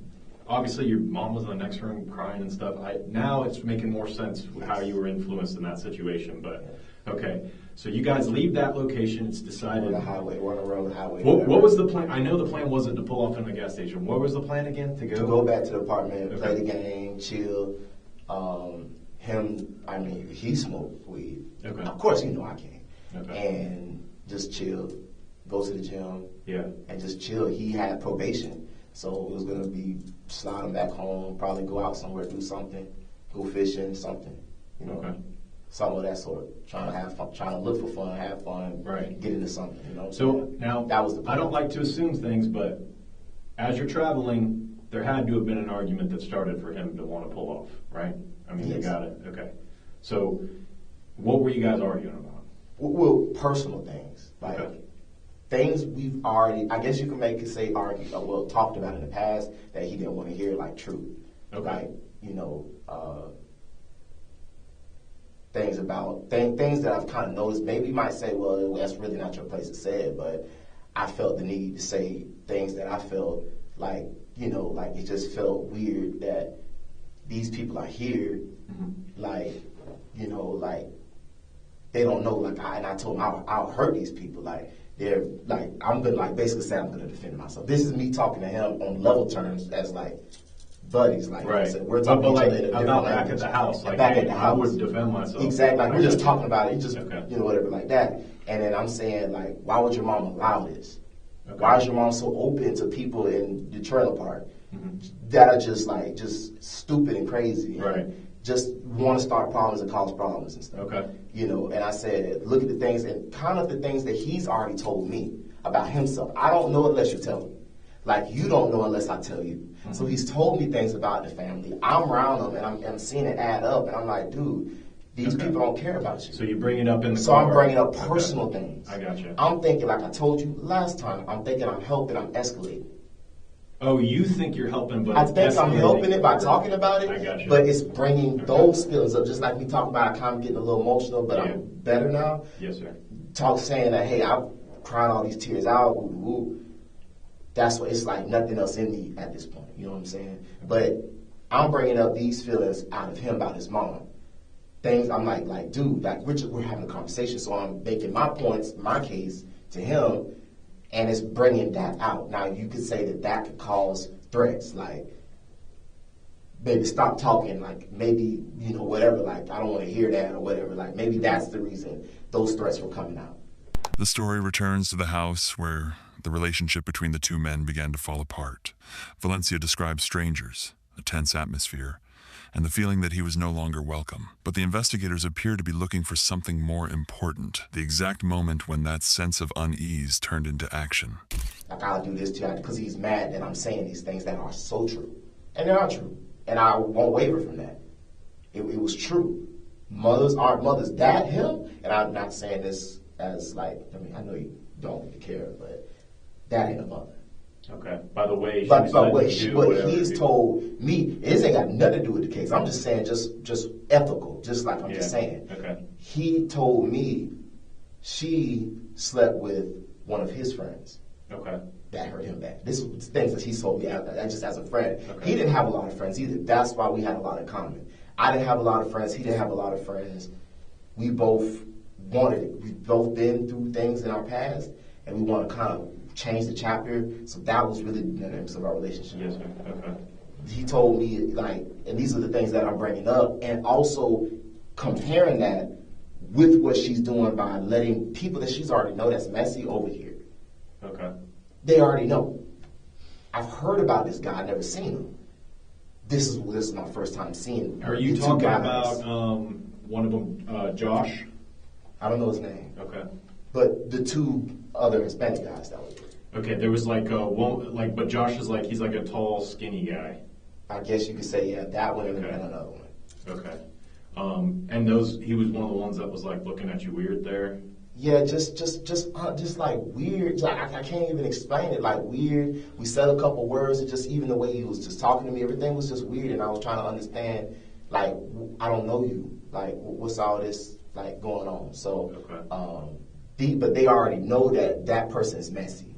obviously your mom was in the next room crying and stuff. Now it's making more sense how you were influenced in that situation, but okay. So you guys leave that location, it's decided. On the highway, we're on the road, highway. What was the plan? I know the plan wasn't to pull off in the gas station. What was the plan again? To go back to the apartment, play the game, chill. He smoked weed. Okay. Of course, you know I can't. Okay. And just chill, go to the gym. Yeah. And just chill. He had probation, so it was gonna be slide him back home, probably go out somewhere, do something, go fishing, something. You know. Okay. Something of that sort. Trying to have fun, trying to look for fun, have fun, right? Get into something. You know. So now that was the plan. I don't like to assume things, but as you're traveling, there had to have been an argument that started for him to want to pull off, right? I mean, yes. You got it. Okay. So, what were you guys arguing about? Well, personal things, like things we've already, I guess you can say argued, talked about in the past that he didn't want to hear, like truth. Okay. Like, you know, things that I've kind of noticed. Maybe you might say, well, that's really not your place to say it, but I felt the need to say things that I felt like, you know, like it just felt weird that these people are here, like, you know, like, they don't know, like, I told them I'll hurt these people, like, they're, like, I'm gonna, like, basically say I'm gonna defend myself. This is me talking to him on level terms as, like, buddies, like, right. I said, we're talking to each other in a different language. Back at the house, like, back at the house. I would defend myself. Exactly, like, we're just talking about it, you know, whatever, like that. And then I'm saying, like, why would your mom allow this? Okay. Why is your mom so open to people in the trailer park that are just, like, just stupid and crazy? Right. And just want to start problems and cause problems and stuff. Okay. You know, and I said, look at the things, and kind of the things that he's already told me about himself. I don't know unless you tell me. Like, you don't know unless I tell you. So he's told me things about the family. I'm around them, and I'm seeing it add up, and I'm like, dude, these people don't care about you. So you bring it up in the So I'm bringing up personal things. I got you. I'm thinking, like I told you last time, I'm thinking I'm helping, I'm escalating. Oh, you think you're helping, but I think I'm helping it by talking about it, I got you. But it's bringing those feelings up. Just like we talked about, I kind of getting a little emotional, but I'm better now. Yes, sir. Saying that, hey, I crying all these tears out. Woo, woo. That's what it's like. Nothing else in me at this point. You know what I'm saying? But I'm bringing up these feelings out of him about his mom. Things I'm like, dude, like we're having a conversation, so I'm making my points, my case to him, and it's bringing that out. Now you could say that could cause threats, like maybe stop talking, like maybe whatever, like I don't want to hear that or whatever. Like maybe that's the reason those threats were coming out. The story returns to the house where the relationship between the two men began to fall apart. Valencia describes strangers, a tense atmosphere, and the feeling that he was no longer welcome. But the investigators appear to be looking for something more important, the exact moment when that sense of unease turned into action. Like, I'll do this to you because he's mad that I'm saying these things that are so true. And they are true. And I won't waver from that. It was true. Mothers aren't mothers. That him, and I'm not saying this as like, I know you don't really care, but that ain't a mother. Okay. By the way, what he's told me, it ain't got nothing to do with the case. I'm just saying, just ethical, just like I'm just saying. Okay. He told me she slept with one of his friends. Okay. That hurt him bad. This is things that he told me just as a friend. Okay. He didn't have a lot of friends either. That's why we had a lot in common. I didn't have a lot of friends. He didn't have a lot of friends. We both wanted it. We've both been through things in our past, and we want to kind of change the chapter. So that was really the dynamics of our relationship. Yes, sir. Okay. He told me, like, and these are the things that I'm bringing up, and also comparing that with what she's doing by letting people that she's already know that's messy over here. Okay. They already know. I've heard about this guy. I've never seen him. This is my first time seeing him. Are you talking about one of them, Josh? I don't know his name. Okay. But the two other Hispanic guys that were there. Okay, there was like one, but Josh is like, he's like a tall, skinny guy. I guess you could say, yeah, that one and Okay. another one. Okay. And he was one of the ones that was like looking at you weird there. Yeah, just like weird. I can't even explain it. Like weird. We said a couple words, and just even the way he was just talking to me, everything was just weird. And I was trying to understand, like, I don't know you. Like, what's all this like going on? So, Okay. But they already know that person is messy.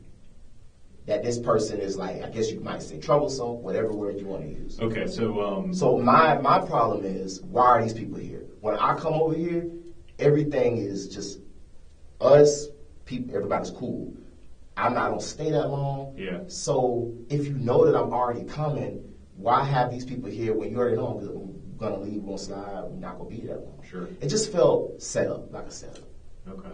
That this person is like, I guess you might say troublesome, whatever word you want to use. Okay, so So my problem is, why are these people here? When I come over here, everything is just us, people, everybody's cool. I don't stay that long. Yeah. So if you know that I'm already coming, why have these people here when you already know I'm gonna leave, gonna slide, we're not gonna be that long? Sure. It just felt set up, like a setup. Okay.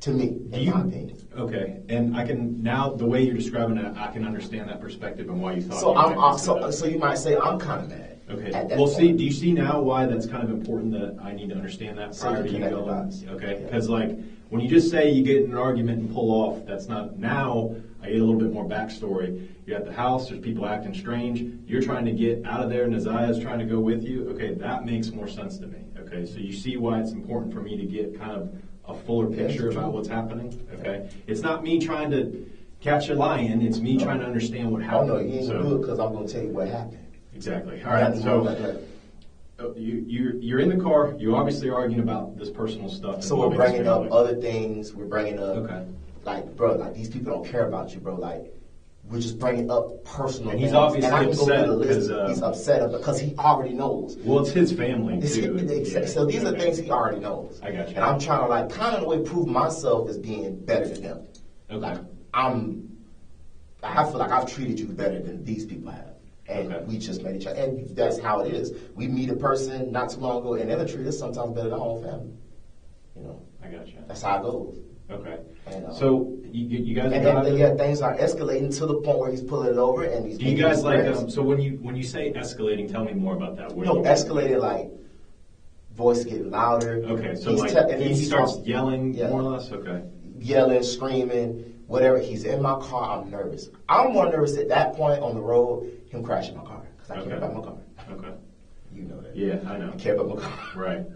To me, in my opinion. Okay, and I can now the way you're describing it, I can understand that perspective and why you thought. So you might say I'm kind of mad. Okay. At that Well, point. do you see now why that's kind of important that I need to understand that So prior you to you connect the going? dots. Okay, Yeah. because like when you just say you get in an argument and pull off, that's not. Now I get a little bit more backstory. You're at the house. There's people acting strange. You're trying to get out of there. Nosiah's trying to go with you. Okay, that makes more sense to me. Okay, so you see why it's important for me to get kind of a fuller picture about what's happening. Okay, it's not me trying to catch a lion. It's me trying to understand what happened. Oh no, you ain't gonna do it because I'm gonna tell you what happened. Exactly. All right. So you're in the car. You obviously are arguing about this personal stuff. So we're bringing up other things. We're bringing up, Okay. like, bro, like these people don't care about you, bro. Like, we're just bringing up personal And he's things. obviously and I can go upset through the list. because, He's upset because he already knows. Well, it's his family too. So these are Okay. things he already knows. I got you. And I'm trying to like kind of in a way prove myself as being better than him. Okay. Like I feel like I've treated you better than these people have. And Okay. we just made each other. And that's how it is. We meet a person not too long ago and they'll treat us sometimes better than our own family. You know, I got you. that's how it goes. Okay. And, So you guys. and then yeah, things are escalating to the point where he's pulling it over and he's. Do you making guys like? threats. So when you say escalating, tell me more about that. What do you mean? Escalated like voice getting louder. Okay, so He's like and he starts yelling Yeah. more or less. Okay. Yelling, screaming, whatever. He's in my car. I'm nervous. I'm more nervous at that point on the road, him crashing my car because I care Okay. about my car. Okay. You know that. Yeah, I know. I care about my car. Right.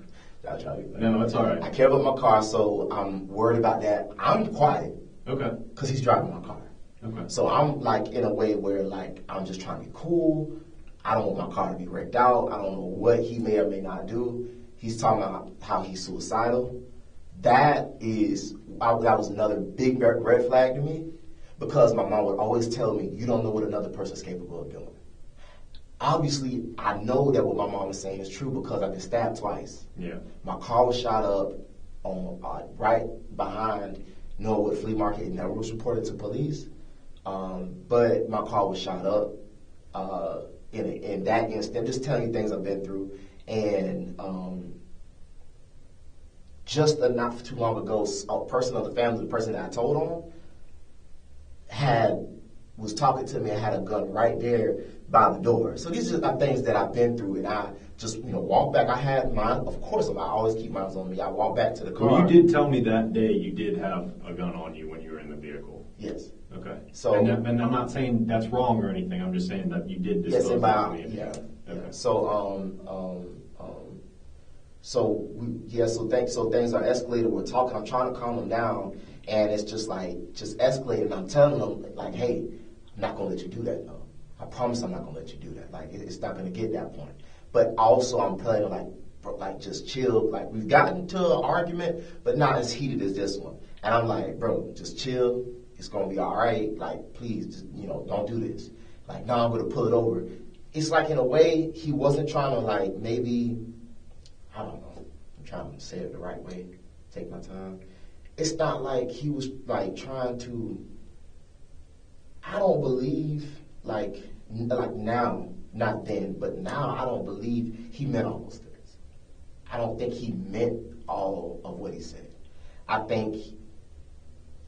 I'll try to be better. No, it's all right. I care about my car, so I'm worried about that. I'm quiet Okay. because he's driving my car. Okay. So I'm like in a way where like I'm just trying to be cool. I don't want my car to be wrecked out. I don't know what he may or may not do. He's talking about how he's suicidal. that was another big red flag to me, because my mom would always tell me, you don't know what another person's capable of doing. Obviously, I know that what my mom was saying is true because I've been stabbed twice. Yeah. My car was shot up on right behind Norwood Flea Market. It never was reported to police, but my car was shot up in that instant. Just telling you things I've been through, and just not too long ago, a person of the family, the person that I told on, was talking to me and had a gun right there by the door. So these are things that I've been through, and I just walk back. I had mine, of course. I always keep mine on me. I walk back to the car. Well, you did tell me that day you did have a gun on you when you were in the vehicle. Yes. Okay. So, and I'm not saying that's wrong or anything. I'm just saying that you did disclose that to me. Yeah. Okay. Yeah. So things are escalated. We're talking. I'm trying to calm them down, and it's just escalating. I'm telling them like, hey, I'm not gonna let you do that though. I promise I'm not gonna let you do that. Like it's not gonna get that point. But also I'm telling them like just chill. Like we've gotten to an argument, but not as heated as this one. And I'm like, bro, just chill. It's gonna be all right. Like please, just, don't do this. Like no, I'm gonna pull it over. It's like in a way he wasn't trying to like maybe. I don't know. I'm trying to say it the right way. Take my time. It's not like he was like trying to. I don't believe like now, not then, but now I don't believe he meant all those things. I don't think he meant all of what he said. I think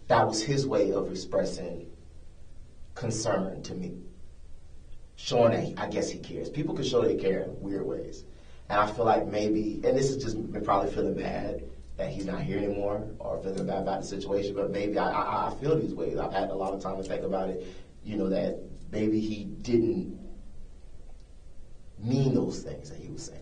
that was his way of expressing concern to me, showing that I guess he cares. People can show they care in weird ways. And I feel like maybe, and this is just me probably feeling bad that he's not here anymore or feeling bad about the situation, but maybe I feel these ways. I've had a lot of time to think about it, that maybe he didn't mean those things that he was saying.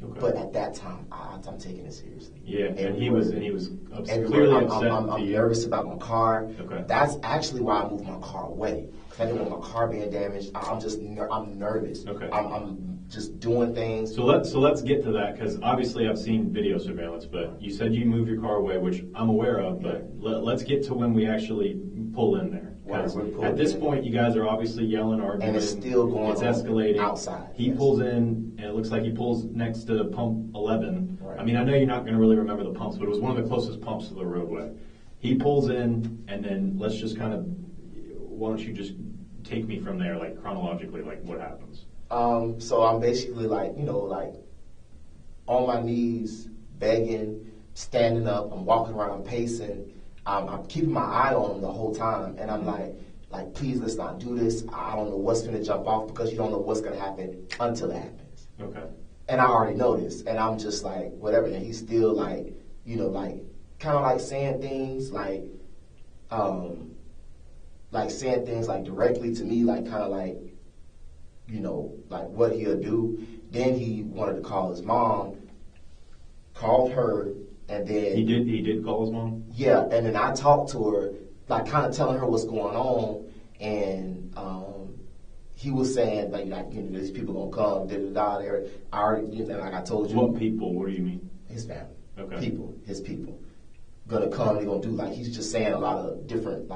Okay. But at that time, I'm taking it seriously. Yeah, and he was clearly upset. I'm nervous about my car. Okay. That's actually why I moved my car away. Because I didn't want my car being damaged. I'm nervous. Okay. I'm just doing things. So let's get to that, because obviously I've seen video surveillance, but you said you moved your car away, which I'm aware of, but let's get to when we actually pull in there. Because at this point, you guys are obviously yelling, arguing. And it's still going It's escalating. Outside. He pulls in, and it looks like he pulls next to pump 11. Right. I mean, I know you're not going to really remember the pumps, but it was one of the closest pumps to the roadway. He pulls in, and then let's just why don't you just take me from there, like chronologically, like what happens? So I'm basically like on my knees, begging, standing up. I'm walking around, I'm pacing. I'm keeping my eye on him the whole time, and I'm like, please, let's not do this. I don't know what's going to jump off, because you don't know what's going to happen until it happens. Okay. And I already know this, and I'm just like, whatever. And he's still like, kind of like saying things like saying things like directly to me, like kind of like, like what he'll do. Then he wanted to call his mom, called her, and then he did call his mom. Yeah, and then I talked to her, like kind of telling her what's going on, and he was saying like these people gonna come, I already, like I told you. What people? What do you mean? His family. Okay. His people gonna come. They're gonna do he's just saying a lot of different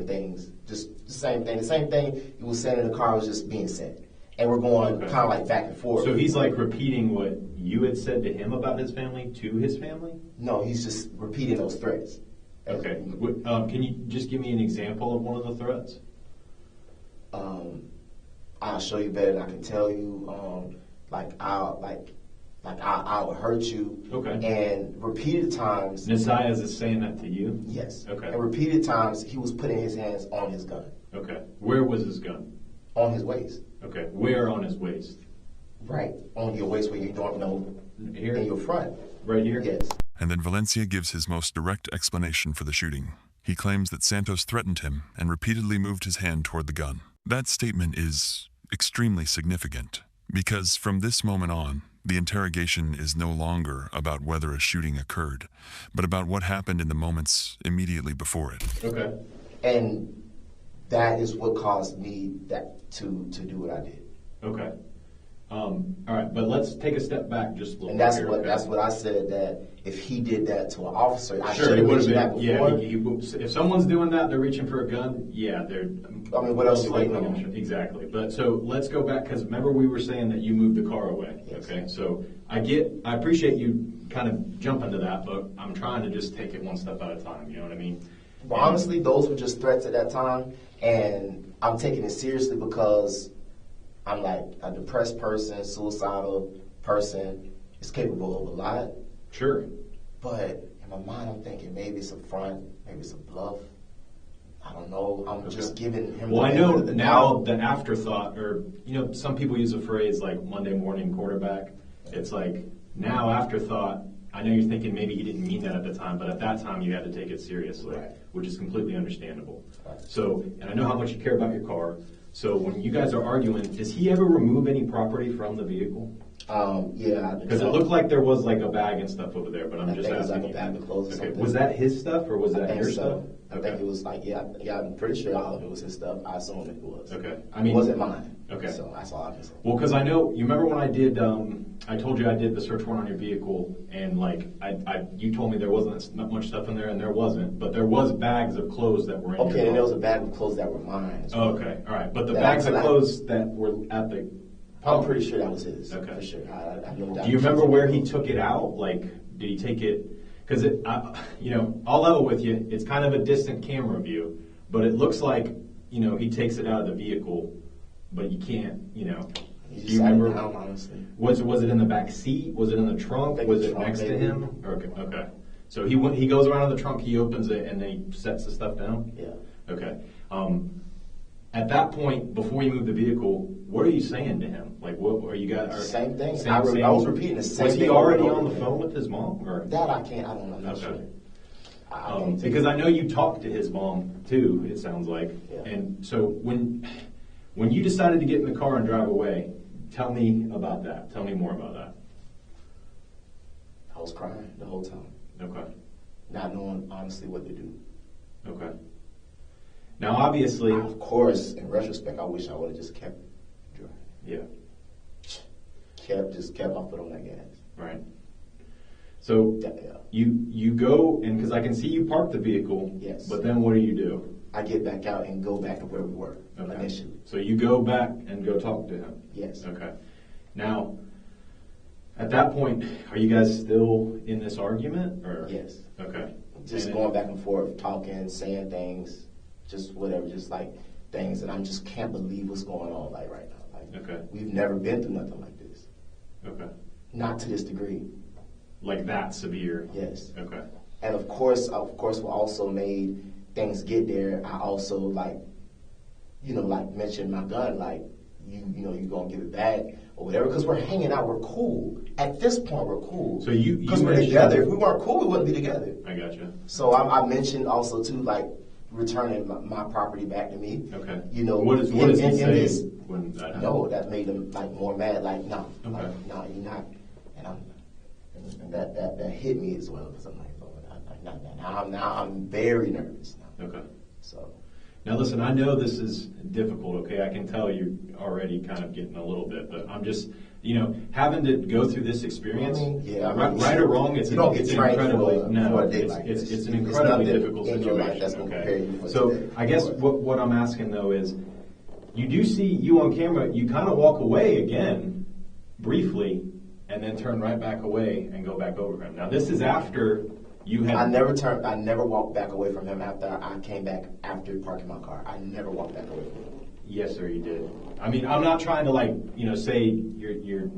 things. Just the same thing. The same thing he was saying in the car was just being said. And we're going kind of like back and forth. So he's like repeating what you had said to him about his family to his family? No, he's just repeating those threats. Okay. Can you just give me an example of one of the threats? I'll show you better than I can tell you. I'll hurt you. Okay. And repeated times. Nosiah is saying that to you? Yes. Okay. And repeated times he was putting his hands on his gun. Okay. Where was his gun? On his waist. Okay. Where on his waist? Right. On your waist where you don't know. Here? In your front. Right here? Yes. And then Valencia gives his most direct explanation for the shooting. He claims that Santos threatened him and repeatedly moved his hand toward the gun. That statement is extremely significant, because from this moment on, the interrogation is no longer about whether a shooting occurred, but about what happened in the moments immediately before it. Okay. And that is what caused me to do what I did. Okay. All right, but let's take a step back just a little And bit. that's what I said, that if he did that to an officer, I Sure, should it have would have mentioned been. that before. If someone's doing that, they're reaching for a gun. Yeah, they're. I mean, what else are you waiting on? Exactly. But so let's go back, because remember we were saying that you moved the car away. Yes. Okay. So I appreciate you kind of jumping to that, but I'm trying to just take it one step at a time. You know what I mean? But honestly, those were just threats at that time, and I'm taking it seriously because I'm like a depressed person, suicidal person is capable of a lot. Sure. But in my mind, I'm thinking maybe it's a front, maybe it's a bluff. I don't know. I'm just giving him. Well, the I know benefit of the now doubt. the afterthought, or some people use a phrase like Monday morning quarterback. It's like now afterthought. I know you're thinking maybe he didn't mean that at the time, but at that time you had to take it seriously, Right. which is completely understandable. Right. So, and I know how much you care about your car. So when you guys are arguing, does he ever remove any property from the vehicle? Yeah. Because it looked like there was like a bag and stuff over there, but I'm I just think it was asking like a bag you. of clothes or Okay. something. Was that his stuff or was I that think your so. stuff? I think it was like, yeah, I'm pretty sure all of it was his stuff. I assume it was. Okay. It wasn't mine. Okay. So that's all I can say. Well, because I know, you remember when I did, I told you I did the search warrant on your vehicle, and like, you told me there wasn't not much stuff in there, and there wasn't, but there was bags of clothes that were in Okay, your and there was car. a bag of clothes that were mine. as Oh, well. okay, all right, but the That bags I of collect- clothes that were at the. I'm pretty sure that was his. Okay. For sure. I have no doubt. Do you remember where he took it out? Like, did he take it? Because I'll level with you. It's kind of a distant camera view, but it looks like he takes it out of the vehicle, but you can't. He Do just you sat remember? down, honestly. Was it in the back seat? Was it in the trunk? I think Was the it trunk, next to maybe. him? Okay. So he goes around in the trunk. He opens it and then he sets the stuff down. Yeah. Okay. At that point, before you move the vehicle, what are you saying to him? Like, what are you guys? Same thing. I was repeating the same Was thing. he already over on the again. phone with his mom? Or? That I can't. I don't know. I'm not Okay. sure. I can't tell Because you. I know you talked to his mom too. It sounds like. Yeah. And so when you decided to get in the car and drive away, tell me about that. Tell me more about that. I was crying the whole time, Okay. not knowing honestly what to do. Okay. Now, obviously, Of course, in retrospect, I wish I would have just kept driving. yeah, Kept my foot on that gas. right. So Yeah. you go, and because I can see you park the vehicle, Yes. but then what do? I get back out and go back to where we were Okay. initially. So you go back and go talk to him. Yes. Okay. Now, at that point, are you guys still in this argument, or? Yes. Okay. Just And going back and forth, talking, saying things, just whatever, just like things that I just can't believe what's going on like right now. Like Okay. we've never been through nothing like this. Okay. Not to this degree. Like that severe. Yes. Okay. And of course, what also made things get there, I also like mentioned my gun, like you gonna give it back or whatever, because we're hanging out, we're cool. At this point, we're cool. So you because we're mentioned- together. If we weren't cool, we wouldn't be together. I gotcha. So I mentioned also too, like returning my property back to me. Okay. What does he in say this, when that happens? no, that made them like more mad. Like no, Okay. you're not. And that hit me as well, because I'm like, oh, now I'm very nervous now. Okay. So Now listen, I know this is difficult, okay? I can tell you're already kind of getting a little bit, but I'm just, having to go through this experience, right or wrong, it's you don't it's get trained incredibly, for a day like it's this. an It's incredibly nothing difficult in your life that's situation, gonna prepare okay? you for So today. I guess what I'm asking though is, you do see you on camera, you kind of walk away again, briefly, and then turn right back away and go back over him. Now this is after you had... I never walked back away from him after I came back after parking my car. I never walked back away from him. Yes, sir, you did. I mean, I'm not trying to say you're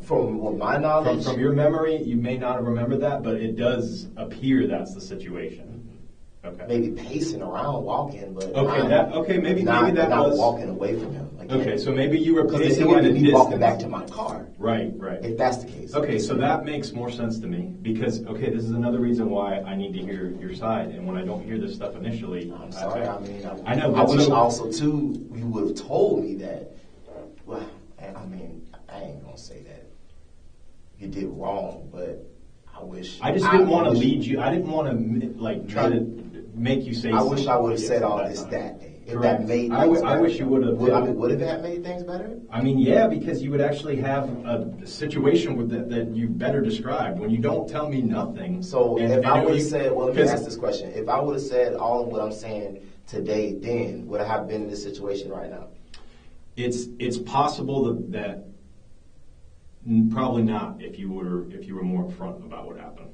From my knowledge, from your memory, you may not have remembered that, but it does appear that's the situation. Okay. maybe pacing around, walking, but maybe not that was walking away from him. Again. Okay, so maybe you were Because it pacing would at a be me walking distance. back to my car, Right. if that's the case. Okay, so that makes more sense to me because this is another reason why I need to hear your side, and when I don't hear this stuff initially, I'm sorry. I know. I But wish so, also too you would have told me that. Well, I ain't gonna say that you did wrong, but I wish. I just didn't want to lead you. I didn't want to try to make you say. I wish I would have said all that this time. that day. If that made I things better. wish you would have. Would it have made things better? I mean, yeah, because you would actually have a situation with that you better described. When you don't tell me nothing. So if I would have said, well, let me 'cause- ask this question. If I would have said all of what I'm saying today, then would I have been in this situation right now? It's possible that probably not if you were more upfront about what happened.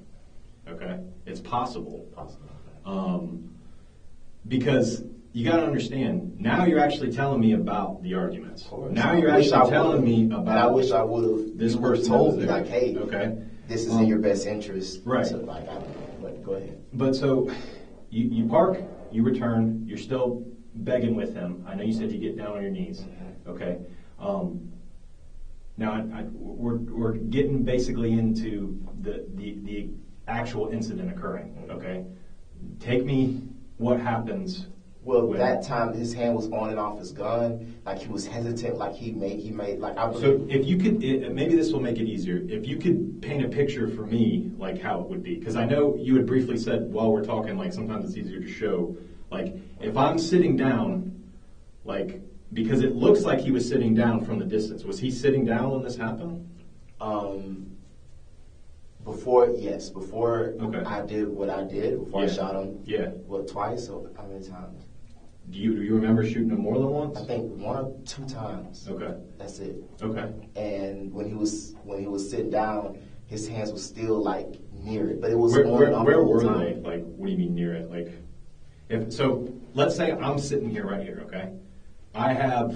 Okay, it's possible. Because you got to understand, now you're actually telling me about the arguments. Now you're actually telling me about. And I wish I would have. This person told me there. like, hey, okay, this is in your best interest. Right. So, like, I don't know, but go ahead. But so you park, you return, you're still begging with him. I know you said you get down on your knees. Okay. Now we're getting basically into the actual incident occurring. Okay. Take me. What happens? Well, that time his hand was on and off his gun, like he was hesitant, like he made like I believe. So if you could, maybe this will make it easier. If you could paint a picture for me, like how it would be, because I know you had briefly said while we're talking, like sometimes it's easier to show. Like if I'm sitting down, like because it looks like he was sitting down from the distance. Was he sitting down when this happened? Before Okay. I did what I did, before I shot him. Yeah. Well, twice or how many times? Do you remember shooting him more than once? I think 1 or 2 times. Okay. That's it. Okay. And when he was sitting down, his hands were still like near it, but it was Where on and off the whole were time. they? Like, what do you mean near it? Like, so let's say I'm sitting here right here, okay? I have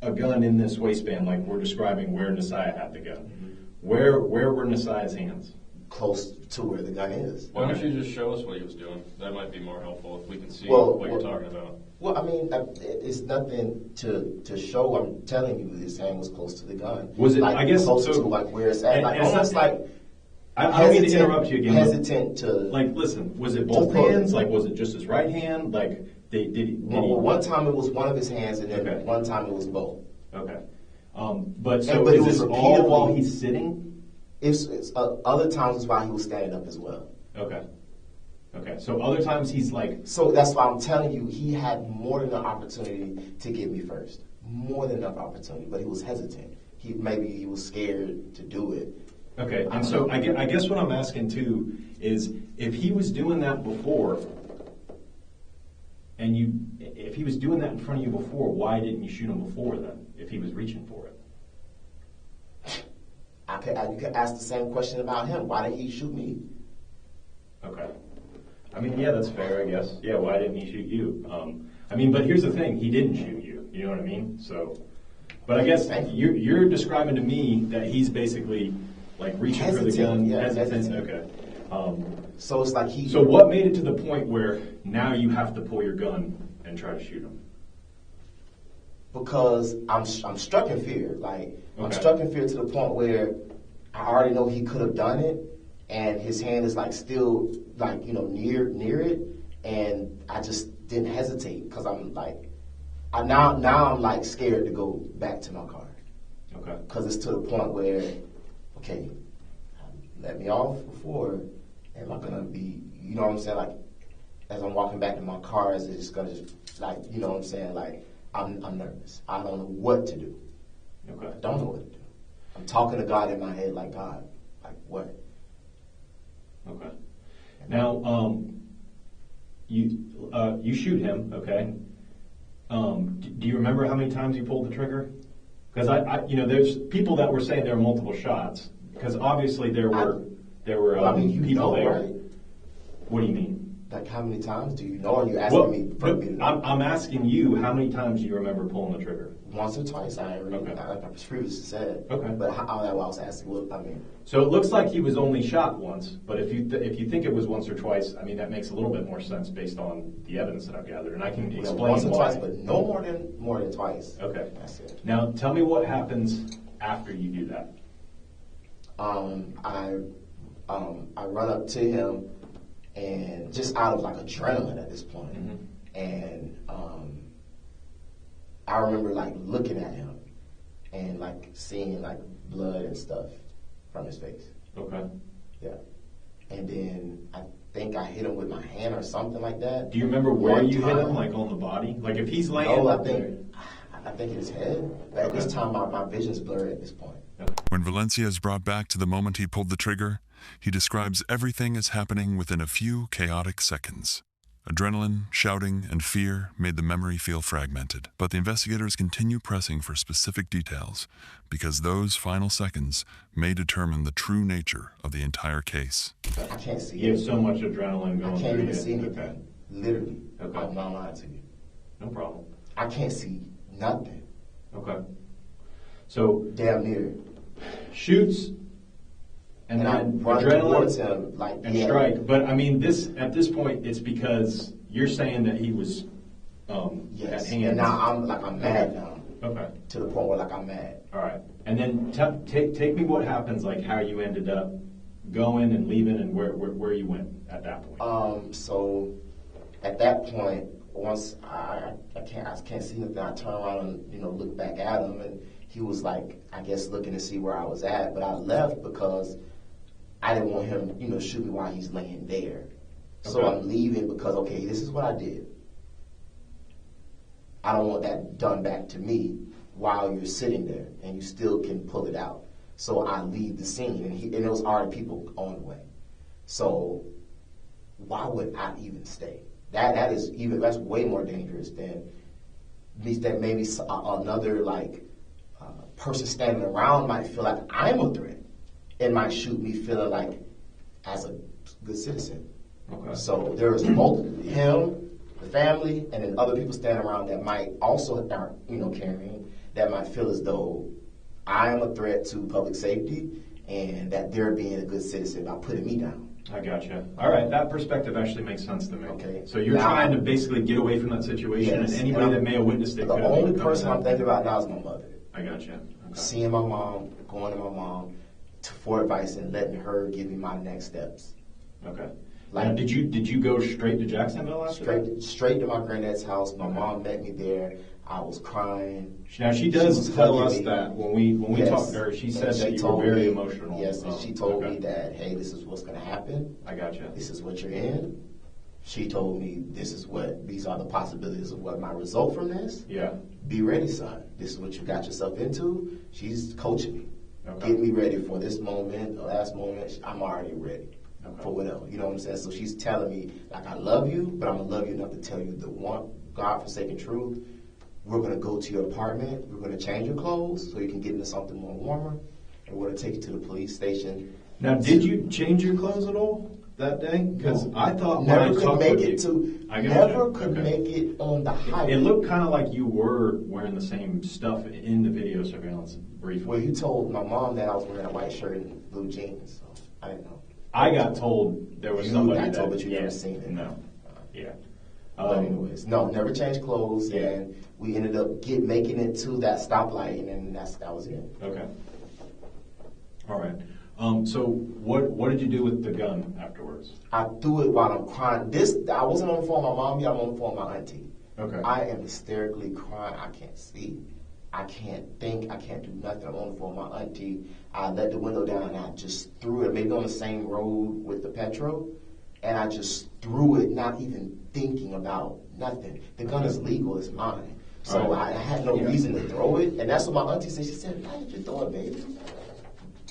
a gun in this waistband, like we're describing where Nosiah had the gun. Mm-hmm. Where were Nosiah's hands? Close to where the gun is. Why don't you just show us what he was doing? That might be more helpful if we can see Well, what you're talking about. Well, I mean, it's nothing to show. I'm telling you, his hand was close to the gun. Was it? Like, I guess close so. to like where it's at, and- like and almost some- like. I don't mean to interrupt you again. but, Hesitant to. Like, listen, was it both pull it. hands? Like, was it just his right hand? Like, did he? Well, one time it was one of his hands, and then Okay. one time it was both. Okay. But But is it this was all repeatedly- while he's sitting? It's other times was while he was standing up as well. Okay. Okay. So other times he's like. So that's why I'm telling you, he had more than enough opportunity to get me first. More than enough opportunity, but he was hesitant. Maybe he was scared to do it. Okay, and so I guess what I'm asking too is if he was doing that before, and if he was doing that in front of you before, why didn't you shoot him before then? If he was reaching for it. You could ask the same question about him. Why didn't he shoot me? Okay. I mean, yeah, that's fair, I guess. Yeah, why didn't he shoot you? I mean, but here's the thing: he didn't shoot you. You know what I mean? So, but I guess you're describing to me that he's basically like reaching for the gun. Yeah, hesitant. hesitant. Okay. So it's like So what made it to the point where now you have to pull your gun and try to shoot him? Because I'm struck in fear. Like I'm Okay. struck in fear to the point where I already know he could have done it, and his hand is like still like near it, and I just didn't hesitate because I'm like, now I'm like scared to go back to my car. Okay. Because it's to the point where, okay, let me off before, am I gonna be, you know what I'm saying? Like, as I'm walking back to my car, is it just gonna just like, you know what I'm saying? Like, I'm nervous. I don't know what to do. Okay. I don't know what to do. I'm talking to God in my head, like, God, like what? Okay. Now, you shoot him. Okay. Do you remember how many times you pulled the trigger? Because there's people that were saying there were multiple shots. Because obviously there were Well, I mean, you people know, there. right? What do you mean? Like, how many times do you know? Or are you asking me for me to know? I'm asking you how many times do you remember pulling the trigger? Once or twice, I Okay. previously said. Okay. But how I was asking, well, I mean, So it looks like he was only shot once, but if you think it was once or twice, I mean that makes a little bit more sense based on the evidence that I've gathered, and I can explain once or why. twice, but no more than twice. Okay. That's it. Now tell me what happens after you do that. I run up to him, and just out of like adrenaline at this point, and I remember like looking at him and like seeing like blood and stuff from his face. Okay. Yeah. And then I think I hit him with my hand or something like that. Do you remember where One you hit him, time. like on the body? Like if he's laying No, up there. I think his head. But at this time, my vision's blurred at this point. When Valencia is brought back to the moment he pulled the trigger, he describes everything as happening within a few chaotic seconds. Adrenaline, shouting, and fear made the memory feel fragmented, but the investigators continue pressing for specific details because those final seconds may determine the true nature of the entire case. I can't see You it. have so much adrenaline going I through can't even you. see anything. Okay. Literally. Okay. I'm not lying to you. No problem. I can't see nothing. Okay. So Damn near. shoots and I then run towards adrenaline him like and yeah. strike. But I mean, at this point, it's because you're saying that he was Yes. at hand. And now I'm mad now. Okay. To the point where like I'm mad. All right. And then take me what happens, like how you ended up going and leaving and where you went at that point. So at that point, once I can't see nothing, I turn around and look back at him, and he was like, I guess looking to see where I was at, but I left because I didn't want him shoot me while he's laying there. So Okay. I'm leaving because okay, this is what I did. I don't want that done back to me while you're sitting there and you still can pull it out. So I leave the scene, and there was already people on the way. So why would I even stay? That's way more dangerous than maybe another person standing around might feel like I'm a threat and might shoot me feeling like as a good citizen. Okay. So there's both him, the family, and then other people standing around that might also aren't carrying, that might feel as though I am a threat to public safety and that they're being a good citizen by putting me down. I gotcha. All right, that perspective actually makes sense to me. Okay. So you're Now, trying to basically get away from that situation, Yes. and anybody And that may have witnessed it. The could have only become person that. I'm thinking about now is my mother. I gotcha. Okay. Seeing my mom, going to my mom for advice and letting her give me my next steps. Okay. Like- Now, did you go straight to Jacksonville after that? Straight to my granddad's house. My mom met me there. I was crying. Now she She does was tell hugging us me. that when we Yes. talked to her, she said And that you told were very me- emotional. Yes, and she told okay. me that, hey, this is what's going to happen. I gotcha. This is what you're in. She told me these are the possibilities of what my result from this. Yeah. Be ready, son. This is what you got yourself into. She's coaching me. Okay. Get me ready for this moment, the last moment. I'm already ready Okay. for whatever. You know what I'm saying? So she's telling me, like, I love you, but I'm going to love you enough to tell you the one God-forsaken truth. We're going to go to your apartment. We're going to change your clothes so you can get into something more warmer. And we're going to take you to the police station. Now, did you change your clothes at all that day? Because No. I thought when Never I could talked make with it you, I gotcha. never could Okay. make it on the highway. It looked kind of like you were wearing the same stuff in the video surveillance briefly. Well, you told my mom that I was wearing a white shirt and blue jeans, so I didn't know. I got told there was You somebody got told, that, but you never seen it. No. Yeah. But anyways, no, never changed clothes, Yeah. and we ended up making it to that stoplight, and then that was it. Okay. All right. So what did you do with the gun afterwards? I threw it while I'm crying. I wasn't on the phone with my mom yet. I'm on the phone with my auntie. Okay. I am hysterically crying. I can't see. I can't think. I can't do nothing. I'm on the phone with my auntie. I let the window down and I just threw it, maybe on the same road with the petrol, and I just threw it, not even thinking about nothing. The gun is legal. It's mine. So All right. I had no reason to throw it. And that's what my auntie said. She said, why did you throw it, baby?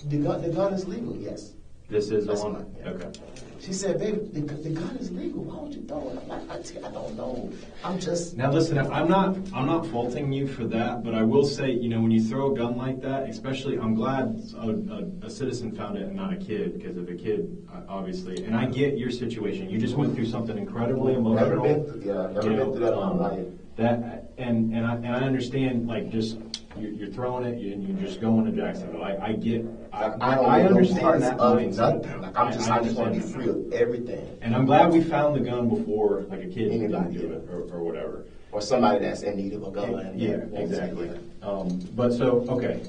The gun is legal, yes. This is the That's one? mine, yeah. Okay. She said, baby, the gun is legal. Why would you throw it? I'm like, auntie, I don't know. I'm just... Now listen, I'm not faulting you for that, but I will say, when you throw a gun like that, especially, I'm glad a citizen found it and not a kid, because if a kid, obviously, and I get your situation, you just went through something incredibly emotional. Never been through that in my life. And I understand, like, just you're throwing it and you're just going to Jacksonville. I get. I understand that mindset. Nothing. Like I just want to be understand free of everything. And I'm glad we found the gun before, like a kid Anybody, didn't do it or whatever. Or somebody that's in need of a gun. Yeah, exactly.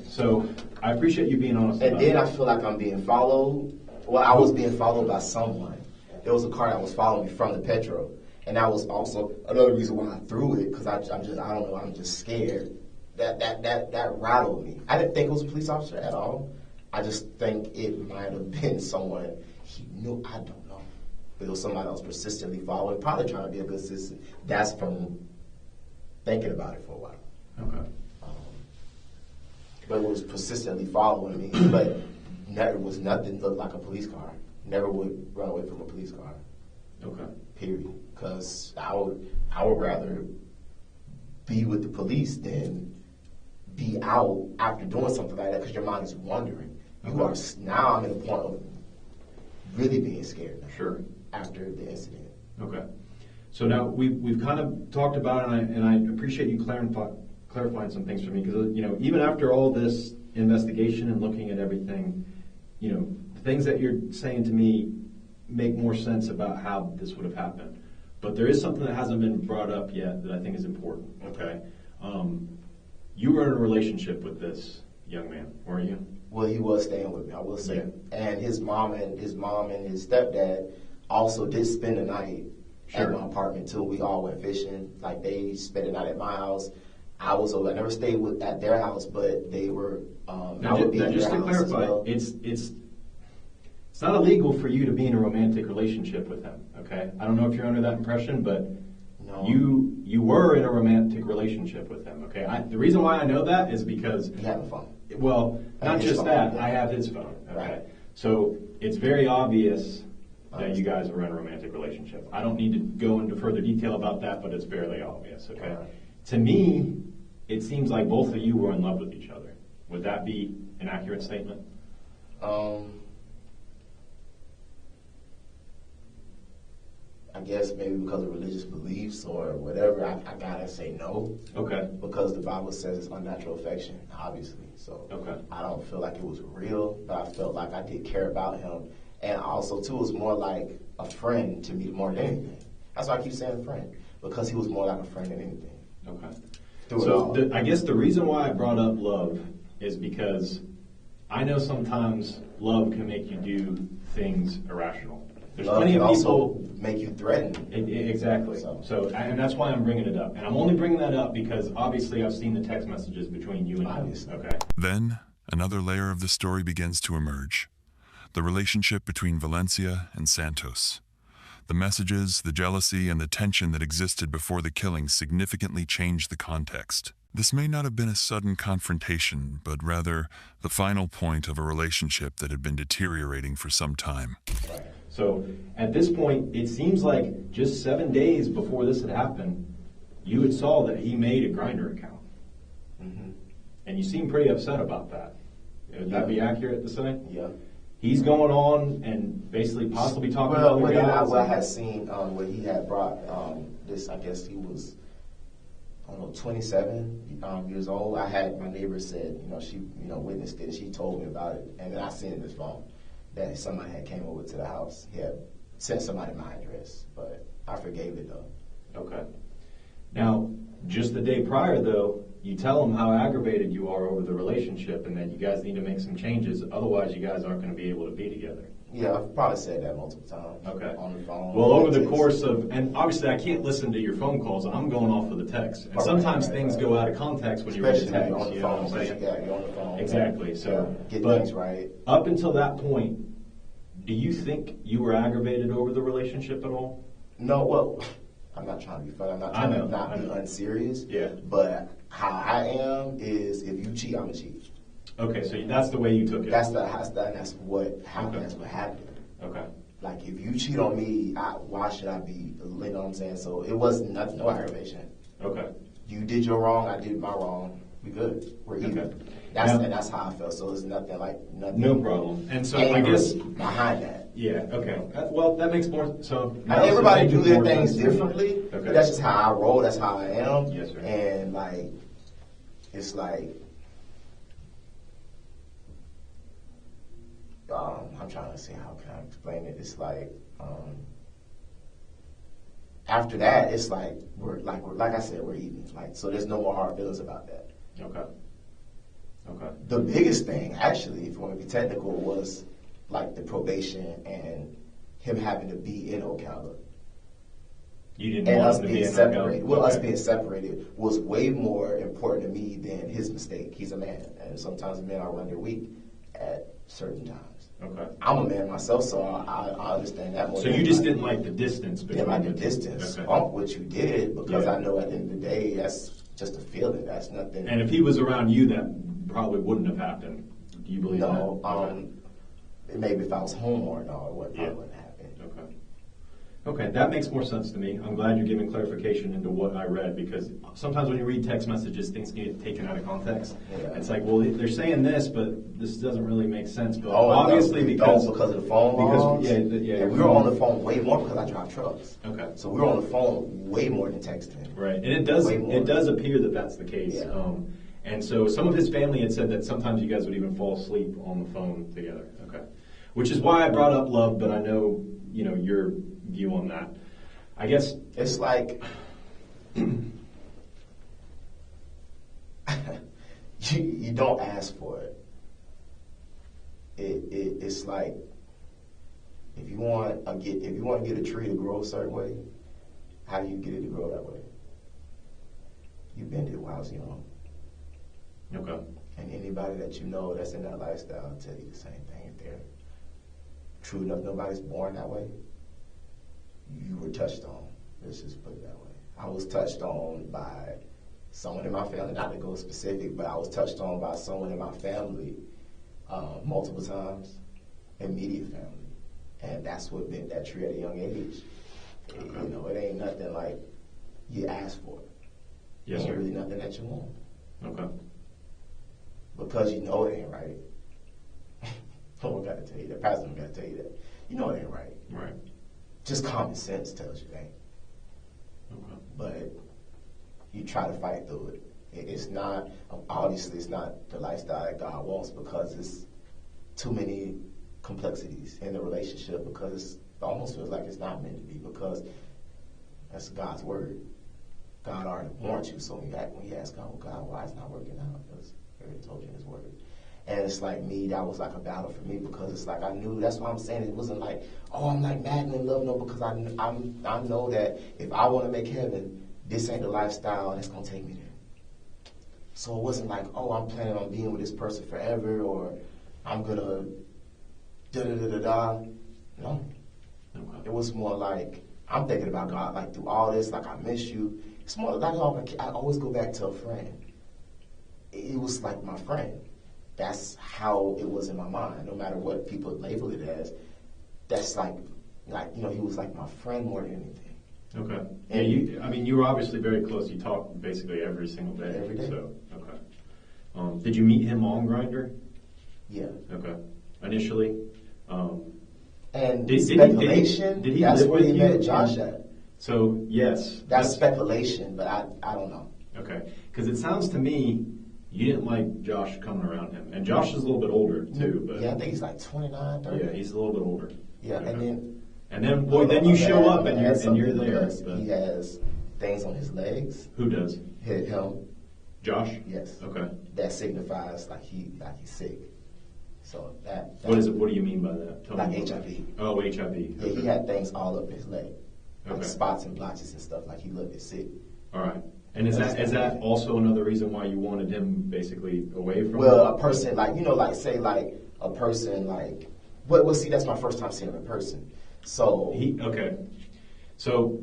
So I appreciate you being honest. And about then that. I feel like I'm being followed. Well, I was being followed by someone. There was a car that was following me from the Petro. And that was also another reason why I threw it, because I don't know, I'm just scared. That rattled me. I didn't think it was a police officer at all. I just think it might have been someone he knew. I don't know. If it was somebody else persistently following, probably trying to be a good citizen. That's from thinking about it for a while. Okay. But it was persistently following me. But never was nothing looked like a police car. Never would run away from a police car. Okay. Period. Because I would rather be with the police than be out after doing something like that, because your mind is wandering. You are now. I'm at a point of really being scared now. Sure. After the incident. Okay. So now we've kind of talked about it, and I appreciate you clarifying some things for me, because even after all this investigation and looking at everything, the things that you're saying to me make more sense about how this would have happened. But there is something that hasn't been brought up yet that I think is important. Okay. You were in a relationship with this young man, weren't you? Well, he was staying with me, I will say. Yeah. And his mom and his stepdad also did spend the night at my apartment too. We all went fishing. Like, they spent the night at my house. I never stayed at their house, but they were. Just to clarify, well. It's not illegal for you to be in a romantic relationship with him. Okay, I don't know if you're under that impression, but no. You were in a romantic relationship with him. Okay, the reason why I know that is because you have a phone. Well, not just phone, that. Yeah. I have his phone. Okay, right. So it's very obvious that you guys were in a romantic relationship. I don't need to go into further detail about that, but it's fairly obvious. Okay, to me, it seems like both of you were in love with each other. Would that be an accurate statement? I guess maybe because of religious beliefs or whatever, I gotta say no. Okay. Because the Bible says it's unnatural affection, obviously. So I don't feel like it was real, but I felt like I did care about him. And also, too, it was more like a friend to me more than anything. That's why I keep saying friend, because he was more like a friend than anything. Okay. So I guess the reason why I brought up love is because I know sometimes love can make you do things irrational. There's plenty of people make you threaten. Exactly. So, and that's why I'm bringing it up. And I'm only bringing that up because obviously I've seen the text messages between you and him. Okay. Then another layer of the story begins to emerge. The relationship between Valencia and Santos. The messages, the jealousy, and the tension that existed before the killing significantly changed the context. This may not have been a sudden confrontation, but rather the final point of a relationship that had been deteriorating for some time. Right. So at this point, it seems like just 7 days before this had happened, you had saw that he made a Grindr account. Mm-hmm. And you seem pretty upset about that. Would that be accurate to say? Yeah. He's going on and basically possibly talking about the guys. I had seen what he had brought this, I guess he was, 27 years old. I had, my neighbor said, she, witnessed it. She told me about it. And then I seen in his phone that somebody had came over to the house. He had sent somebody my address, but I forgave it though. Okay. Now, just the day prior though, you tell him how aggravated you are over the relationship and that you guys need to make some changes, otherwise you guys aren't going to be able to be together. Yeah, I've probably said that multiple times. Okay. On the phone. Well, over the course of, and obviously I can't listen to your phone calls, I'm going off of the text. And sometimes things go out of context when you read the text. You're on the phone, you're on the phone. Exactly. So, get things right. Up until that point, do you think you were aggravated over the relationship at all? No, well, I'm not trying to be funny. I'm not trying to not be unserious. Yeah. But how I am is, if you cheat, I'm gonna cheat. Okay, so that's the way you took it. That's what happened. That's what happened. Okay. Like, if you cheat on me, why should I be? You know what I'm saying? So it was nothing, no aggravation. Okay. You did your wrong. I did my wrong. We good. We're even. Okay. That's how I felt. So it's nothing. No problem. And so I guess behind that. Yeah. Okay. Well, that makes more. So everybody do their things differently. Okay. But that's just how I roll. That's how I am. Yes, sir. And it's like. I'm trying to see how can I explain it. It's like after that, it's like we're like I said, we're even. So there's no more hard feelings about that. Okay. The biggest thing, actually, if you want to be technical, was like the probation and him having to be in Ocala. You didn't want us to be separated. Well, us being separated was way more important to me than his mistake. He's a man, and sometimes men are under weak at certain times. Okay. I'm a man myself, so I understand that more. So you just didn't like the distance between didn't like the two. distance. Okay. Bump what you did because Yeah. I know at the end of the day that's just a feeling. That's nothing. And if he was around you, that probably wouldn't have happened. Do you believe no, that? Okay. Maybe if I was home or no, it wouldn't, Yeah. probably wouldn't happen. Okay. Okay, that makes more sense to me. I'm glad you're giving clarification into what I read, because sometimes when you read text messages, things get taken out of context. Yeah. It's like, well, they're saying this, but this doesn't really make sense. But Oh, obviously because of the phone logs. yeah, And we were on the phone way more because I drive trucks. Okay. So we were on the phone way more than texting. Right, and it does Way more. appear that that's the case. Yeah. And so some of his family had said that sometimes you guys would even fall asleep on the phone together. Okay, which is why I brought up love, but I know your view on that. I guess It's like you don't ask for it. It's like if you want to get a tree to grow a certain way, how do you get it to grow that way? You bend it while it's young. okay. And anybody that you know that's in that lifestyle will tell you the same thing. If they're true enough, nobody's born that way. You were touched on. Let's just put it that way. I was touched on by someone in my family, not to go specific, but I was touched on by someone in my family multiple times, immediate family. And that's what bent that tree at a young age. Okay. It ain't nothing like you ask for it. Yes, It ain't sir. really nothing that you want. Okay. Because you know it ain't right. No one got to tell you that. Pastor don't got to tell you that. You know it ain't right. Right. Just common sense tells you that. Okay. But you try to fight through it. It's not the lifestyle that God wants, because it's too many complexities in the relationship, because it almost feels like it's not meant to be, because that's God's word. God already warned you, so when you ask God, well, God, why it's not working out? Because He already told you in His word. And it's like me, that was like a battle for me, because it's like I knew, that's why I'm saying it wasn't like, oh, I'm like madly in love, no, because I know that if I want to make heaven, this ain't the lifestyle that's going to take me there. So it wasn't like, oh, I'm planning on being with this person forever, or I'm going to da-da-da-da-da. No. Okay. It was more like, I'm thinking about God, like through all this, like I miss you. It's more like I always go back to a friend. It was like my friend. That's how it was in my mind, no matter what people label it as. That's like he was like my friend more than anything. Okay. Yeah, you were obviously very close. You talked basically every single day. Every day. So, okay. Did you meet him on Grindr? Yeah. Okay. Initially? And Did speculation, he that's live where with he you? met Josh at. So, yes. That's speculation, but I don't know. Okay. Because it sounds to me you didn't like Josh coming around him. And Josh is a little bit older, too. But Yeah, I think he's like 29, 30. yeah, he's a little bit older. Yeah, Okay. And then, boy, then you show up and you're there. But He has things on his legs. who does? Him, Josh? yes. Okay. That signifies like he's sick. So that What is it? What do you mean by that? Tell like me more. HIV. Oh, HIV. Yeah, he had things all up his leg, like Okay. spots and blotches and stuff. Like he looked sick. All right. And is that also another reason why you wanted him basically away from? Well, a person like say a person like well, see, that's my first time seeing him in person. So Okay. So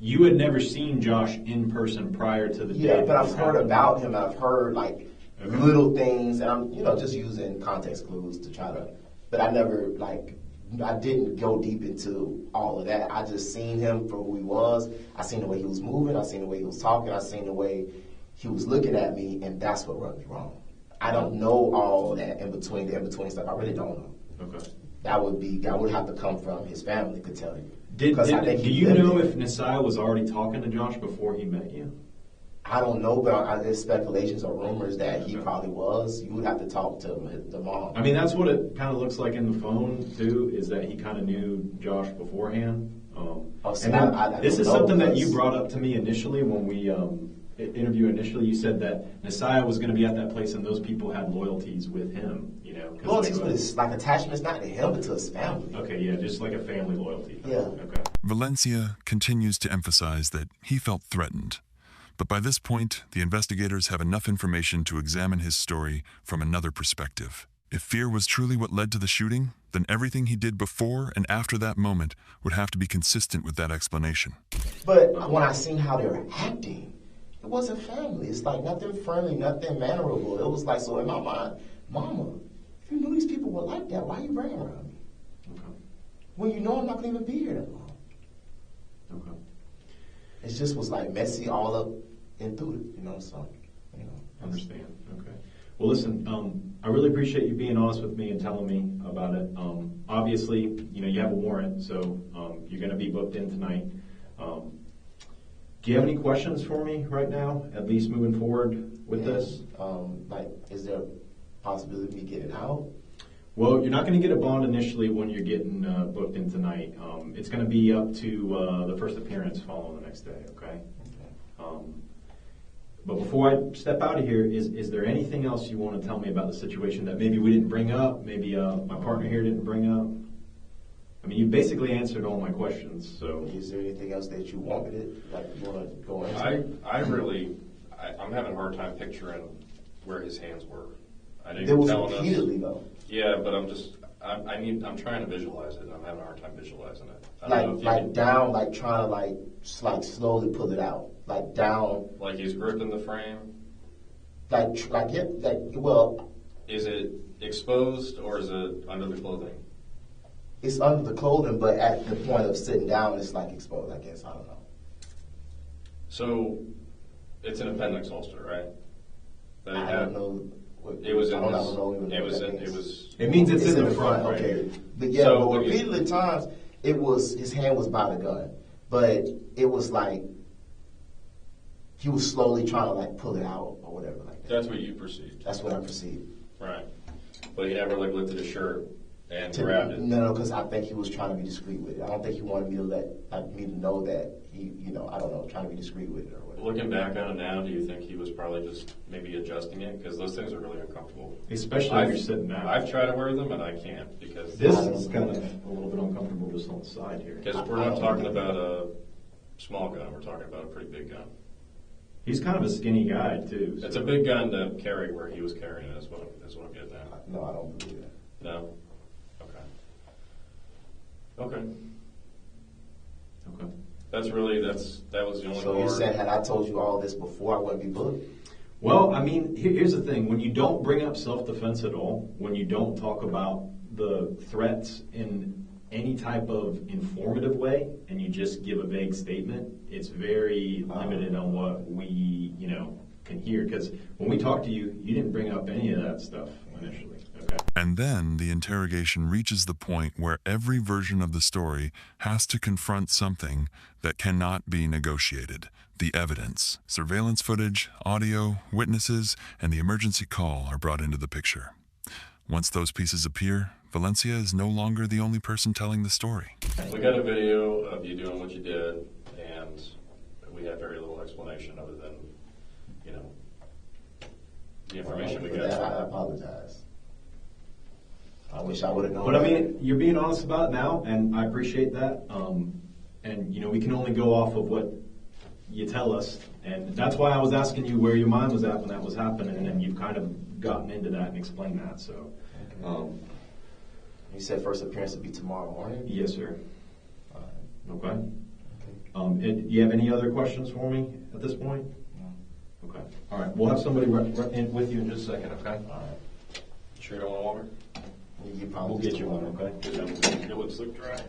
you had never seen Josh in person prior to the day. yeah, but that I've this heard happened. about him. I've heard like little things, and I'm just using context clues to try to. But I never I didn't go deep into all of that. I just seen him for who he was. I seen the way he was moving. I seen the way he was talking. I seen the way he was looking at me, and that's what rubbed me wrong. I don't know all that the in between stuff. I really don't know. Okay. That would have to come from his family to tell you. Do he you lived know there. if Nosiah was already talking to Josh before he met you? I don't know, but there's speculations or rumors that he Okay. probably was. You would have to talk to the mom. I mean, that's what it kind of looks like in the phone too. Is that he kind of knew Josh beforehand? See, And then I this don't is know something that because- you brought up to me initially when we interviewed initially. You said that Nosiah was going to be at that place, and those people had loyalties with him. 'Cause Loyalties they- with his attachments, not to him, but to his family. Okay, yeah, just like a family loyalty. Yeah. Okay. Valencia continues to emphasize that he felt threatened. But by this point, the investigators have enough information to examine his story from another perspective. If fear was truly what led to the shooting, then everything he did before and after that moment would have to be consistent with that explanation. But when I seen how they were acting, it wasn't family. It's like nothing friendly, nothing mannerable. It was like, so in my mind, Mama, if you knew these people were like that, why are you bringing around me? Okay. When you know I'm not going to even be here that long. Okay. It just was like messy all up and through it, so, Understand. Okay. Well, listen, I really appreciate you being honest with me and telling me about it. Obviously, you have a warrant, so you're going to be booked in tonight. Do you have any questions for me right now, at least moving forward with this? Is there a possibility of me getting out? Well, you're not going to get a bond initially when you're getting booked in tonight. It's going to be up to the first appearance following the next day, okay? But before I step out of here, is there anything else you want to tell me about the situation that maybe we didn't bring up, maybe my partner here didn't bring up? I mean, you basically answered all my questions, so. Is there anything else that you want me to, you want to go into? I'm having a hard time picturing where his hands were. I didn't There was tell us. repeatedly, though. Yeah, but I'm trying to visualize it, and I'm having a hard time visualizing it. Down, trying to slowly pull it out, down. Like he's gripping the frame. Well. Is it exposed or is it under the clothing? It's under the clothing, but at the point of sitting down, it's exposed, I guess. I don't know. So it's an appendix holster, right? I don't know. It was in I don't know. It means it's in the front, right? Okay. But yeah, So but repeatedly times, his hand was by the gun. But it was like, he was slowly trying to pull it out or whatever like that. That's what you perceived. That's what I perceived. Right. But he never lifted his shirt and grabbed it. No, because I think he was trying to be discreet with it. I don't think he wanted me to know that he, I don't know, trying to be discreet with it or whatever. Looking back on it now, do you think he was probably just maybe adjusting it? Because those things are really uncomfortable. Especially if you're sitting down. I've tried to wear them and I can't because This is kind of a little bit uncomfortable just on the side here. Because we're not talking about a small gun, we're talking about a pretty big gun. He's kind of a skinny guy too. It's a big gun to carry where he was carrying it, is what I'm getting at. No, I don't believe that. No? Okay. That was the only So you're saying, had I told you all this before, I wouldn't be booked? Well, I mean, here's the thing. When you don't bring up self-defense at all, when you don't talk about the threats in any type of informative way, and you just give a vague statement, it's very limited on what we, can hear. Because when we talked to you, you didn't bring up any of that stuff initially. Okay. And then the interrogation reaches the point where every version of the story has to confront something that cannot be negotiated. The evidence, surveillance footage, audio, witnesses, and the emergency call are brought into the picture. Once those pieces appear, Valencia is no longer the only person telling the story. We got a video of you doing what you did, and we had very little explanation other than, the information we got. I apologize. I wish I would have known. But I mean, you're being honest about it now, and I appreciate that. And we can only go off of what you tell us, and that's why I was asking you where your mind was at when that was happening, and you've kind of gotten into that and explained that. So, you said first appearance would be tomorrow morning? Yes, sir. Okay. Okay. Do you have any other questions for me at this point? No. Okay. All right. We'll have somebody in with you in just a second. Okay. All right. Sure you don't want water? You probably We'll get you one. Okay. Your lips look dry.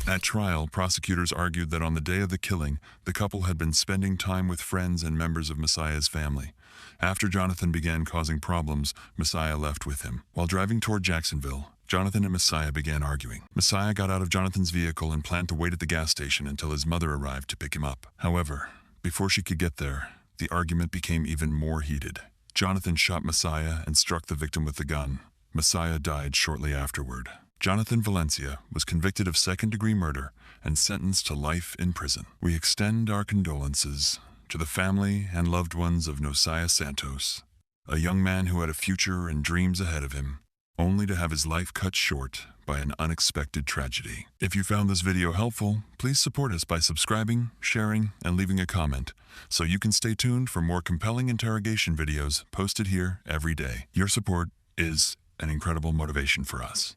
At trial, prosecutors argued that on the day of the killing, the couple had been spending time with friends and members of Messiah's family. After Jonathan began causing problems, Messiah left with him. While driving toward Jacksonville, Jonathan and Messiah began arguing. Messiah got out of Jonathan's vehicle and planned to wait at the gas station until his mother arrived to pick him up. However, before she could get there, the argument became even more heated. Jonathan shot Messiah and struck the victim with the gun. Messiah died shortly afterward. Jonathan Valencia was convicted of second-degree murder and sentenced to life in prison. We extend our condolences to the family and loved ones of Nosiah Santos, a young man who had a future and dreams ahead of him, only to have his life cut short by an unexpected tragedy. If you found this video helpful, please support us by subscribing, sharing, and leaving a comment so you can stay tuned for more compelling interrogation videos posted here every day. Your support is an incredible motivation for us.